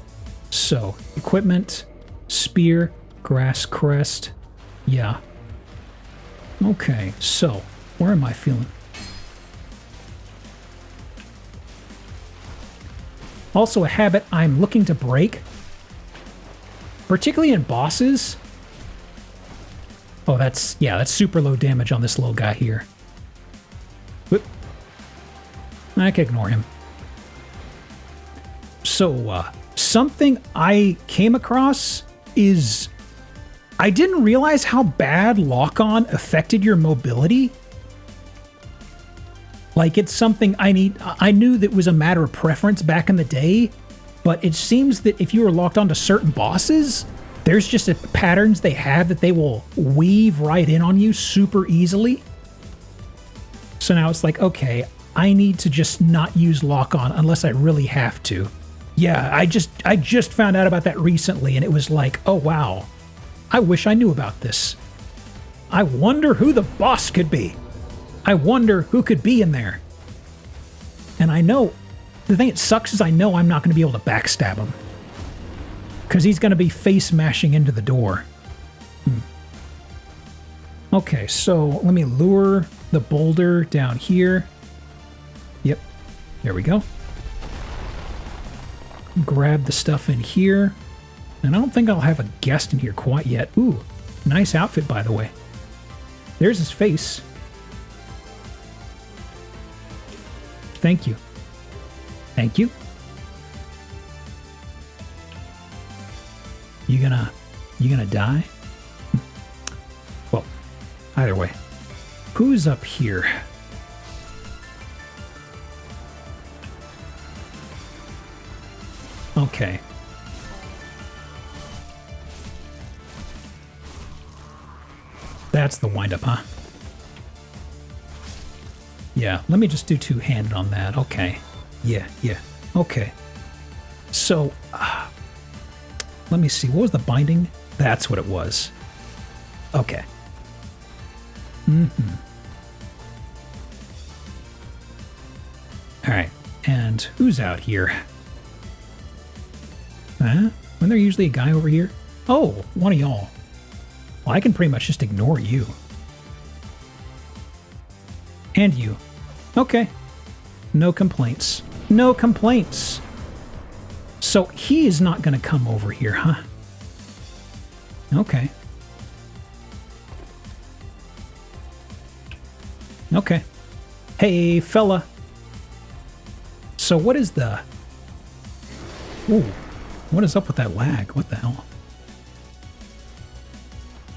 So, equipment, spear, grass crest. Yeah. Okay, so, where am I feeling? Also a habit I'm looking to break, particularly in bosses. Oh, that's super low damage on this little guy here. Whoop. I can ignore him. So, something I came across is I didn't realize how bad lock-on affected your mobility. Like, it's something I knew that was a matter of preference back in the day, but it seems that if you were locked onto certain bosses, there's just patterns they have that they will weave right in on you super easily. So now it's like, okay, I need to just not use lock-on unless I really have to. Yeah, I just found out about that recently, and it was like, oh wow, I wish I knew about this. I wonder who the boss could be. I wonder who could be in there. And I know, the thing that sucks is I know I'm not going to be able to backstab him. Because he's going to be face mashing into the door. Okay, so let me lure the boulder down here. Yep, there we go. Grab the stuff in here. And I don't think I'll have a guest in here quite yet. Ooh, nice outfit, by the way. There's his face. Thank you. Thank you. You gonna die? Well, either way. Who's up here? Okay. That's the wind-up, huh? Yeah, let me just do two-handed on that. Okay. Yeah. Okay. So, let me see. What was the binding? That's what it was. Okay. Alright. And who's out here? Huh? Wasn't there usually a guy over here? Oh, one of y'all. Well, I can pretty much just ignore you. And you. Okay. No complaints. No complaints. So he is not going to come over here, huh? Okay. Okay. Hey, fella. So what is the... Ooh. What is up with that lag? What the hell?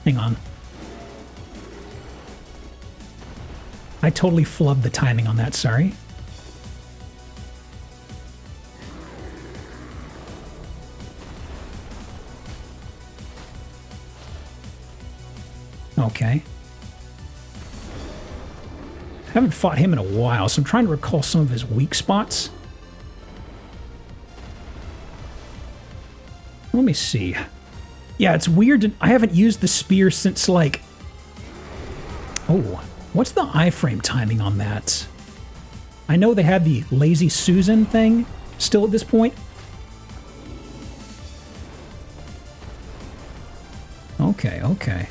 Hang on. I totally flubbed the timing on that, sorry. Okay. Haven't fought him in a while, so I'm trying to recall some of his weak spots. Let me see. Yeah, it's weird. I haven't used the spear since, like... Oh, what's the iframe timing on that? I know they had the Lazy Susan thing still at this point. Okay, okay.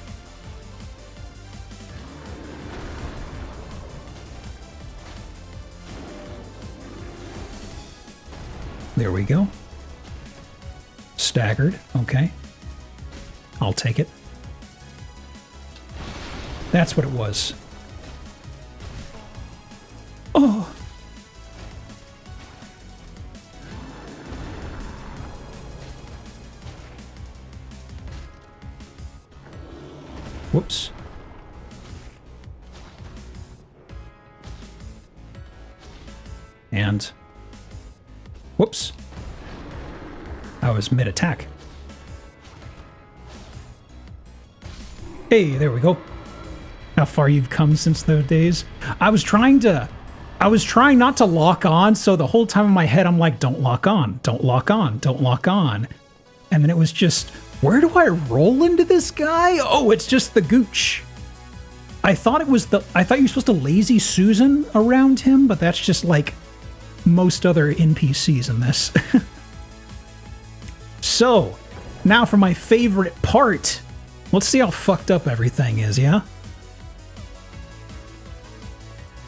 There we go. Staggered. Okay. I'll take it. That's what it was. Oh! Whoops. And... Whoops. I was mid-attack. Hey, there we go. How far you've come since those days. I was trying not to lock on, so the whole time in my head I'm like, don't lock on, don't lock on, don't lock on. And then it was just, where do I roll into this guy? Oh, it's just the gooch. I thought you were supposed to Lazy Susan around him, but that's just like most other NPCs in this. So, now for my favorite part. Let's see how fucked up everything is, yeah?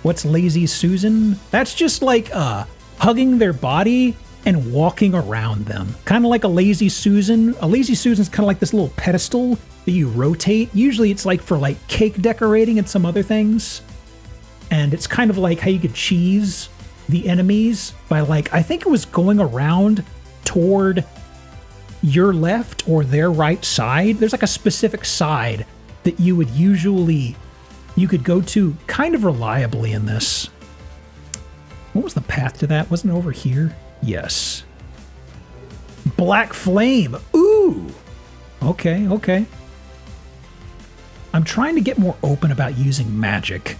What's Lazy Susan? That's just like hugging their body and walking around them. Kind of like a Lazy Susan. A Lazy Susan's kind of like this little pedestal that you rotate. Usually it's like for like cake decorating and some other things. And it's kind of like how you could cheese the enemies by like, I think it was going around toward your left or their right side. There's like a specific side that you could go to kind of reliably in this. What was the path to that? Wasn't it over here? Yes. Black Flame. Ooh. Okay, okay. I'm trying to get more open about using magic.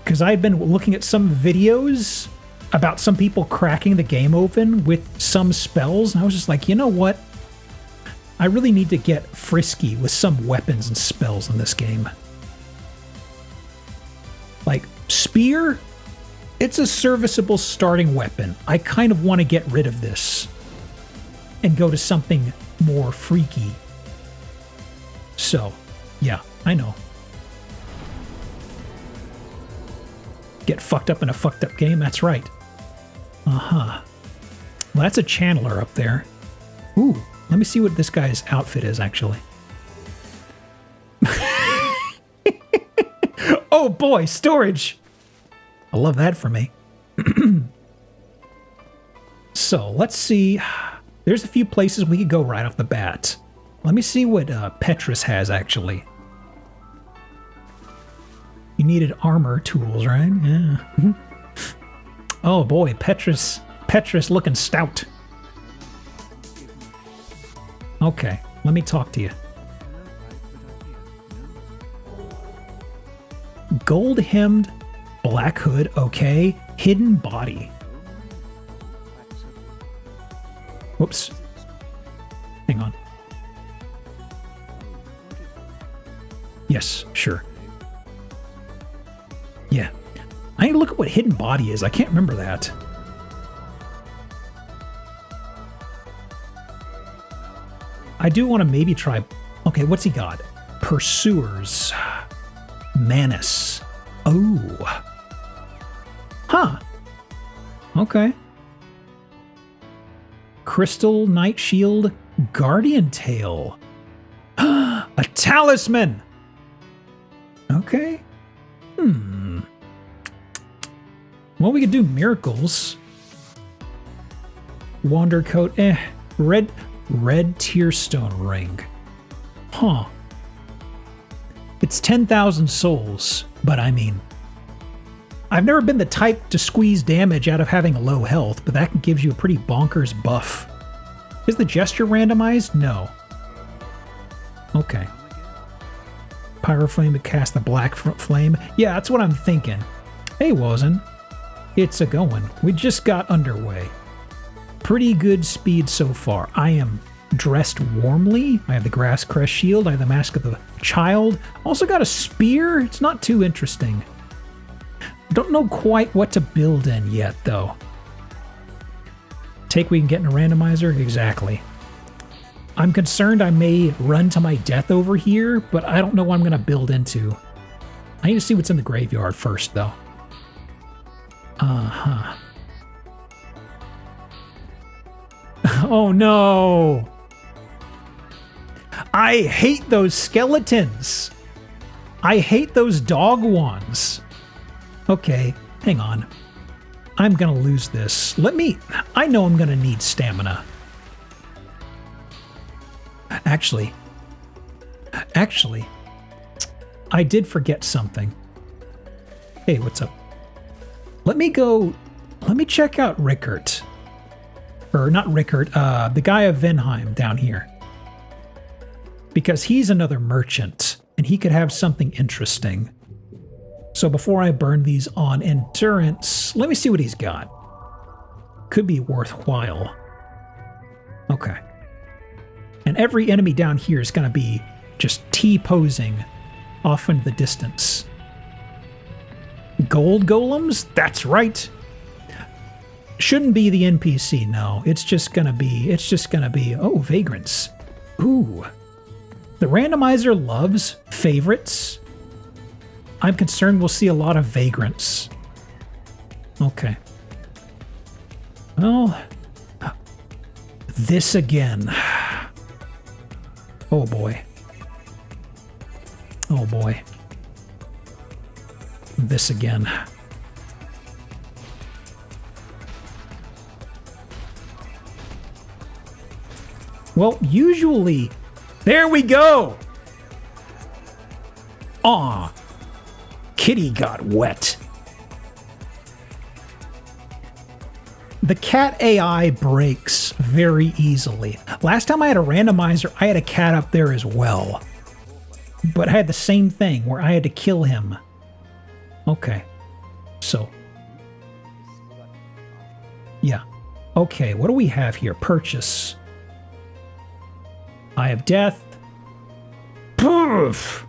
Because I've been looking at some videos about some people cracking the game open with some spells, and I was just like, you know what? I really need to get frisky with some weapons and spells in this game. Like, spear, it's a serviceable starting weapon. I kind of want to get rid of this and go to something more freaky. So, yeah, I know. Get fucked up in a fucked up game, that's right. Uh-huh. Well, that's a channeler up there. Ooh, let me see what this guy's outfit is, actually. Oh boy, storage! I love that for me. So, let's see. There's a few places we could go right off the bat. Let me see what Petrus has, actually. You needed armor tools, right? Yeah. Oh boy, Petrus looking stout. Okay, let me talk to you. Gold-hemmed black hood, okay. Hidden body. Whoops. Hang on. Yes, sure. Yeah. I need to look at what hidden body is. I can't remember that. I do want to maybe try... Okay, Okay, what's he got? Pursuers. Manus. Oh. Huh. Okay. Crystal Knight Shield. Guardian Tail. A talisman! Okay. Well, we could do miracles. Wander Coat. Red Tearstone Ring. Huh. It's 10,000 souls, but I mean, I've never been the type to squeeze damage out of having low health, but that gives you a pretty bonkers buff. Is the gesture randomized? No. Okay. Pyroflame to cast the black flame. Yeah, that's what I'm thinking. Hey, Wozen. It's a going. We just got underway. Pretty good speed so far. I am dressed warmly. I have the Grass Crest Shield. I have the Mask of the Child. Also got a spear. It's not too interesting. Don't know quite what to build in yet, though. Take we can get in a randomizer? Exactly. I'm concerned I may run to my death over here, but I don't know what I'm going to build into. I need to see what's in the graveyard first, though. Uh-huh. Oh, no! I hate those skeletons! I hate those dog ones! Okay, hang on. I'm gonna lose this. I know I'm gonna need stamina. Actually, I did forget something. Hey, what's up? Let me check out Rickert. Or not Rickert, the guy of Venheim down here. Because he's another merchant, and he could have something interesting. So before I burn these on endurance, let me see what he's got. Could be worthwhile. Okay. And every enemy down here is going to be just T-posing off into the distance. Gold golems? That's right. Shouldn't be the NPC, no. It's just gonna be, oh, vagrants. Ooh. The randomizer loves favorites. I'm concerned we'll see a lot of vagrants. Okay. Well, this again. Oh boy. Oh boy. This again. Well, usually... There we go! Aw. Kitty got wet. The cat AI breaks very easily. Last time I had a randomizer, I had a cat up there as well. But I had the same thing where I had to kill him. Okay. So. Yeah. Okay, what do we have here? Purchase. Eye of Death. Poof!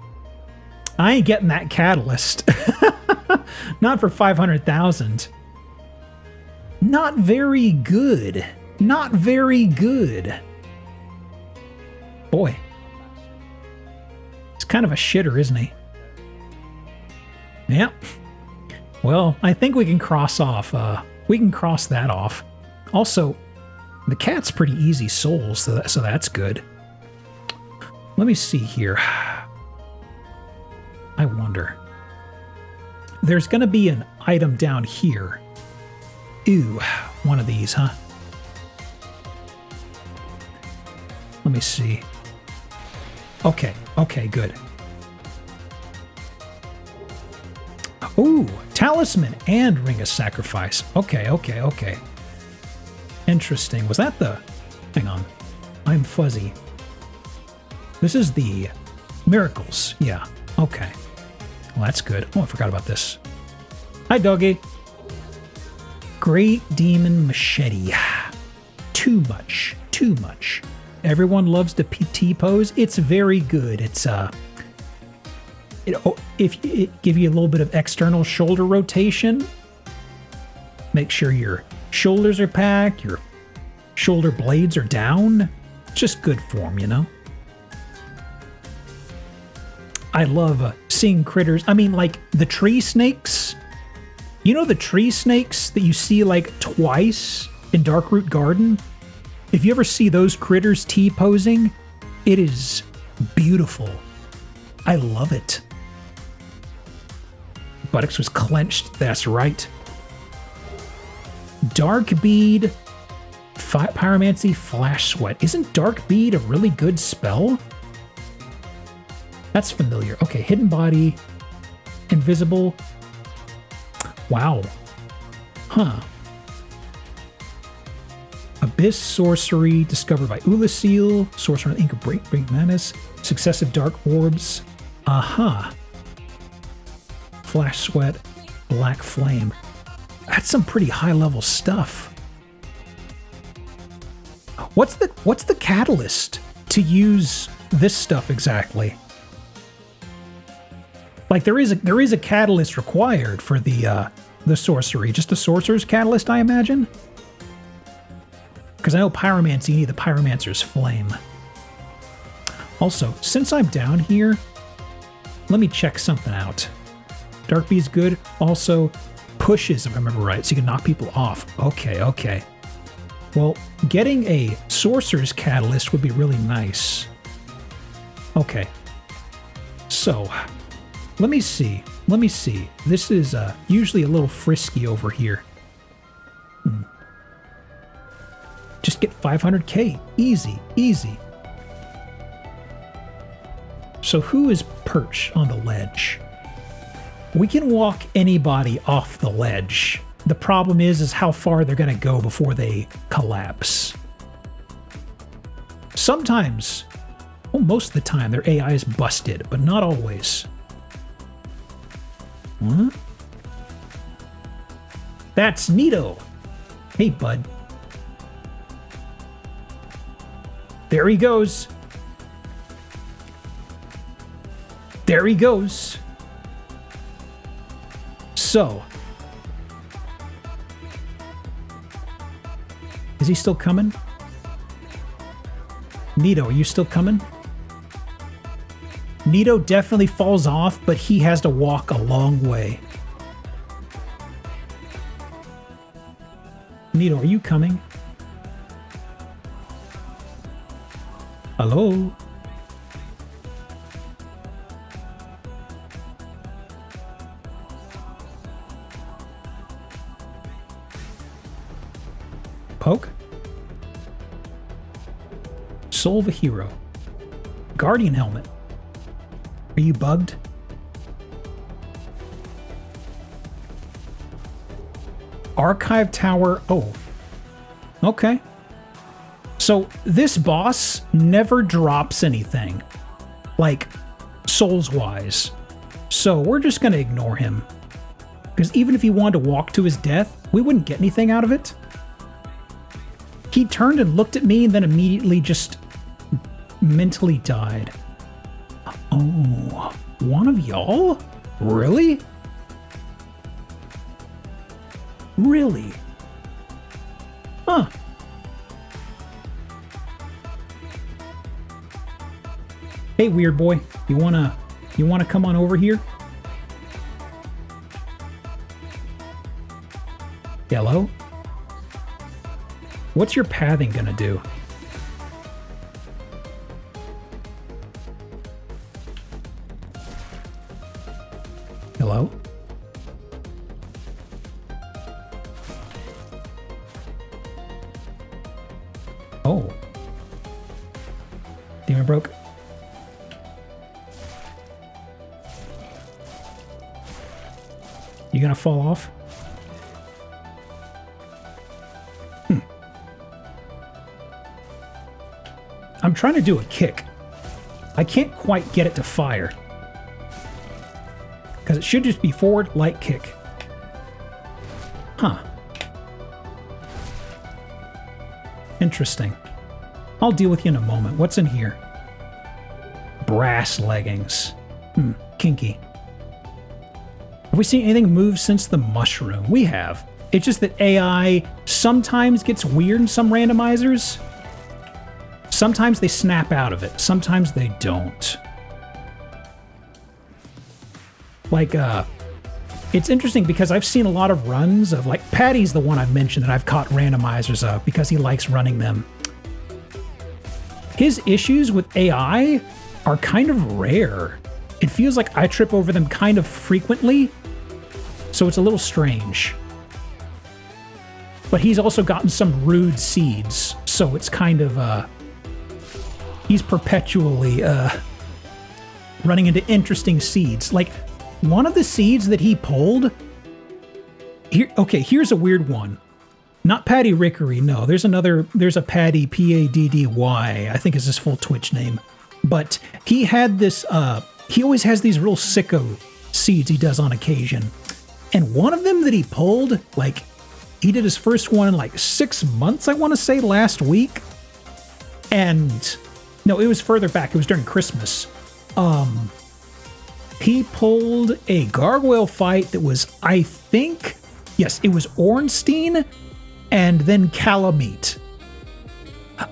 I ain't getting that catalyst. Not for 500,000. Not very good. Not very good. Boy. He's kind of a shitter, isn't he? Yep. Well, I think we can cross off. We can cross that off. Also, the cat's pretty easy souls, so that's good. Let me see here. I wonder. There's going to be an item down here. Ooh, one of these, huh? Let me see. Okay, good. Ooh, talisman and ring of sacrifice. Okay. Interesting. Was that the... Hang on. I'm fuzzy. This is the miracles. Yeah. Okay. Well, that's good. Oh, I forgot about this. Hi, doggy. Great Demon Machete. Too much. Everyone loves the PT pose. It's very good. It's if it give you a little bit of external shoulder rotation, make sure your shoulders are packed, your shoulder blades are down. Just good form, you know. I love seeing critters. I mean, like the tree snakes. You know the tree snakes that you see like twice in Darkroot Garden? If you ever see those critters T-posing, it is beautiful. I love it. Buttocks was clenched, that's right. Dark Bead, Pyromancy, Flash Sweat. Isn't Dark Bead a really good spell? That's familiar. Okay, Hidden Body, Invisible. Wow. Huh. Abyss Sorcery, discovered by Ulasil. Sorcerer on the Ink of Break Menace. Successive Dark Orbs. Aha. Flash Sweat, Black Flame. That's some pretty high level stuff. What's the catalyst to use this stuff exactly? Like there is a catalyst required for the sorcery. Just a sorcerer's catalyst, I imagine. Because I know pyromancy, you need the pyromancer's flame. Also, since I'm down here, let me check something out. Dark Bead's good. Also, pushes, if I remember right, so you can knock people off. Okay. Well, getting a sorcerer's catalyst would be really nice. Okay. So, let me see. This is usually a little frisky over here. Just get 500k. Easy. So who is perch on the ledge? We can walk anybody off the ledge. The problem is how far they're going to go before they collapse. Sometimes, well, most of the time, their AI is busted, but not always. What? That's Nito. Hey, bud. There he goes. So, is he still coming? Nito, are you still coming? Nito definitely falls off, but he has to walk a long way. Nito, are you coming? Hello? Poke? Soul of a Hero. Guardian Helmet. Are you bugged? Archive Tower. Oh. Okay. So this boss never drops anything. Like, souls-wise. So we're just going to ignore him. Because even if he wanted to walk to his death, we wouldn't get anything out of it. He turned and looked at me and then immediately just mentally died. Oh, one of y'all? Really? Really? Huh. Hey, weird boy, you wanna come on over here? Hello? What's your pathing gonna do? Hello? Oh. Demon broke. You gonna fall off? I'm trying to do a kick. I can't quite get it to fire. Because it should just be forward, light kick. Huh. Interesting. I'll deal with you in a moment. What's in here? Brass leggings. Kinky. Have we seen anything move since the mushroom? We have. It's just that AI sometimes gets weird in some randomizers. Sometimes they snap out of it. Sometimes they don't. Like, it's interesting because I've seen a lot of runs of, like, Patty's the one I've mentioned that I've caught randomizers of because he likes running them. His issues with AI are kind of rare. It feels like I trip over them kind of frequently, so it's a little strange. But he's also gotten some rude seeds, so it's kind of, he's perpetually running into interesting seeds. Like, one of the seeds that he pulled, here's a weird one. Not Paddy Rickery, no. There's a Paddy, Paddy, I think is his full Twitch name. But he had this, he always has these real sicko seeds he does on occasion. And one of them that he pulled, like, he did his first one in like 6 months, I want to say, last week. And, no, it was further back. It was during Christmas. He pulled a gargoyle fight that was, I think, yes, it was Ornstein and then Calamite.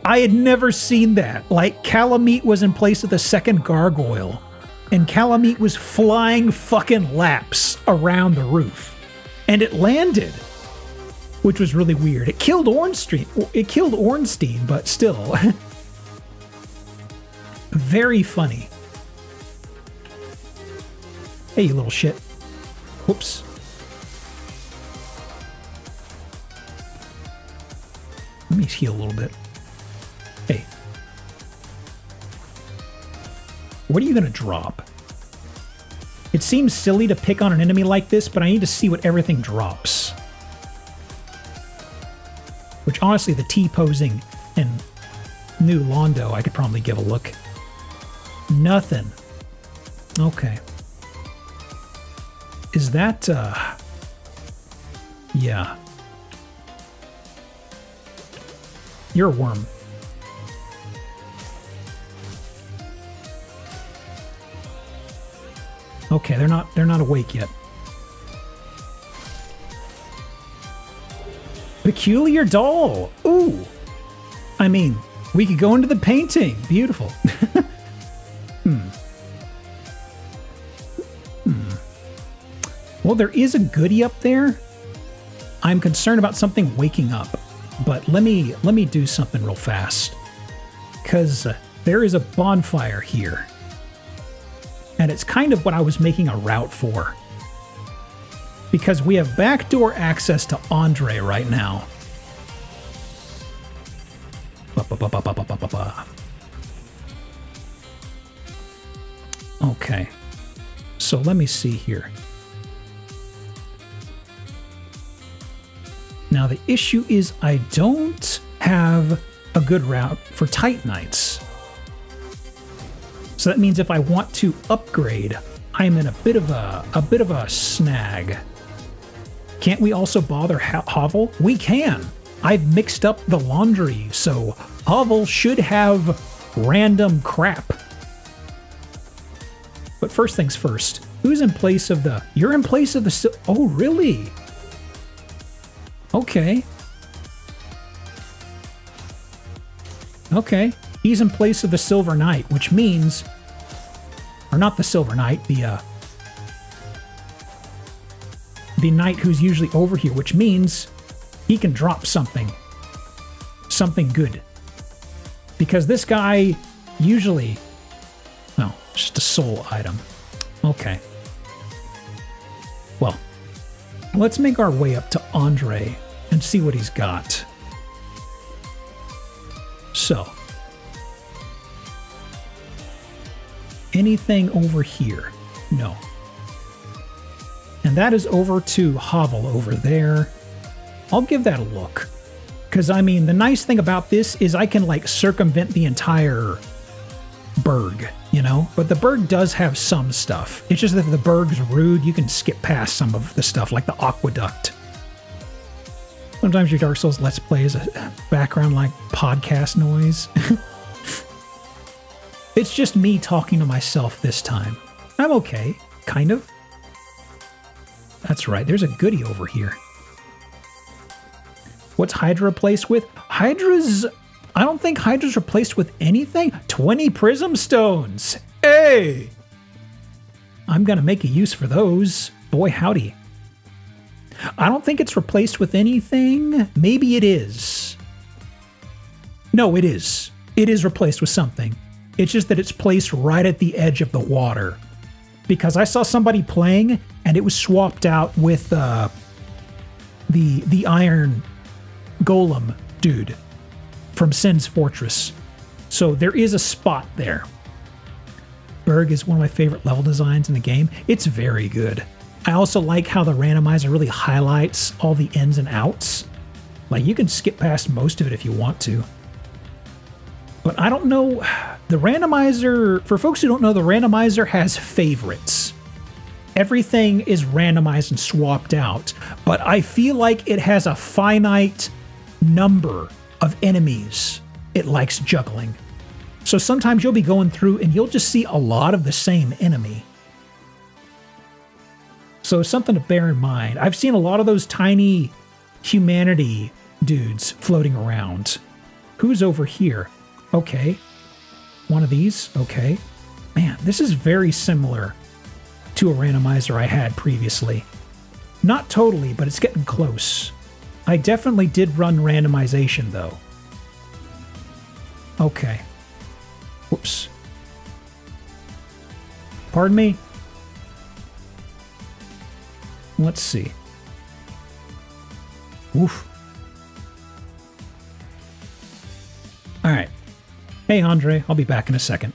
I had never seen that. Like, Calamite was in place of the second gargoyle, and Calamite was flying fucking laps around the roof. And it landed, which was really weird. It killed Ornstein. It killed Ornstein, but still. Very funny. Hey, you little shit. Whoops. Let me heal a little bit. Hey. What are you going to drop? It seems silly to pick on an enemy like this, but I need to see what everything drops. Which, honestly, the T-posing and new Londo, I could probably give a look. Nothing. Okay. Is that, yeah. You're a worm. Okay, they're not awake yet. Peculiar doll. Ooh. I mean, we could go into the painting. Beautiful. Well, there is a goodie up there. I'm concerned about something waking up, but let me do something real fast, because there is a bonfire here, and it's kind of what I was making a route for, because we have backdoor access to Andre right now. Okay, so let me see here. Now, the issue is I don't have a good route for Titanites. So that means if I want to upgrade, I'm in a bit of a snag. Can't we also bother Hovel? We can. I've mixed up the laundry, so Hovel should have random crap. But first things first, who's in place of the... You're in place of the... Oh, really? Okay. Okay. He's in place of the Silver Knight, which means... Or not the Silver Knight, the Knight who's usually over here, which means he can drop something. Something good. Because this guy usually... Well, just a soul item. Okay. Well, let's make our way up to Andre and see what he's got. So, anything over here? No. And that is over to Hovel over there. I'll give that a look. Because, I mean, the nice thing about this is I can, like, circumvent the entire Berg, you know? But the Berg does have some stuff. It's just that if the Berg's rude, you can skip past some of the stuff, like the Aqueduct. Sometimes your Dark Souls Let's Play is a background, like, podcast noise. It's just me talking to myself this time. I'm okay, kind of. That's right, there's a goodie over here. What's Hydra replaced with? Hydra's... I don't think Hydra's replaced with anything. 20 Prism Stones! Hey! I'm going to make a use for those. Boy, howdy. I don't think it's replaced with anything. Maybe it is. No, it is. It is replaced with something. It's just that it's placed right at the edge of the water. Because I saw somebody playing, and it was swapped out with the iron golem dude from Sin's Fortress. So there is a spot there. Berg is one of my favorite level designs in the game. It's very good. I also like how the randomizer really highlights all the ins and outs. Like, you can skip past most of it if you want to. But I don't know, the randomizer, for folks who don't know, the randomizer has favorites. Everything is randomized and swapped out, but I feel like it has a finite number of enemies it likes juggling. So sometimes you'll be going through and you'll just see a lot of the same enemy. So something to bear in mind. I've seen a lot of those tiny humanity dudes floating around. Who's over here? Okay. One of these. Okay. Man, this is very similar to a randomizer I had previously. Not totally, but it's getting close. I definitely did run randomization, though. Okay. Whoops. Pardon me? Let's see. Oof. All right. Hey, Andre, I'll be back in a second.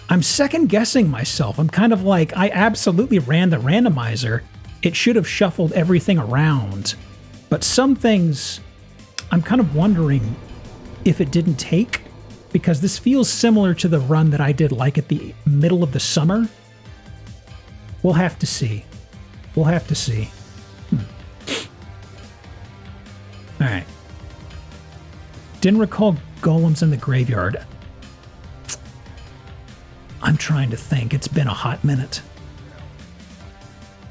I'm second guessing myself. I'm kind of like, I absolutely ran the randomizer. It should have shuffled everything around. But some things, I'm kind of wondering if it didn't take, because this feels similar to the run that I did like at the middle of the summer. We'll have to see. We'll have to see. All right. Didn't recall golems in the graveyard. I'm trying to think. It's been a hot minute.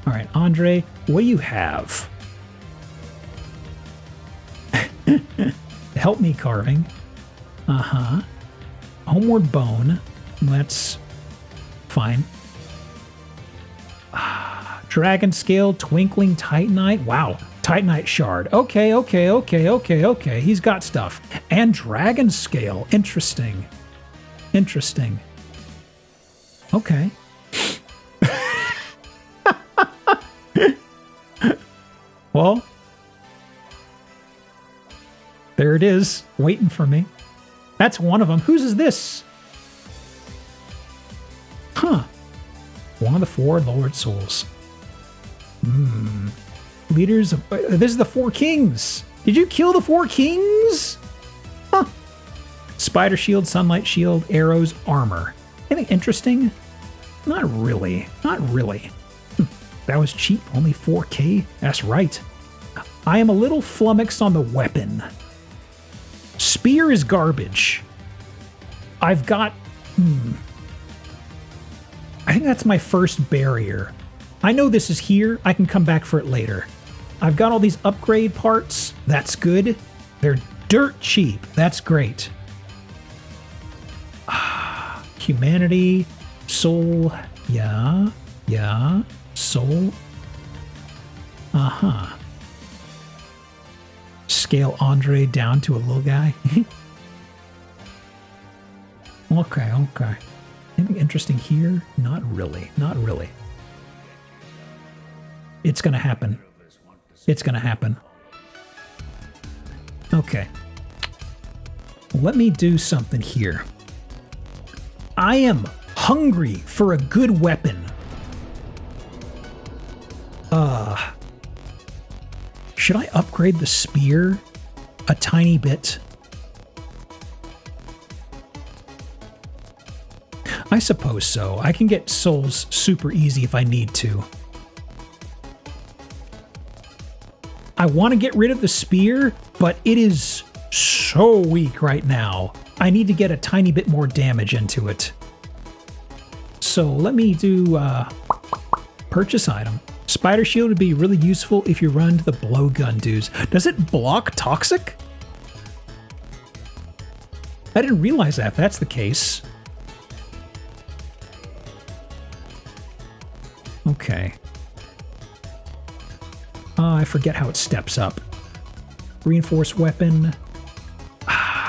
All right, Andre, what do you have? Help me carving. Uh-huh. Homeward bone. That's fine. Dragon scale, twinkling titanite. Wow. Titanite shard. Okay. He's got stuff. And dragon scale. Interesting. Okay. Well, there it is, waiting for me. That's one of them. Whose is this? Huh. One of the four Lord Souls. Leaders of... this is the Four Kings. Did you kill the Four Kings? Huh. Spider shield, sunlight shield, arrows, armor. Anything interesting? Not really. That was cheap. Only 4K. That's right. I am a little flummoxed on the weapon. Spear is garbage. I've got... I think that's my first barrier. I know this is here. I can come back for it later. I've got all these upgrade parts. That's good. They're dirt cheap. That's great. Humanity. Soul. Yeah. Soul. Uh-huh. Scale Andre down to a little guy. Okay. Anything interesting here? Not really. It's gonna happen. Okay. Let me do something here. I am hungry for a good weapon. Should I upgrade the spear a tiny bit? I suppose so. I can get souls super easy if I need to. I want to get rid of the spear, but it is so weak right now. I need to get a tiny bit more damage into it. So let me do purchase item. Spider shield would be really useful if you run to the blowgun dudes. Does it block toxic? I didn't realize that if that's the case. Okay. I forget how it steps up. Reinforced weapon.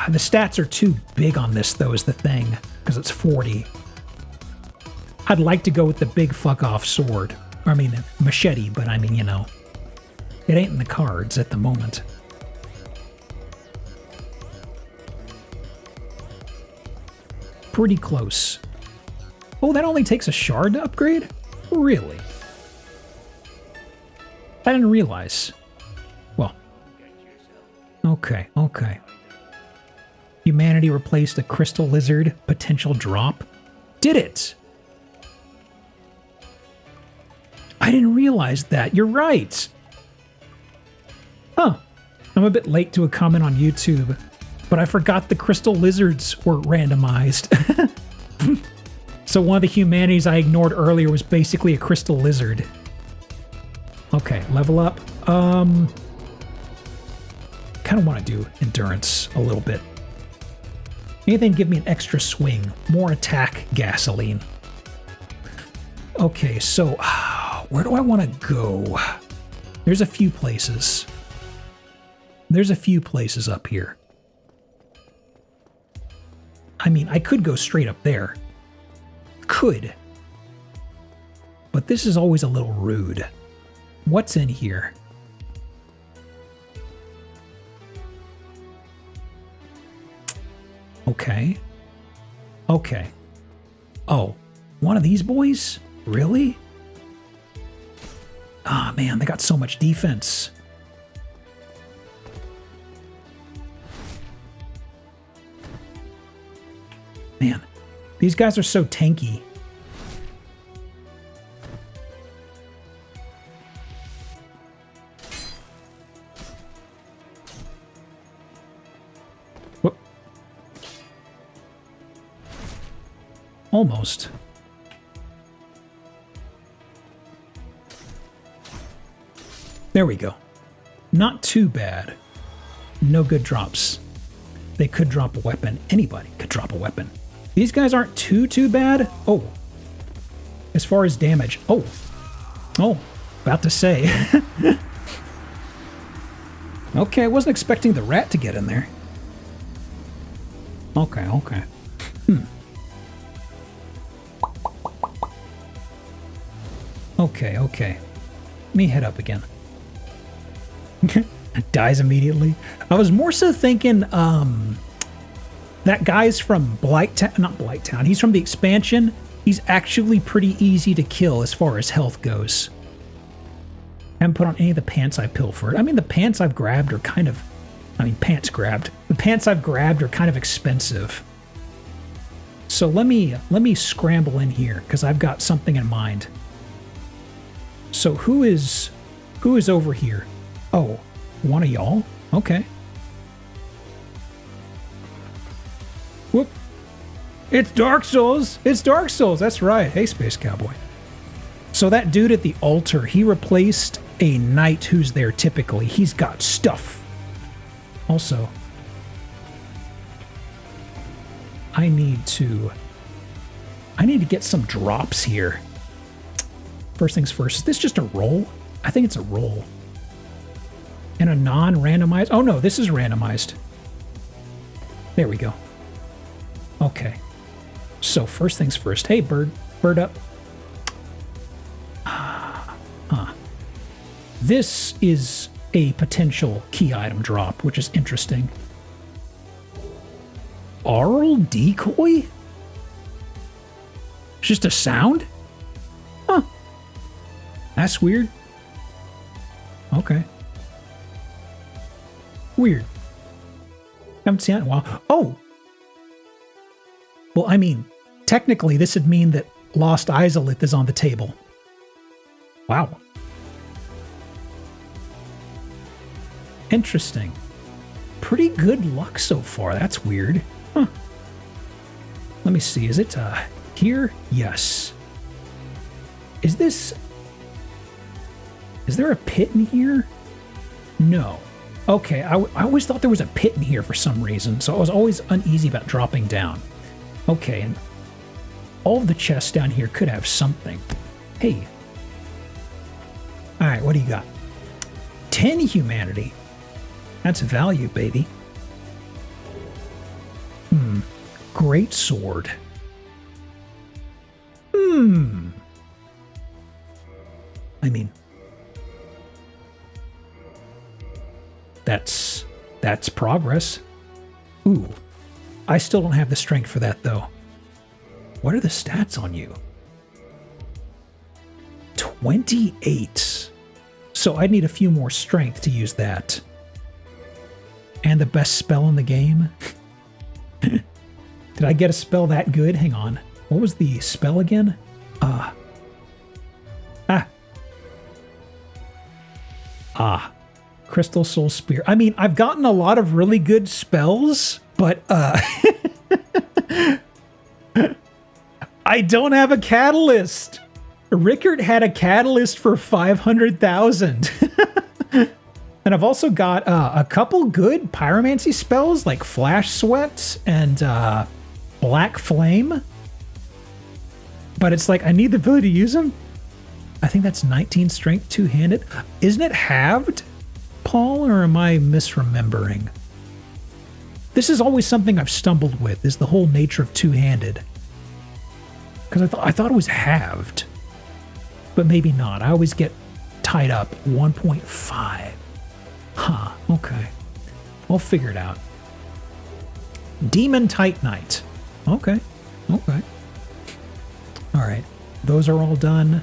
The stats are too big on this, though, is the thing, because it's 40. I'd like to go with the big fuck-off sword. I mean, machete, but I mean, you know, it ain't in the cards at the moment. Pretty close. Oh, that only takes a shard to upgrade? Really? I didn't realize. Well, okay. Humanity replaced a crystal lizard potential drop. Did it? I didn't realize that. You're right. Huh. I'm a bit late to a comment on YouTube, but I forgot the crystal lizards were randomized. So one of the humanities I ignored earlier was basically a crystal lizard. Okay, level up. Kind of want to do endurance a little bit. Anything to give me an extra swing. More attack gasoline. Okay, so where do I want to go? There's a few places. There's a few places up here. I mean, I could go straight up there. Could. But this is always a little rude. What's in here? Okay. Okay. Oh, one of these boys? Really? Ah, man, they got so much defense. Man, these guys are so tanky. Whoop. Almost. There we go. Not too bad. No good drops. They could drop a weapon. Anybody could drop a weapon. These guys aren't too bad. Oh. As far as damage. Oh. Oh. About to say. Okay, I wasn't expecting the rat to get in there. Okay. Okay. Let me head up again. Dies immediately. I was more so thinking, that guy's from Blighttown, not Blighttown. He's from the expansion. He's actually pretty easy to kill as far as health goes. Haven't put on any of the pants I pilfered. I mean, the pants I've grabbed are kind of, pants grabbed. The pants I've grabbed are kind of expensive. So let me scramble in here because I've got something in mind. So who is over here? Oh, one of y'all? Okay. Whoop. It's Dark Souls. It's Dark Souls. That's right. Hey, Space Cowboy. So that dude at the altar, he replaced a knight who's there typically. He's got stuff. Also, I need to get some drops here. First things first. Is this just a roll? I think it's a roll. And a non-randomized. Oh no, this is randomized. There we go. Okay. So first things first. Hey, bird up. This is a potential key item drop, which is interesting. Aural decoy? It's just a sound? Huh. That's weird. Okay. Weird. Haven't seen it in a while. Oh! Well, I mean, technically this would mean that Lost Izalith is on the table. Wow. Interesting. Pretty good luck so far. That's weird. Huh. Let me see. Is it here? Yes. Is there a pit in here? No. Okay, I always thought there was a pit in here for some reason, so I was always uneasy about dropping down. Okay, and all of the chests down here could have something. Hey, All right, what do you got? 10 humanity. That's value, baby. Great sword. I mean, that's progress. Ooh, I still don't have the strength for that though. What are the stats on you? 28. So I'd need a few more strength to use that. And the best spell in the game. Did I get a spell that good? Hang on. What was the spell again? Crystal Soul Spear. I mean, I've gotten a lot of really good spells, but I don't have a catalyst. Rickard had a catalyst for 500,000. And I've also got a couple good pyromancy spells like Flash Sweat and Black Flame. But it's like, I need the ability to use them. I think that's 19 strength two-handed. Isn't it halved, Paul, or am I misremembering? This is always something I've stumbled with, is the whole nature of two-handed. Because I thought it was halved. But maybe not. I always get tied up. 1.5. Huh, okay. We'll figure it out. Demon Titanite. Okay, okay. All right, those are all done.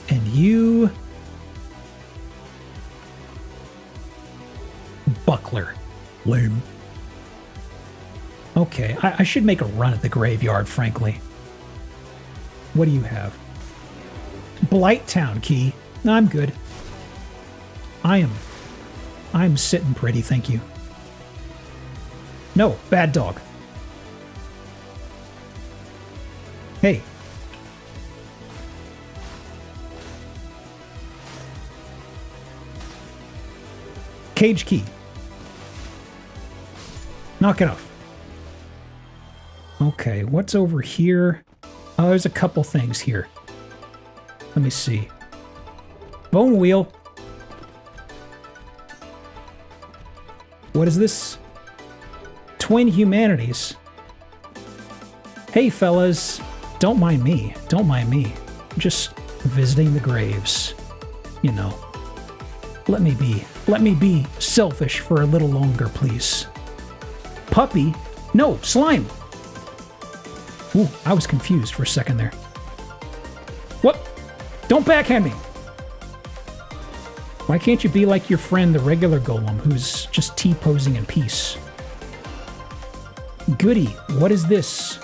And you... Buckler. Lame. Okay, I should make a run at the graveyard, frankly. What do you have? Blighttown key. No, I'm good. I'm sitting pretty, thank you. No, bad dog. Hey. Cage key. Knock it off. Okay, what's over here? Oh, there's a couple things here. Let me see. Bone wheel. What is this? Twin humanities. Hey, fellas. Don't mind me. Don't mind me. I'm just visiting the graves. You know. Let me be. Let me be selfish for a little longer, please. Puppy? No, slime! Ooh, I was confused for a second there. What? Don't backhand me! Why can't you be like your friend, the regular golem, who's just T-posing in peace? Goody, what is this?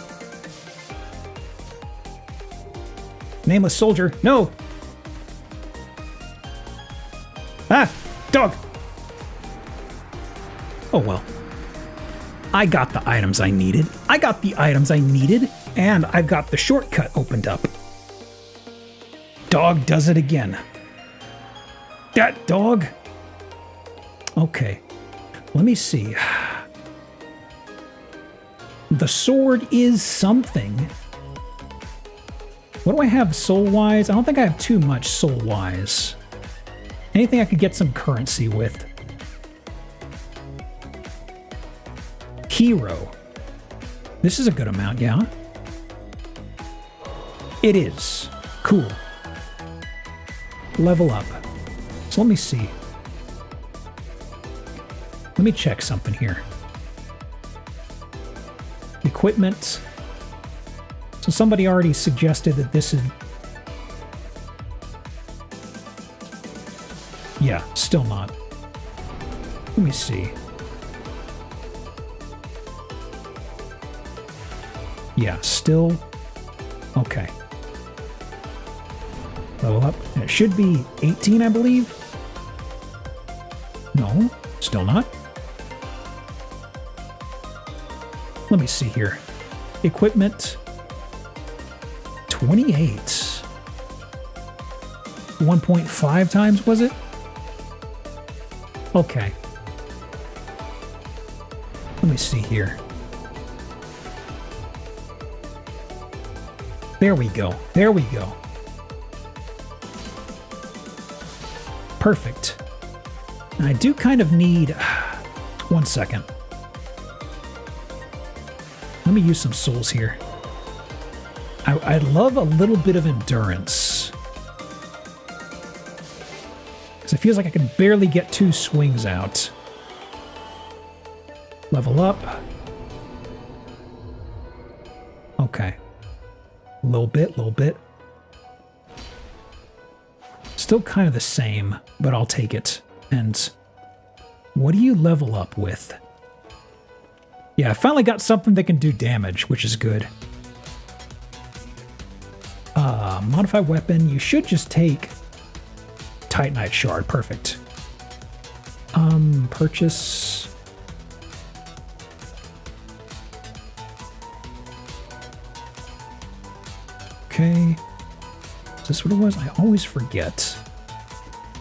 Nameless soldier, no! Ah! Dog! Oh well. I got the items I needed. I got the items I needed, and I've got the shortcut opened up. Dog does it again. That dog? Okay. Let me see. The sword is something. What do I have soul-wise? I don't think I have too much soul-wise. Anything I could get some currency with. Hero. This is a good amount, yeah? It is. Cool. Level up. So let me see. Let me check something here. Equipment. So somebody already suggested that this is... Yeah, still not. Let me see. Yeah, still... Okay. Level up. And it should be 18, I believe. No, still not. Let me see here. Equipment. 28. 1.5 times, was it? Okay. Let me see here. There we go. There we go. Perfect. And I do kind of need... 1 second. Let me use some souls here. I love a little bit of endurance. Because it feels like I can barely get 2 swings out. Level up. Okay. Little bit. Still kind of the same, but I'll take it. And what do you level up with? Yeah, I finally got something that can do damage, which is good. Modify weapon. You should just take Titanite Shard. Perfect. Purchase. Okay. Is this what it was? I always forget.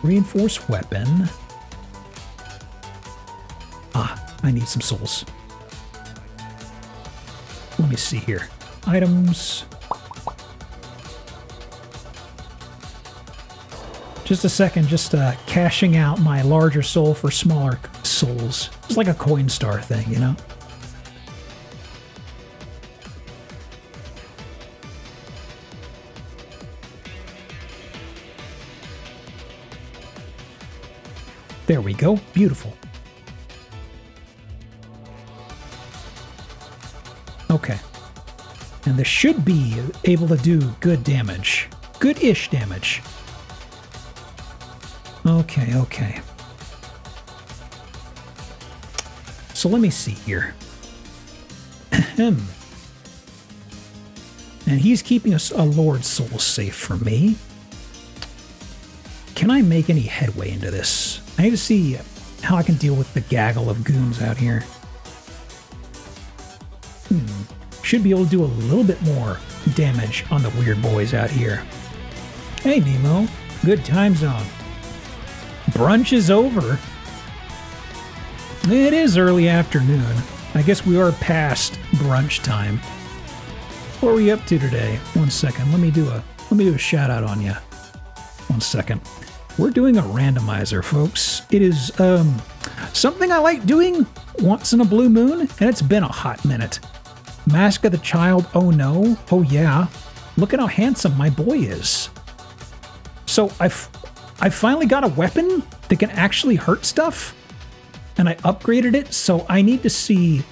Reinforced weapon. I need some souls. Let me see here. Items. Just a second, just cashing out my larger soul for smaller souls. It's like a coin star thing, you know? There we go. Beautiful. Okay. And this should be able to do good damage. Good-ish damage. Okay. So let me see here. And he's keeping a Lord Soul safe for me. Can I make any headway into this? I need to see how I can deal with the gaggle of goons out here. Should be able to do a little bit more damage on the weird boys out here. Hey, Nemo. Good time zone. Brunch is over. It is early afternoon. I guess we are past brunch time. What are we up to today? 1 second. Let me do a shout out on you. 1 second. We're doing a randomizer, folks. It is something I like doing once in a blue moon, and it's been a hot minute. Mask of the Child, oh no, oh yeah. Look at how handsome my boy is. So I finally got a weapon that can actually hurt stuff, and I upgraded it, so I need to see...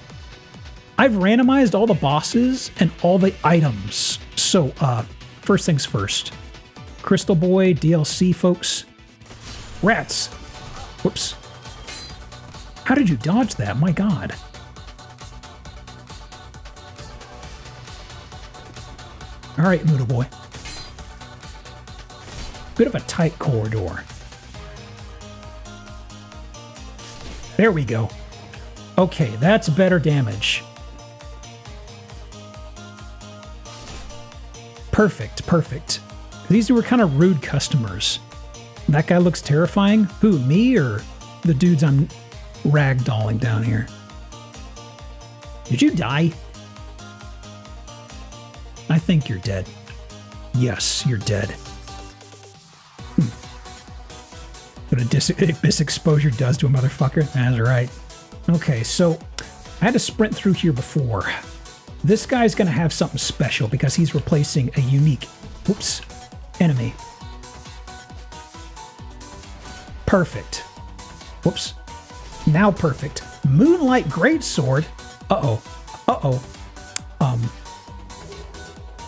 I've randomized all the bosses and all the items. So, first things first. Crystal Boy DLC, folks. Rats. Whoops. How did you dodge that? My God. All right, Moodle Boy. Bit of a tight corridor. There we go. Okay, that's better damage. Perfect. These were kind of rude customers. That guy looks terrifying. Who, me or the dudes I'm ragdolling down here? Did you die? I think you're dead. Yes, you're dead. What this exposure does to a motherfucker? That's right. Okay, so I had to sprint through here before. This guy's gonna have something special because he's replacing a unique, enemy. Perfect. Whoops. Now perfect. Moonlight Greatsword.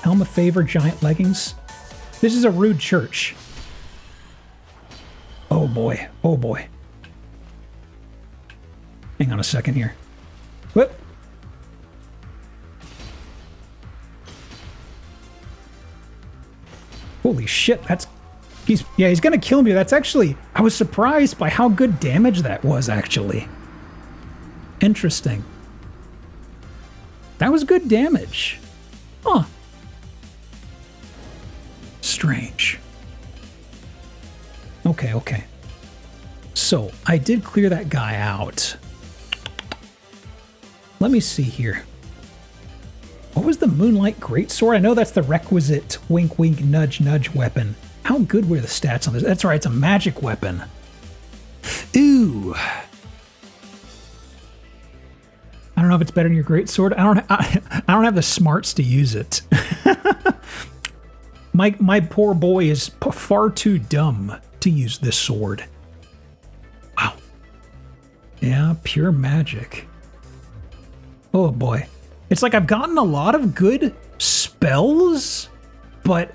Helm of Favor, giant leggings. This is a rude church. Oh boy. Hang on a second here. Whoop. Holy shit, he's gonna kill me. That's actually, I was surprised by how good damage that was, actually. Interesting. That was good damage. Huh. Strange. Okay. So, I did clear that guy out. Let me see here. What was the Moonlight Greatsword? I know that's the requisite wink, wink, nudge, nudge weapon. How good were the stats on this? That's right, it's a magic weapon. Ooh. I don't know if it's better than your great sword. I don't have the smarts to use it. My poor boy is far too dumb to use this sword. Wow. Yeah, pure magic. Oh boy. It's like I've gotten a lot of good spells, but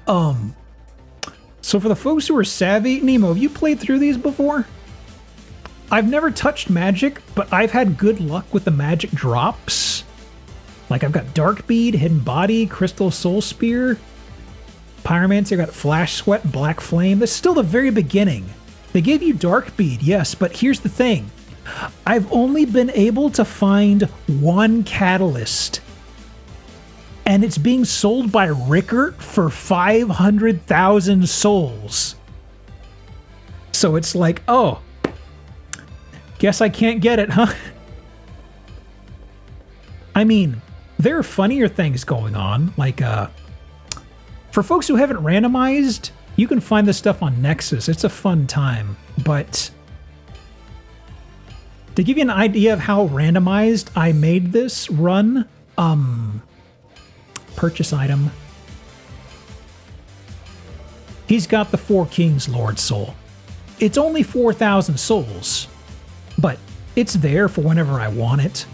so for the folks who are savvy, Nemo, have you played through these before? I've never touched magic, but I've had good luck with the magic drops. Like I've got Dark Bead, Hidden Body, Crystal Soul Spear, Pyromancer, got Flash Sweat, and Black Flame. That's still the very beginning. They gave you Dark Bead, yes, but here's the thing. I've only been able to find one catalyst, and it's being sold by Rickert for 500,000 souls. So it's like, oh, guess I can't get it, huh? I mean, there are funnier things going on, like, for folks who haven't randomized, you can find this stuff on Nexus. It's a fun time, but to give you an idea of how randomized I made this run, purchase item. He's got the Four Kings Lord Soul. It's only 4,000 souls, but it's there for whenever I want it.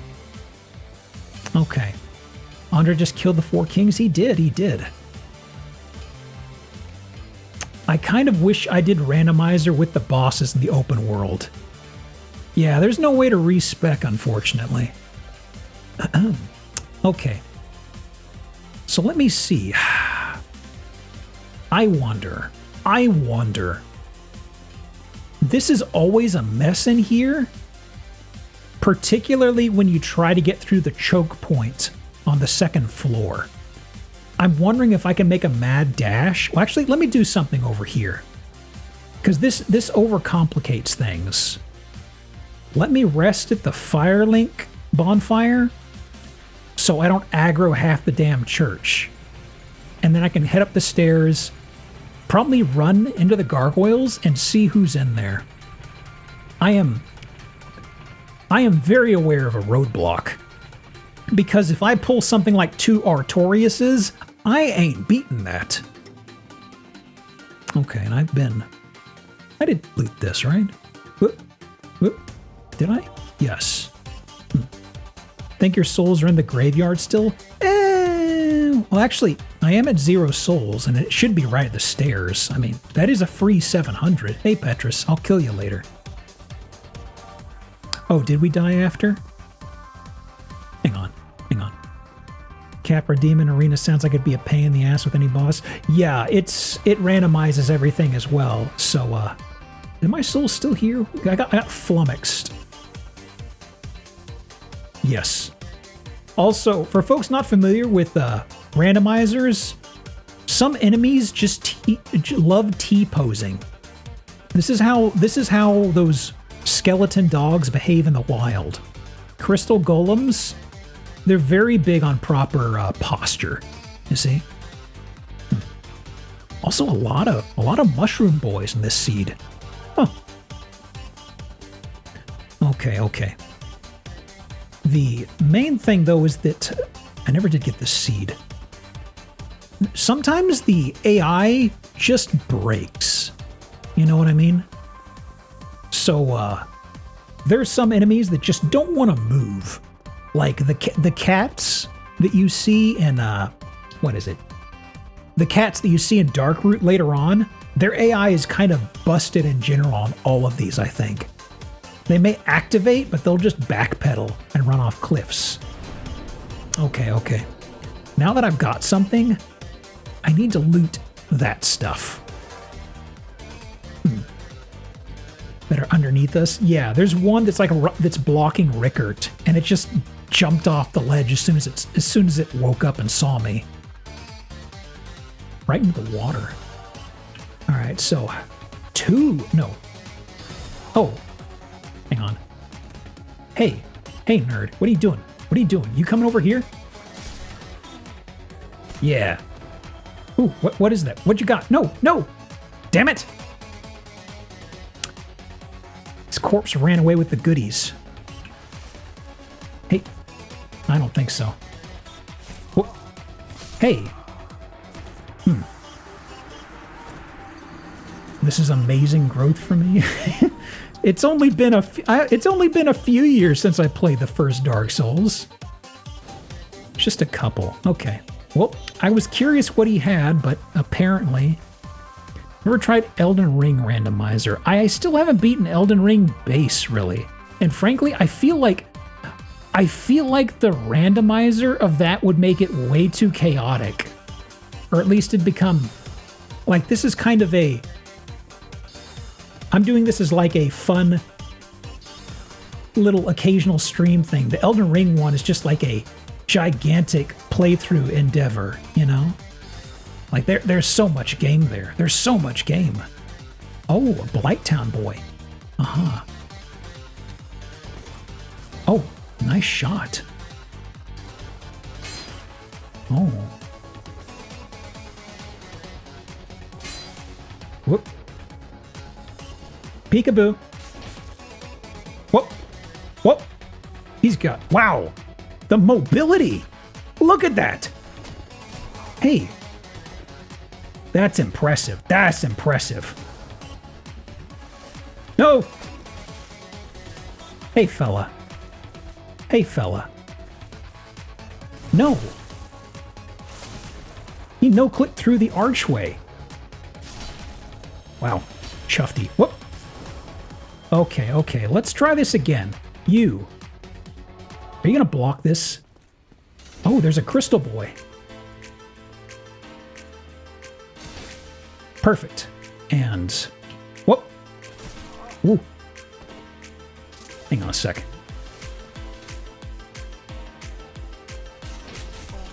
Okay. Andre just killed the Four Kings? He did. I kind of wish I did randomizer with the bosses in the open world. Yeah, there's no way to respec, unfortunately. Okay. So let me see. I wonder. This is always a mess in here, particularly when you try to get through the choke point on the second floor. I'm wondering if I can make a mad dash. Well, actually, let me do something over here, because this overcomplicates things. Let me rest at the Firelink bonfire so I don't aggro half the damn church. And then I can head up the stairs, probably run into the gargoyles and see who's in there. I am very aware of a roadblock, because if I pull something like 2 Artoriuses, I ain't beating that. Okay, and I did loot this, right? Whoop. Did I? Yes. Think your souls are in the graveyard still? Well, actually, I am at 0 souls, and it should be right at the stairs. I mean, that is a free 700. Hey, Petrus, I'll kill you later. Oh, did we die after? Hang on. Capra Demon Arena sounds like it'd be a pain in the ass with any boss. Yeah, it randomizes everything as well. So, is my soul still here? I got flummoxed. Yes. Also, for folks not familiar with randomizers, some enemies just love T-posing. This is how those skeleton dogs behave in the wild. Crystal golems, they're very big on proper posture. You see. Also, a lot of mushroom boys in this seed. Huh. Okay. The main thing, though, is that I never did get this seed. Sometimes the AI just breaks. You know what I mean? So, there's some enemies that just don't want to move. Like the cats that you see in, what is it? The cats that you see in Darkroot later on, their AI is kind of busted in general on all of these, I think. They may activate, but they'll just backpedal and run off cliffs. Okay. Now that I've got something, I need to loot that stuff. That are underneath us. Yeah, there's one that's like that's blocking Rickert, and it just jumped off the ledge as soon as it woke up and saw me. Right into the water. All right, so 2. No. Oh. Hang on. Hey, nerd. What are you doing? You coming over here? Yeah. Ooh, what is that? What you got? No. Damn it. It's corpse ran away with the goodies. Hey, I don't think so. Whoa. Hey. This is amazing growth for me. It's only been a few years since I played the first Dark Souls. Just a couple. Okay. Well, I was curious what he had, but apparently... Never tried Elden Ring Randomizer. I still haven't beaten Elden Ring base, really. And frankly, I feel like the randomizer of that would make it way too chaotic. Or at least it'd become... Like, this is kind of a... I'm doing this as like a fun little occasional stream thing. The Elden Ring one is just like a gigantic playthrough endeavor, you know? Like there's so much game there. There's so much game. Oh, a Blighttown boy. Uh-huh. Oh, nice shot. Oh. Whoop. Peekaboo. Whoop. Whoop. He's got... Wow. The mobility. Look at that. Hey. That's impressive. That's impressive. No. Hey, fella. Hey, fella. No. He no-clipped through the archway. Wow. Chuffy. Whoop. Okay, okay. Let's try this again. You. Are you going to block this? Oh, there's a crystal boy. Perfect. And... Whoop. Woo. Hang on a sec.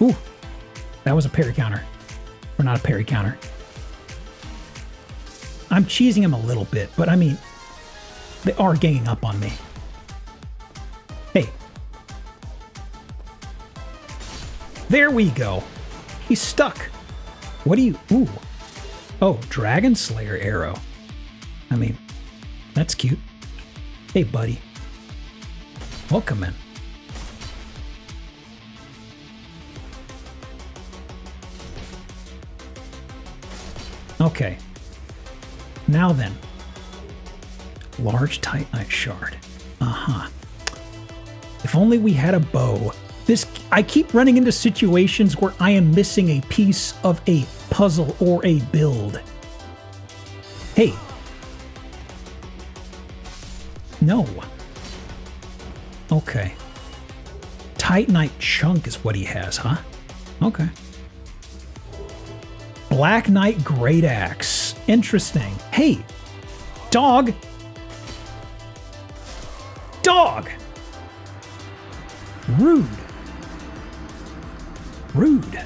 Ooh. That was a parry counter. Or not a parry counter. I'm cheesing him a little bit, but I mean... They are ganging up on me. Hey. There we go. He's stuck. What do you... Ooh. Oh, Dragon Slayer arrow. I mean, that's cute. Hey, buddy. Welcome in. Okay. Now then. Large Titanite shard. Uh-huh. If only we had a bow. I keep running into situations where I am missing a piece of a puzzle or a build. Hey. No. Okay. Titanite chunk is what he has, huh? Okay. Black Knight Great Axe. Interesting. Hey. Dog. Dog. Rude. Rude.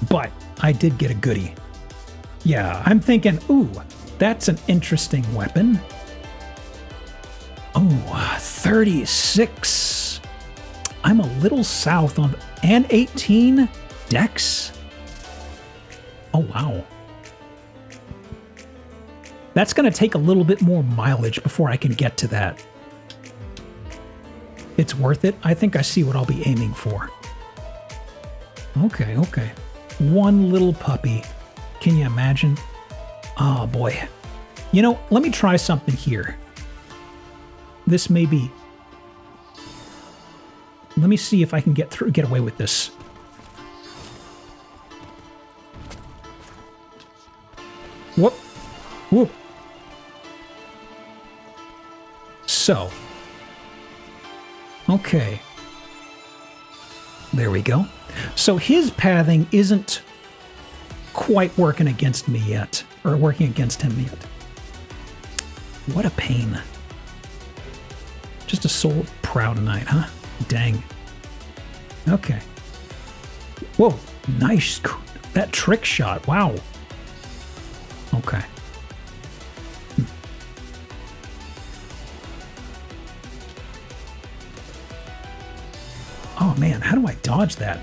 But I did get a goodie. Yeah, I'm thinking, ooh, that's an interesting weapon. Oh, 36. I'm a little south on... And 18 dex? Oh, wow. That's going to take a little bit more mileage before I can get to that. It's worth it. I think I see what I'll be aiming for. Okay, okay. One little puppy. Can you imagine? Oh, boy. You know, let me try something here. This may be... Let me see if I can get away with this. Whoop. Whoop. So. Okay. There we go. So his pathing isn't quite working against me yet. Or working against him yet. What a pain. Just a soul of proud knight, huh? Dang. Okay. Whoa. Nice. That trick shot. Wow. Okay. Oh man, how do I dodge that?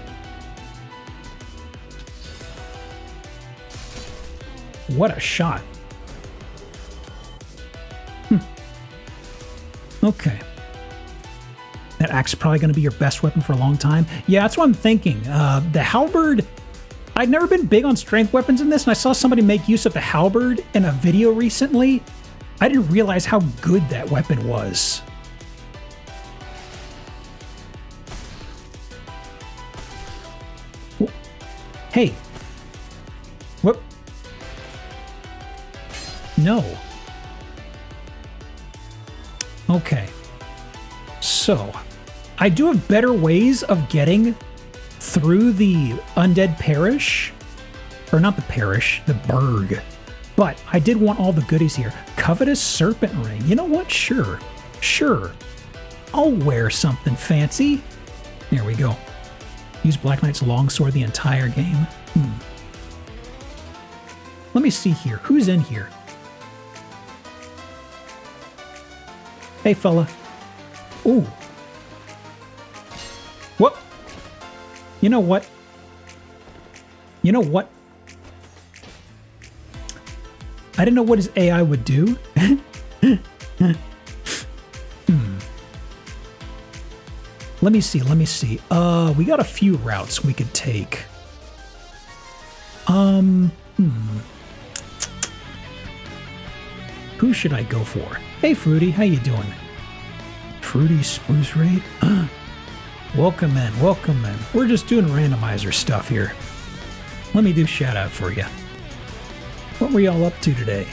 What a shot. Okay. That axe is probably going to be your best weapon for a long time. Yeah, that's what I'm thinking. The halberd, I'd never been big on strength weapons in this, and I saw somebody make use of the halberd in a video recently. I didn't realize how good that weapon was. Hey. Whoop. No. Okay. So, I do have better ways of getting through the undead parish. Or not the parish, the burg. But I did want all the goodies here. Covetous serpent ring. You know what? Sure. Sure. I'll wear something fancy. There we go. Use Black Knight's longsword the entire game. Let me see here. Who's in here? Hey, fella. Ooh. Whoop. You know what? You know what? I didn't know what his AI would do. Let me see. We got a few routes we could take. Who should I go for? Hey, Fruity, how you doing? Fruity Spruce Raid? Welcome in, welcome in. We're just doing randomizer stuff here. Let me do shout out for you. What were y'all up to today?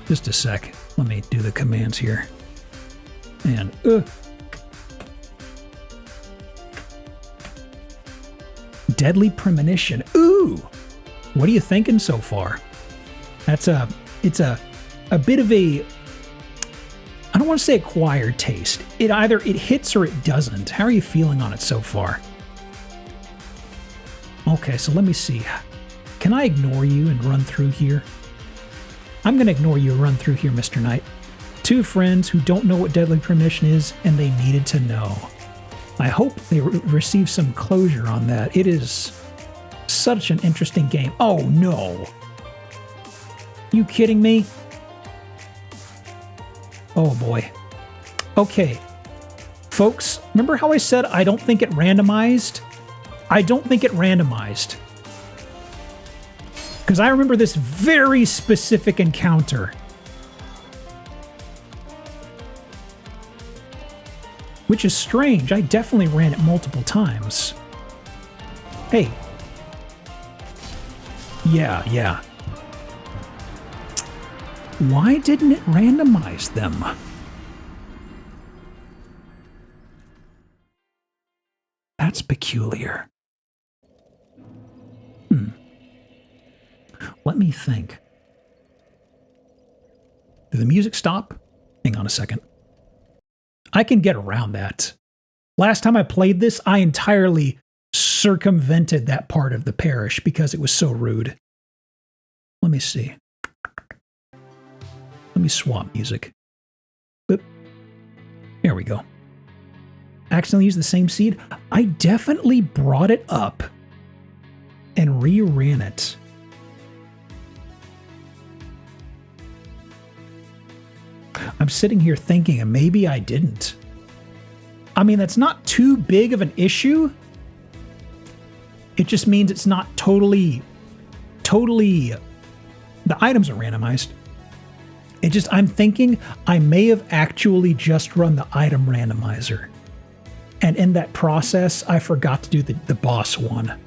Just a sec. Let me do the commands here. And, Deadly Premonition. Ooh! What are you thinking so far? It's a bit of a, I don't want to say acquired taste. It hits or it doesn't. How are you feeling on it so far? Okay, so let me see. Can I ignore you and run through here? I'm going to ignore you and run through here, Mr. Knight. Two friends who don't know what Deadly Premonition is, and they needed to know. I hope they receive some closure on that. It is such an interesting game. Oh, no. You kidding me? Oh, boy. Okay. Folks, remember how I said I don't think it randomized? I don't think it randomized. Because I remember this very specific encounter. Which is strange. I definitely ran it multiple times. Hey. Yeah. Why didn't it randomize them? That's peculiar. Let me think. Did the music stop? Hang on a second. I can get around that. Last time I played this, I entirely circumvented that part of the parish because it was so rude. Let me see. Let me swap music. Boop. There we go. Accidentally used the same seed. I definitely brought it up and reran it. I'm sitting here thinking, and maybe I didn't. I mean, that's not too big of an issue. It just means it's not totally... The items are randomized. I'm thinking I may have actually just run the item randomizer. And in that process, I forgot to do the boss one.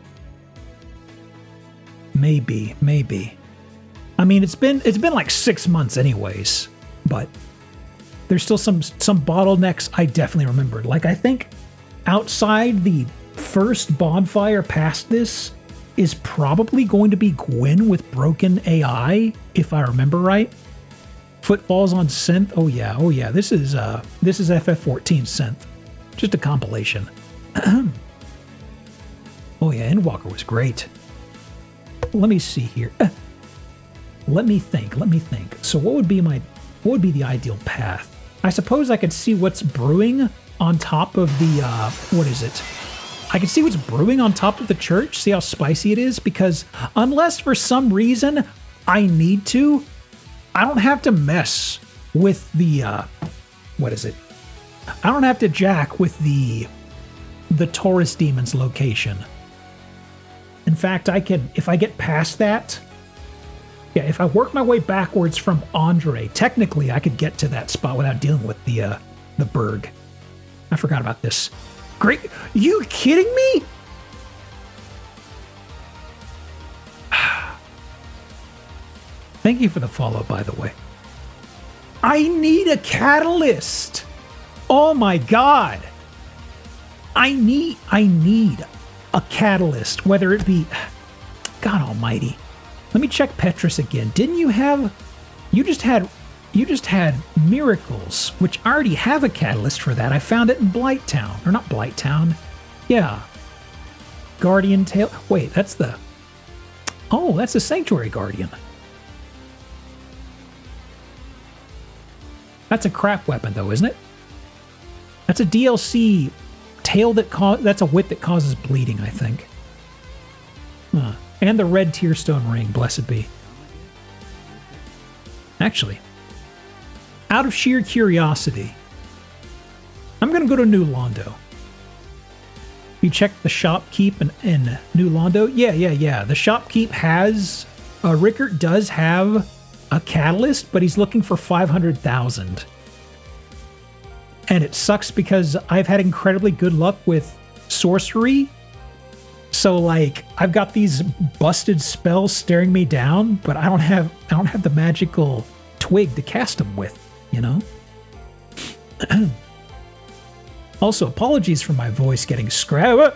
Maybe. I mean, it's been like 6 months anyways. But there's still some bottlenecks I definitely remembered. Like, I think outside the first bonfire past this is probably going to be Gwyn with broken AI, if I remember right. Footfalls on synth. Oh yeah. This is FF14 synth. Just a compilation. Oh yeah, Endwalker was great. Let me see here. Let me think. So what would be the ideal path? I suppose I could see what's brewing on top of the, what is it? I can see what's brewing on top of the church, see how spicy it is, because unless for some reason I need to, I don't have to mess with the, what is it? I don't have to jack with the Taurus Demon's location. In fact, I can, if I get past that, yeah, if I work my way backwards from Andre, technically I could get to that spot without dealing with the Berg. I forgot about this. Great. You kidding me? Thank you for the follow, by the way. I need a catalyst. Oh my god. I need a catalyst, whether it be... God almighty. Let me check Petrus again. Didn't you have... You just had Miracles, which I already have a catalyst for that. I found it in Blighttown. Or not Blighttown. Yeah. Guardian Tail... Wait, that's the... Oh, that's the Sanctuary Guardian. That's a crap weapon, though, isn't it? That's a DLC tail that that's a whip that causes bleeding, I think. Huh. And the red Tearstone ring, blessed be. Actually, out of sheer curiosity, I'm going to go to New Londo. You checked the shopkeep in New Londo? Yeah. The shopkeep has... Rickert does have a catalyst, but he's looking for 500,000. And it sucks because I've had incredibly good luck with sorcery. So like I've got these busted spells staring me down, but I don't have the magical twig to cast them with, you know? Also, apologies for my voice getting scratched.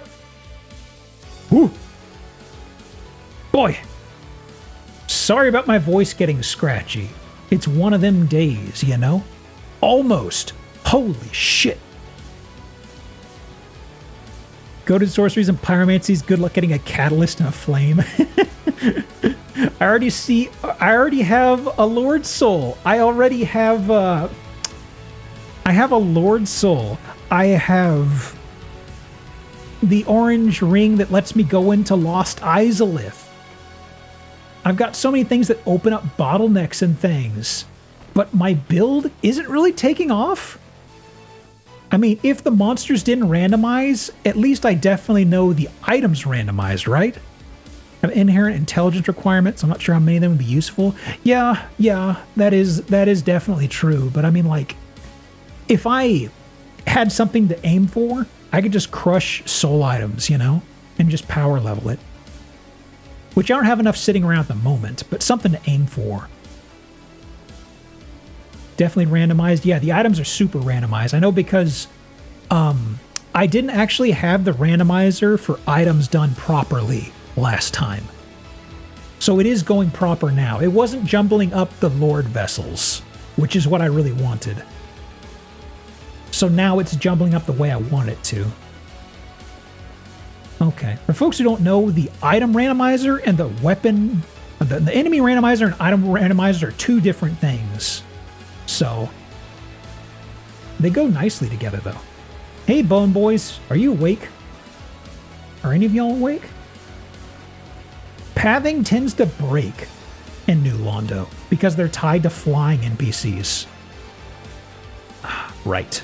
Woo! Boy! Sorry about my voice getting scratchy. It's one of them days, you know? Almost. Holy shit. Go to sorceries and pyromancies. Good luck getting a catalyst and a flame. I already have a Lord Soul. I have a Lord Soul. I have the orange ring that lets me go into Lost Izalith. I've got so many things that open up bottlenecks and things, but my build isn't really taking off. I mean, if the monsters didn't randomize, at least I definitely know the items randomized, right? Have inherent intelligence requirements. I'm not sure how many of them would be useful. Yeah, that is definitely true. But I mean, like, if I had something to aim for, I could just crush soul items, you know, and just power level it. Which I don't have enough sitting around at the moment, but something to aim for. Definitely randomized. Yeah, the items are super randomized. I know because I didn't actually have the randomizer for items done properly last time. So it is going proper now. It wasn't jumbling up the Lord vessels, which is what I really wanted. So now it's jumbling up the way I want it to. Okay. For folks who don't know, the item randomizer and the weapon, the enemy randomizer and item randomizer are two different things. So they go nicely together, though. Hey, Bone Boys, are you awake? Are any of y'all awake? Pathing tends to break in New Londo because they're tied to flying NPCs. Right.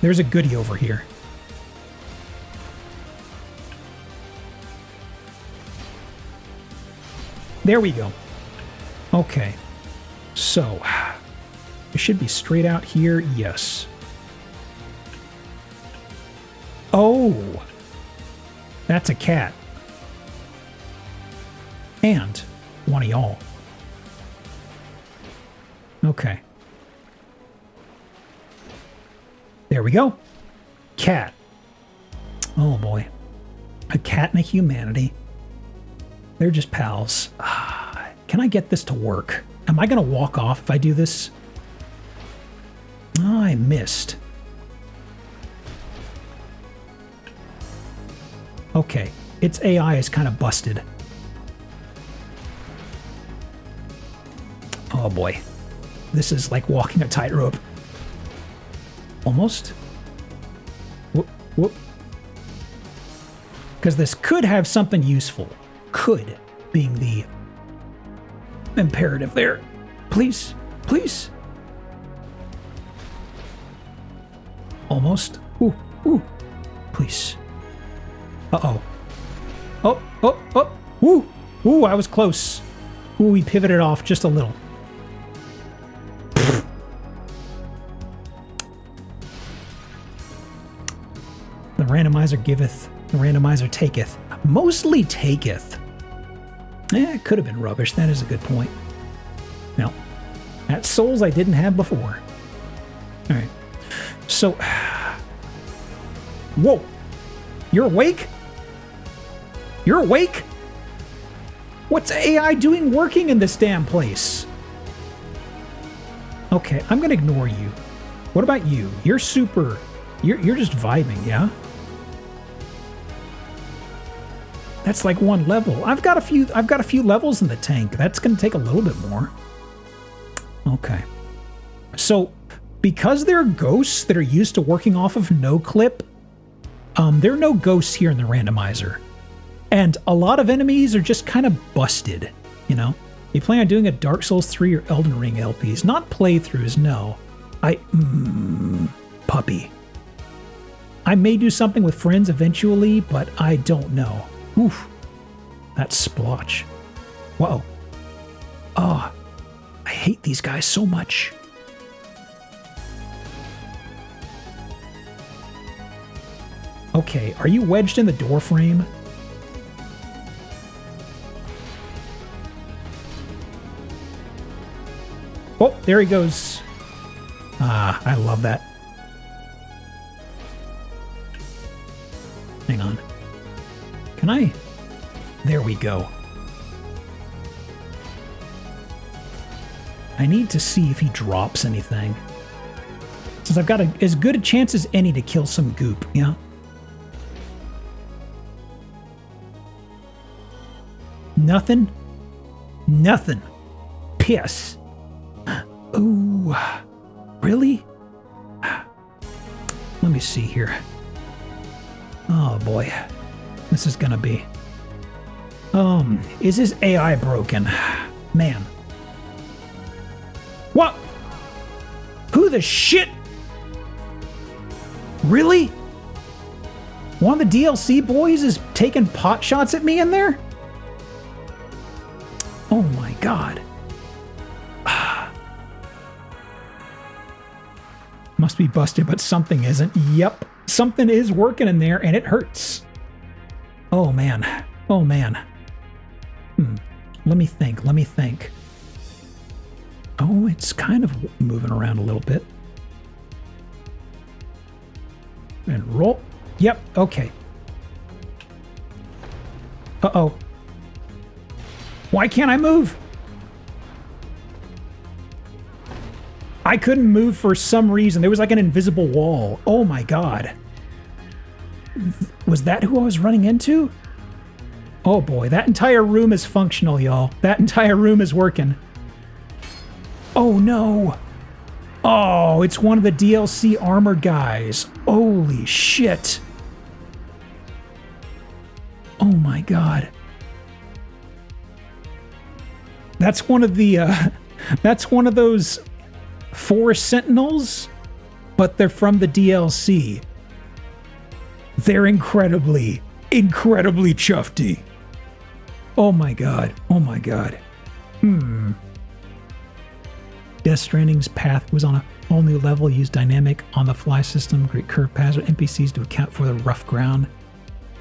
There's a goodie over here. There we go. Okay. So, it should be straight out here. Yes. Oh! That's a cat. And one of y'all. Okay. There we go. Cat. Oh boy. A cat and a humanity. They're just pals. Can I get this to work? Am I going to walk off if I do this? Oh, I missed. Okay. Its AI is kind of busted. Oh boy. This is like walking a tightrope. Almost. Whoop, whoop. Because this could have something useful. Could, being the imperative there. Please, please. Almost. Ooh, ooh. Please. Uh-oh. Oh, oh, oh. Ooh, ooh, I was close. Ooh, we pivoted off just a little. The randomizer giveth, the randomizer taketh. Mostly taketh. It could have been rubbish. That is a good point. No. That's souls I didn't have before. All right. So, whoa. You're awake? You're awake? What's AI doing working in this damn place? Okay, I'm gonna ignore you. What about you? You're super... You're just vibing, yeah? That's like one level. I've got a few levels in the tank. That's gonna take a little bit more. Okay. So, because there are ghosts that are used to working off of no clip, there are no ghosts here in the randomizer. And a lot of enemies are just kind of busted, you know? You plan on doing a Dark Souls 3 or Elden Ring LPs, not playthroughs, no. Puppy. I may do something with friends eventually, but I don't know. Oof. That splotch. Whoa. Oh, I hate these guys so much. Okay, are you wedged in the door frame? Oh, there he goes. Ah, I love that. Hang on. Can I? There we go. I need to see if he drops anything. Since I've got as good a chance as any to kill some goop, yeah? Nothing? Nothing. Piss. Ooh. Really? Let me see here. Oh boy. This is gonna be... is his AI broken? Man. What? Who the shit? Really? One of the DLC boys is taking pot shots at me in there? Oh my god. Must be busted, but something isn't. Yep. Something is working in there, and it hurts. Oh, man. Oh, man. Let me think. Let me think. Oh, it's kind of moving around a little bit. And roll. Yep. Okay. Uh-oh. Why can't I move? I couldn't move for some reason. There was like an invisible wall. Oh my god. Was that who I was running into? Oh boy, that entire room is functional, y'all. That entire room is working. Oh no. Oh, it's one of the DLC armored guys. Holy shit. Oh my god. That's one of the, that's one of those 4 Sentinels, but they're from the DLC. They're incredibly, incredibly chufty. Oh my god. Oh my god. Death Stranding's path was on a whole new level, used dynamic on-the-fly system, great curve paths with NPCs to account for the rough ground.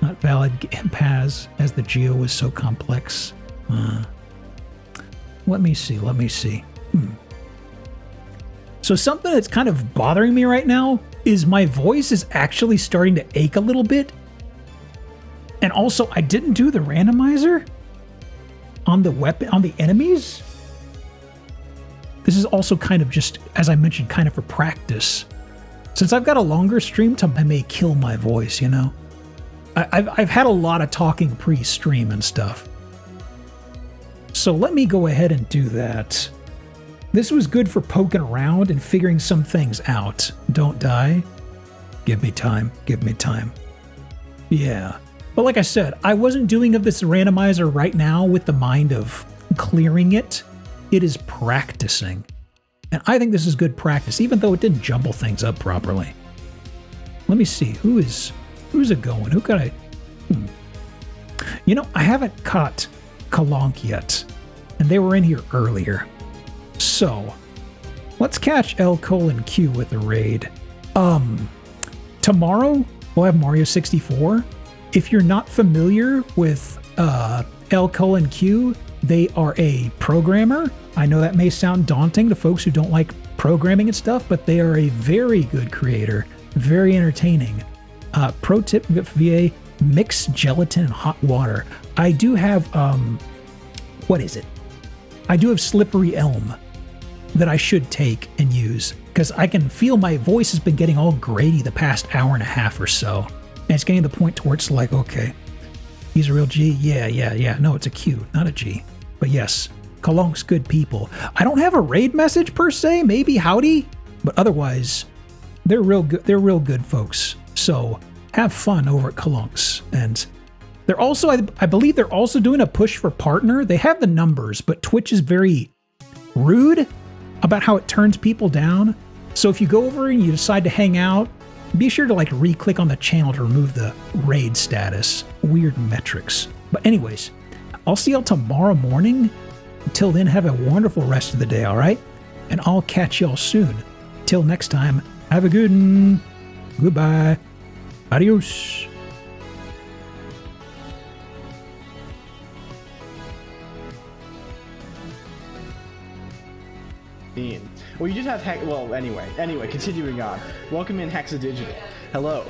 Not valid paths as the geo was so complex. Let me see, let me see. So something that's kind of bothering me right now is my voice is actually starting to ache a little bit. And also, I didn't do the randomizer on the weapon, on the enemies. This is also kind of just, as I mentioned, kind of for practice. Since I've got a longer stream time, I may kill my voice, you know? I've had a lot of talking pre-stream and stuff. So let me go ahead and do that. This was good for poking around and figuring some things out. Don't die. Give me time. Give me time. Yeah. But like I said, I wasn't doing this randomizer right now with the mind of clearing it. It is practicing. And I think this is good practice, even though it didn't jumble things up properly. Let me see. Who's it going? Who could I... You know, I haven't caught Kalonk yet, and they were in here earlier. So, let's catch L:Q with a raid. Tomorrow, we'll have Mario 64. If you're not familiar with L:Q, they are a programmer. I know that may sound daunting to folks who don't like programming and stuff, but they are a very good creator, very entertaining. Pro tip VA, mix gelatin and hot water. I do have, what is it? I do have Slippery Elm that I should take and use, because I can feel my voice has been getting all grainy the past hour and a half or so. And it's getting to the point to where it's like, okay, he's a real G? Yeah. No, it's a Q, not a G. But yes, Kalonk's good people. I don't have a raid message per se, maybe howdy, but otherwise, they're real good. They're real good folks. So have fun over at Kalonk's. And they're also, I believe they're also doing a push for partner. They have the numbers, but Twitch is very rude about how it turns people down. So if you go over and you decide to hang out, be sure to like re-click on the channel to remove the raid status. Weird metrics. But anyways, I'll see y'all tomorrow morning. Until then, have a wonderful rest of the day, all right? And I'll catch y'all soon. Till next time, have a good one. Goodbye. Adios. Well, you just have well, anyway, continuing on. Welcome in Hexadigital. Hello.